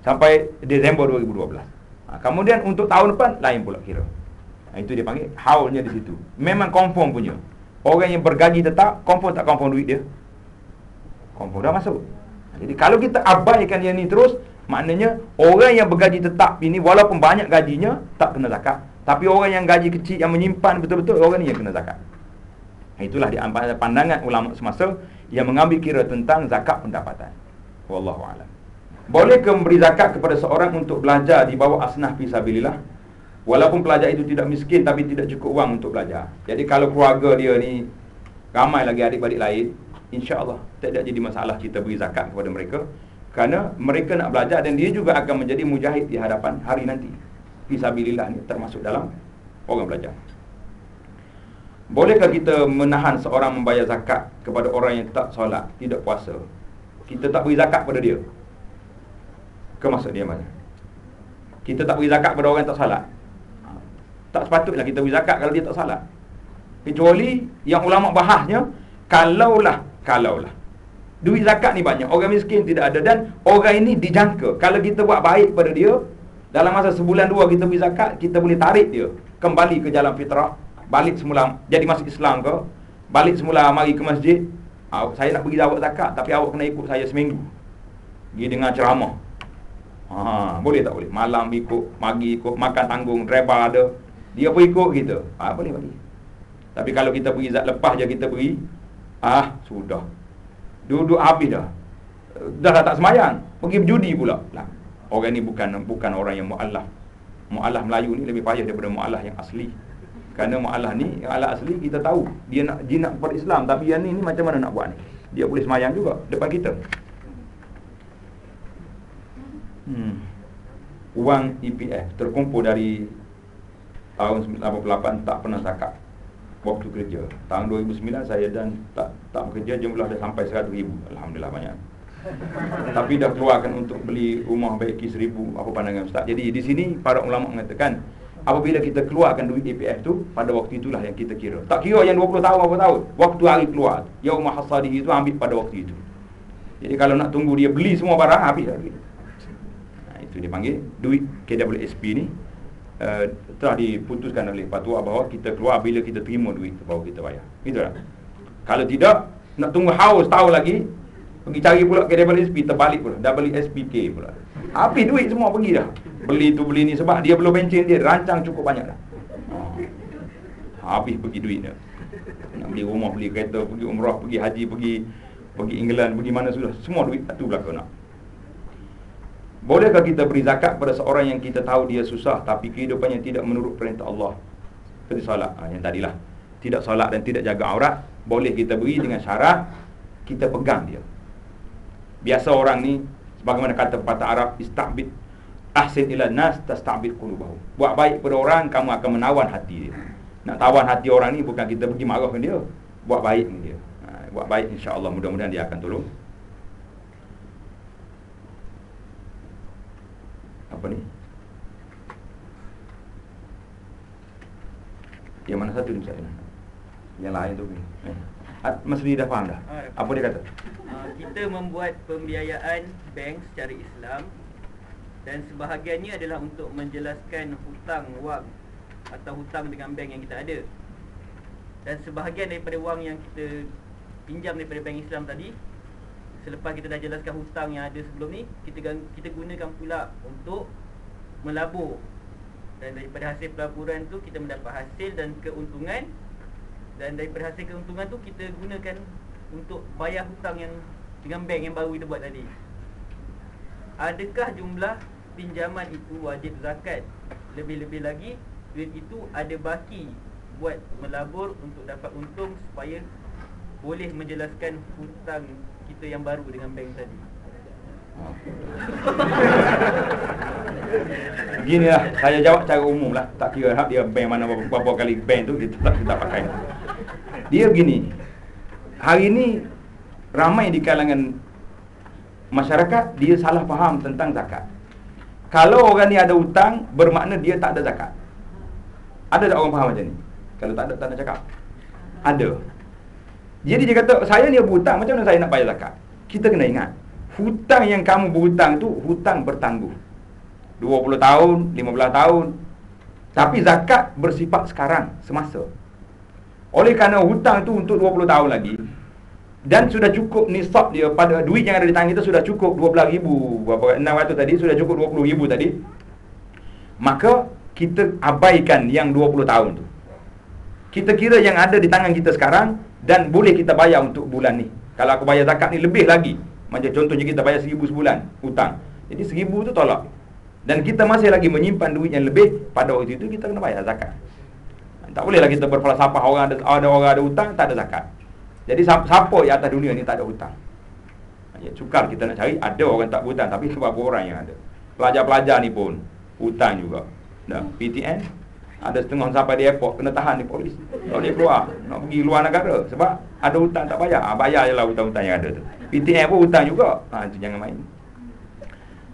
Sampai Disember 2012. Kemudian untuk tahun depan lain pula kira. Itu dia panggil haulnya di situ. Memang confirm punya. Orang yang bergaji tetap, confirm tak confirm duit dia? Confirm dah masuk. Jadi kalau kita abaikan yang ni terus, maknanya orang yang bergaji tetap ini walaupun banyak gajinya tak kena zakat. Tapi orang yang gaji kecil yang menyimpan betul-betul, orang ni yang kena zakat. Itulah di antara pandangan ulama semasa yang mengambil kira tentang zakat pendapatan. Wallahu a'lam. Bolehkah memberi zakat kepada seorang untuk belajar di bawah asnaf fisabilillah? Walaupun pelajar itu tidak miskin tapi tidak cukup wang untuk belajar. Jadi kalau keluarga dia ni ramai lagi adik-adik lain, insya-Allah tidak jadi masalah kita beri zakat kepada mereka, kerana mereka nak belajar dan dia juga akan menjadi mujahid di hadapan hari nanti. Fisabilillah ni termasuk dalam orang belajar. Bolehkah kita menahan seorang membayar zakat kepada orang yang tak solat, tidak puasa? Kita tak beri zakat kepada dia. Ke maksud dia mana? Kita tak beri zakat kepada orang yang tak solat. Tak sepatutnya kita beri zakat kalau dia tak solat. Kecuali yang ulama bahasnya, kalaulah duit zakat ni banyak, orang miskin tidak ada, dan orang ini dijangka, kalau kita buat baik pada dia, dalam masa sebulan dua kita beri zakat, kita boleh tarik dia kembali ke jalan fitrah, balik semula jadi masuk Islam ke, balik semula mari ke masjid. Saya nak bagi awak zakat, tapi awak kena ikut saya seminggu, pergi dengar ceramah. Boleh tak boleh? Malam ikut, pagi ikut, makan tanggung, driver ada, dia pun ikut kita. Boleh bagi. Tapi kalau kita beri zakat lepas je kita beri, sudah duduk habis dah. Dah tak semayang, pergi berjudi pula. Orang ni bukan orang yang mu'allaf. Mu'allaf Melayu ni lebih payah daripada mu'allaf yang asli. Kerana mu'allaf ni, yang ala asli kita tahu dia nak jinak kepada Islam, tapi yang ni macam mana nak buat ni? Dia boleh semayang juga depan kita. Wang EPF terkumpul dari tahun 1988 tak pernah zakat waktu kerja. Tahun 2009 saya dan tak bekerja, jumlah dah sampai 100,000. Alhamdulillah banyak. Tapi dah keluarkan untuk beli rumah baiki 1,000. Apa pandangan Ustaz? Jadi di sini para ulama mengatakan, apabila kita keluarkan duit EPF tu, pada waktu itulah yang kita kira. Tak kira yang 20 tahun apa tahun. Waktu hari keluar, yaumul hasadihi itu ambil pada waktu itu. Jadi kalau nak tunggu dia beli semua barang, habis dah duit. Itu dipanggil duit KWSP ni. Telah diputuskan oleh fatwa bahawa kita keluar bila kita terima duit baru kita bayar. Itulah. Kalau tidak, nak tunggu haus tahu lagi, pergi cari pula KWSP, terbalik pula, WSPK pula. Habis duit semua pergi dah. Beli tu beli ni, sebab dia belum bencin, dia rancang cukup banyak dah. Habis pergi duit dia. Nak beli rumah, beli kereta, pergi umrah, pergi haji, pergi England, pergi mana sudah, semua duit tu belakang nak. Bolehkah kita beri zakat pada seorang yang kita tahu dia susah tapi kehidupannya tidak menurut perintah Allah? Seperti solat, yang tadilah. Tidak solat dan tidak jaga aurat, boleh kita beri dengan syarat kita pegang dia. Biasa orang ni, sebagaimana kata pepatah Arab, istabid ahsin ila nas tastabid qulubahum. Buat baik pada orang, kamu akan menawan hati dia. Nak tawan hati orang ni bukan kita pergi marahkan dia, buat baik dengan dia. Buat baik, insya-Allah mudah-mudahan dia akan tolong. Apa ni? Yang mana satu ni misalnya? Yang lain tu Mas Lee dah faham dah? Apa dia kata? Kita membuat pembiayaan bank secara Islam, dan sebahagiannya adalah untuk menjelaskan hutang wang atau hutang dengan bank yang kita ada. Dan sebahagian daripada wang yang kita pinjam daripada bank Islam tadi, selepas kita dah jelaskan hutang yang ada sebelum ni, kita gunakan pula untuk melabur. Dan daripada hasil pelaburan tu kita mendapat hasil dan keuntungan, dan daripada hasil keuntungan tu kita gunakan untuk bayar hutang yang dengan bank yang baru kita buat tadi. Adakah jumlah pinjaman itu wajib zakat? Lebih-lebih lagi, duit itu ada baki buat melabur untuk dapat untung supaya boleh menjelaskan hutang kita yang baru dengan bank tadi. Beginilah, saya jawab cara umum lah. Tak kira dia bank mana berapa kali bank tu kita tak pakai. Dia begini, hari ini ramai di kalangan masyarakat dia salah faham tentang zakat. Kalau orang ni ada hutang, bermakna dia tak ada zakat. Ada tak orang faham macam ni? Kalau tak ada, tak nak cakap. Ada. Jadi dia kata, saya ni berhutang, macam mana saya nak bayar zakat? Kita kena ingat, hutang yang kamu berhutang tu hutang bertangguh, 20 tahun, 15 tahun. Tapi zakat bersifat sekarang, semasa. Oleh kerana hutang tu untuk 20 tahun lagi, dan sudah cukup nisab dia, pada duit yang ada di tangan kita sudah cukup 12,000, berapa 600 tadi, sudah cukup 20,000 tadi, maka kita abaikan yang 20 tahun tu. Kita kira yang ada di tangan kita sekarang dan boleh kita bayar untuk bulan ni. Kalau aku bayar zakat ni lebih lagi, macam contohnya kita bayar 1,000 sebulan hutang, jadi 1,000 tu tolak, dan kita masih lagi menyimpan duit yang lebih, pada waktu itu kita kena bayar zakat. Tak bolehlah kita berfalsafah orang ada orang ada hutang tak ada zakat. Jadi siapa di atas dunia ni tak ada hutang? Ya, sukar kita nak cari ada orang tak berhutang, tapi berapa orang yang ada. Pelajar-pelajar ni pun hutang juga. Dah PTN ada setengah sampai di airport kena tahan di polis. Tak boleh keluar, nak pergi luar negara sebab ada hutang tak bayar. Bayar je lah hutang-hutang yang ada tu. PTN pun hutang juga. Itu jangan main.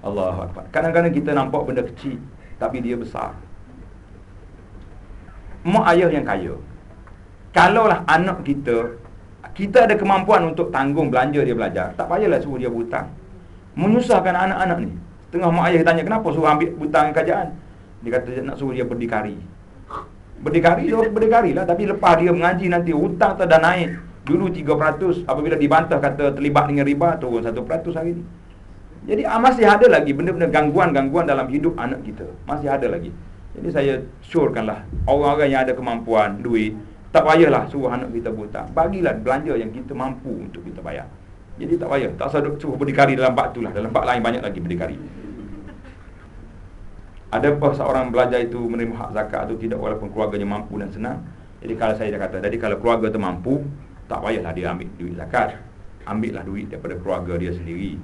Allahu Akbar. Kadang-kadang kita nampak benda kecil tapi dia besar. Mak ayah yang kaya, kalaulah anak kita ada kemampuan untuk tanggung belanja dia belajar, tak payahlah suruh dia berhutang. Menyusahkan anak-anak ni. Tengah mak ayah tanya, kenapa suruh ambil hutang kerajaan? Dia kata nak suruh dia berdikari. Berdikari lah. Tapi lepas dia mengaji nanti hutang tu dah naik. Dulu 3%, apabila dibantah kata terlibat dengan riba, turun 1% hari ni. Jadi masih ada lagi benda-benda gangguan-gangguan dalam hidup anak kita. Masih ada lagi. Jadi saya syorkanlah orang-orang yang ada kemampuan duit, tak payahlah suruh anak kita berhutang. Bagilah belanja yang kita mampu untuk kita bayar. Jadi tak payah, tak usah suruh berdikari dalam bab tu lah. Dalam bab lain banyak lagi berdikari. Adakah seorang belajar itu menerima hak zakat atau tidak walaupun keluarganya mampu dan senang? Jadi kalau saya dah kata, jadi kalau keluarga tu mampu, tak payahlah dia ambil duit zakat. Ambillah duit daripada keluarga dia sendiri.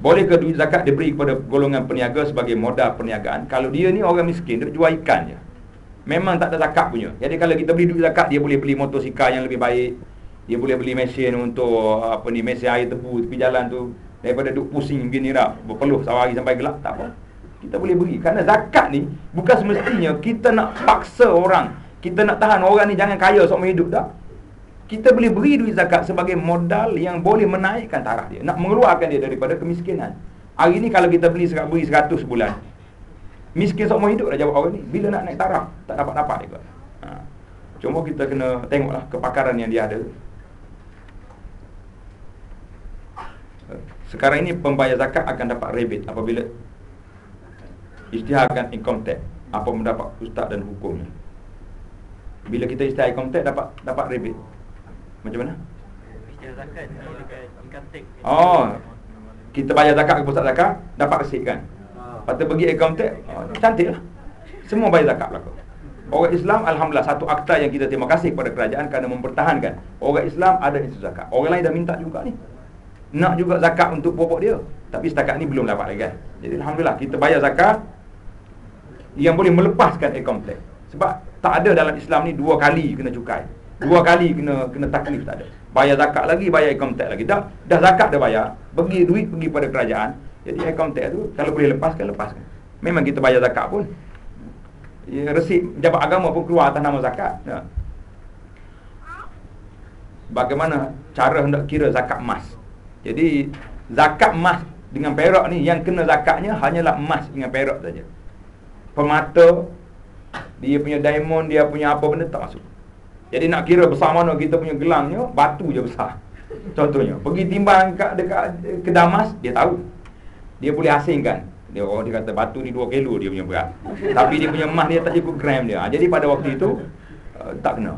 Bolehkah duit zakat diberi kepada golongan peniaga sebagai modal perniagaan? Kalau dia ni orang miskin, dia jual ikan je, memang tak ada zakat punya. Jadi kalau kita beri duit zakat, dia boleh beli motosikal yang lebih baik. Dia boleh beli mesin untuk mesin air tebu tepi jalan tu, daripada duk pusing gini dah berpeluh sehari sampai gelap, tak apa. Kita boleh beri. Kerana zakat ni bukan semestinya kita nak paksa orang, kita nak tahan orang ni jangan kaya seumur hidup dah. Kita boleh beri duit zakat sebagai modal yang boleh menaikkan taraf dia, nak mengeluarkan dia daripada kemiskinan. Hari ni kalau kita beri 100 sebulan, miskin seumur hidup dah jawab orang ni. Bila nak naik taraf, tak dapat-dapat juga. Cuma kita kena tengoklah kepakaran yang dia ada. Sekarang ini pembayar zakat akan dapat rebate apabila isytiharkan income tax. Apa mendapat ustaz dan hukumnya? Bila kita isytihar income tax dapat rebate. Macam mana? Isytihar zakat dekat income tax. Kita bayar zakat ke pusat zakat, dapat resit kan? Lepas tu pergi account tax, cantik lah. Semua bayar zakat berlaku. Orang Islam, alhamdulillah, satu akta yang kita terima kasih kepada kerajaan kerana mempertahankan. Orang Islam ada institusi zakat. Orang lain dah minta juga ni, nak juga zakat untuk pokok dia, tapi setakat ni belum dapat lagi kan? Jadi alhamdulillah kita bayar zakat yang boleh melepaskan account tax. Sebab tak ada dalam Islam ni 2 kali kena cukai, 2 kali kena taklif, tak ada. Bayar zakat lagi, bayar income tax lagi. Dah zakat dah bayar, pergi duit pergi pada kerajaan. Jadi income tax tu kalau boleh lepaskan. Memang kita bayar zakat pun, resit pejabat agama pun keluar atas nama zakat. Bagaimana cara hendak kira zakat emas? Jadi zakat emas dengan perak ni, yang kena zakatnya hanyalah emas dengan perak saja. Permata, dia punya diamond, dia punya apa benda tak masuk. Jadi nak kira besar mana kita punya gelangnya, batu je besar. Contohnya, pergi timbang dekat kedai emas, dia tahu. Dia boleh asingkan. Dia kata batu ni 2 kilo dia punya berat. Tapi dia punya emas dia tak ikut gram dia. Jadi pada waktu itu tak kena.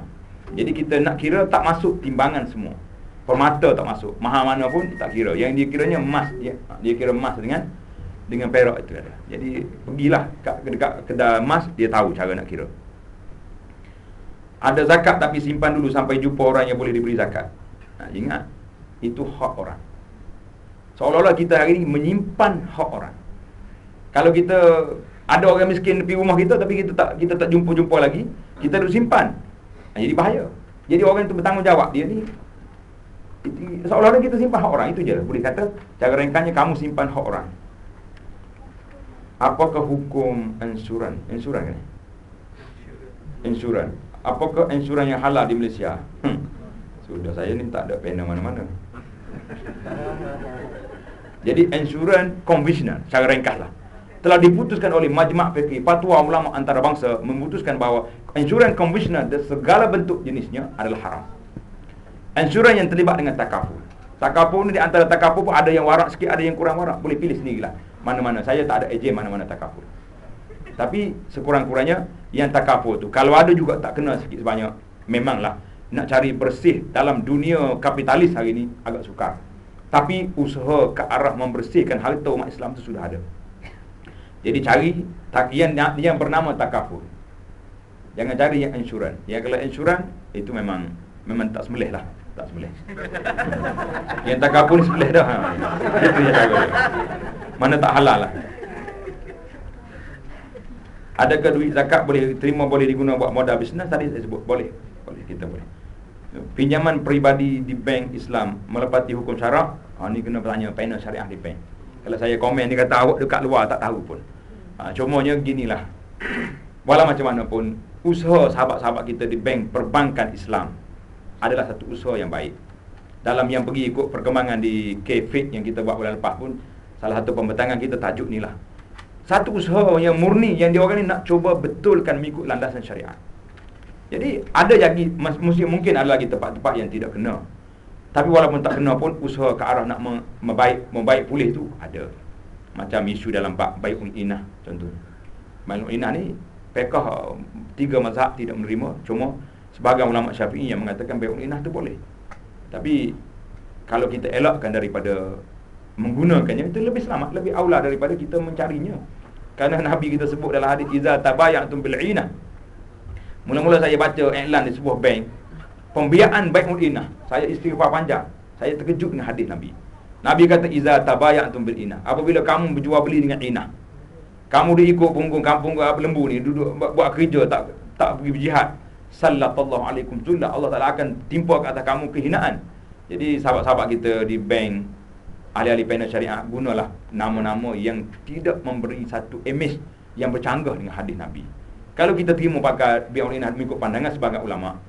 Jadi kita nak kira tak masuk timbangan semua. Permata tak masuk, mahal mana pun tak kira. Yang dia kiranya emas, dia kira emas dengan perak itu ada. Jadi pergilah dekat kedai emas, dia tahu cara nak kira. Ada zakat tapi simpan dulu sampai jumpa orang yang boleh diberi zakat. Ingat, itu hak orang. Seolah-olah kita hari ini menyimpan hak orang. Kalau kita ada orang miskin di rumah kita tapi kita tak jumpa lagi, kita duk simpan. Jadi bahaya. Jadi orang itu bertanggungjawab, dia ni seolah-olah kita simpan hak orang. Itu je boleh kata cara ringkasnya, kamu simpan hak orang. Apakah hukum insuran kan? Insuran. Apakah insuran yang halal di Malaysia? Sudah, saya ni tak ada pena mana-mana. Jadi insuran konvensional, cara ringkaslah. telah diputuskan oleh Majma' Fiqh Fatwa Ulama Antarabangsa memutuskan bahawa insurans konvensional dan segala bentuk jenisnya adalah haram. Insurans yang terlibat dengan takaful. Takaful ni di antara takaful pun ada yang warak sikit, ada yang kurang warak. Boleh pilih sendirilah. Mana-mana. Saya tak ada ejen mana-mana takaful. Tapi sekurang-kurangnya yang takaful tu, kalau ada juga tak kena sikit sebanyak, memanglah nak cari bersih dalam dunia kapitalis hari ni agak sukar. Tapi usaha ke arah membersihkan harta umat Islam tu sudah ada. Jadi cari yang bernama takaful. Jangan cari yang insurans. Yang kalau insurans itu memang tak sembelih lah, tak sembelih. Yang takaful ni sembelih dah. Itu yang cara dia. Mana tak halal lah. Adakah duit zakat boleh terima, boleh digunakan buat modal bisnes? Tadi saya sebut boleh. Boleh, kita boleh. Pinjaman peribadi di bank Islam melepati hukum syarak. Ni kena bertanya panel syariah di bank. Kalau saya komen dia kata awak dekat luar tak tahu pun. Cumanya ginilah. Walau macam mana pun, usaha sahabat-sahabat kita di bank perbankan Islam adalah satu usaha yang baik. Dalam yang pergi ikut perkembangan di KFIT yang kita buat bulan lepas pun, salah satu pembentangan kita tajuk ni lah. Satu usaha yang murni, yang dia orang ni nak cuba betulkan mengikut landasan syariat. Jadi ada lagi, mungkin ada lagi tempat-tempat yang tidak kena. Tapi walaupun tak kena pun, usaha ke arah nak membaik pulih tu ada. Macam isu dalam bab bai'ul inah contoh. Bai'ul inah ni fiqh 3 mazhab tidak menerima, cuma sebahagian ulama Syafi'i yang mengatakan bai'ul inah tu boleh. Tapi kalau kita elakkan daripada menggunakannya, itu lebih selamat, lebih aula daripada kita mencarinya. Kerana Nabi kita sebut dalam hadis iza tabaya'tum bil inah. Mula-mula saya baca iklan di sebuah bank pembiayaan bai'ul inah, saya istighfar panjang. Saya terkejut dengan hadis Nabi. Nabi kata iza tabaya'tum bil inah. Apabila kamu berjual beli dengan inah, kamu diikut punggung kampung ke lembu ni, duduk buat kerja, tak pergi berjihad, sallallahu alaikum zullah, Allah Taala akan timpa ke atas kamu kehinaan. Jadi sahabat-sahabat kita di bank, ahli-ahli panel syariah, gunalah nama-nama yang tidak memberi satu image yang bercanggah dengan hadis Nabi. Kalau kita terima pakai bai'ul inah mengikut pandangan sebagai ulama,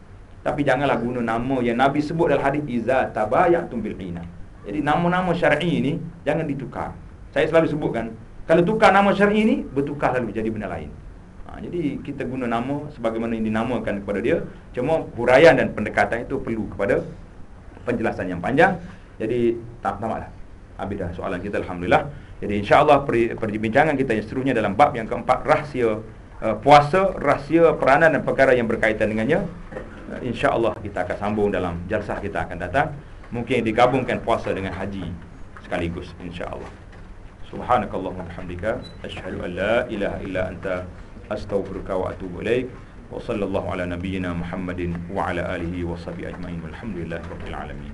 tapi janganlah guna nama yang Nabi sebut dalam hadis iza tabaya'tum bil inah. Jadi nama-nama syar'i ni jangan ditukar. Saya selalu sebutkan, kalau tukar nama syar'i ni, bertukar lalu jadi benda lain. Jadi kita guna nama sebagaimana yang dinamakan kepada dia. Cuma huraian dan pendekatan itu perlu kepada penjelasan yang panjang. Jadi tamatlah. Habis dah soalan kita, alhamdulillah. Jadi insya-Allah perbincangan kita yang seterusnya dalam bab yang keempat, rahsia puasa, rahsia peranan dan perkara yang berkaitan dengannya. InsyaAllah kita akan sambung dalam jalsah kita akan datang. Mungkin digabungkan puasa dengan haji sekaligus, insyaAllah. Subhanakallahumma bihamdika asyhadu an la ilaha illa anta astaghfiruka wa atubu ilaik. Wa sallallahu ala nabiyyina Muhammadin wa ala alihi wa sahbihi ajma'in. Walhamdulillahirabbil alamin.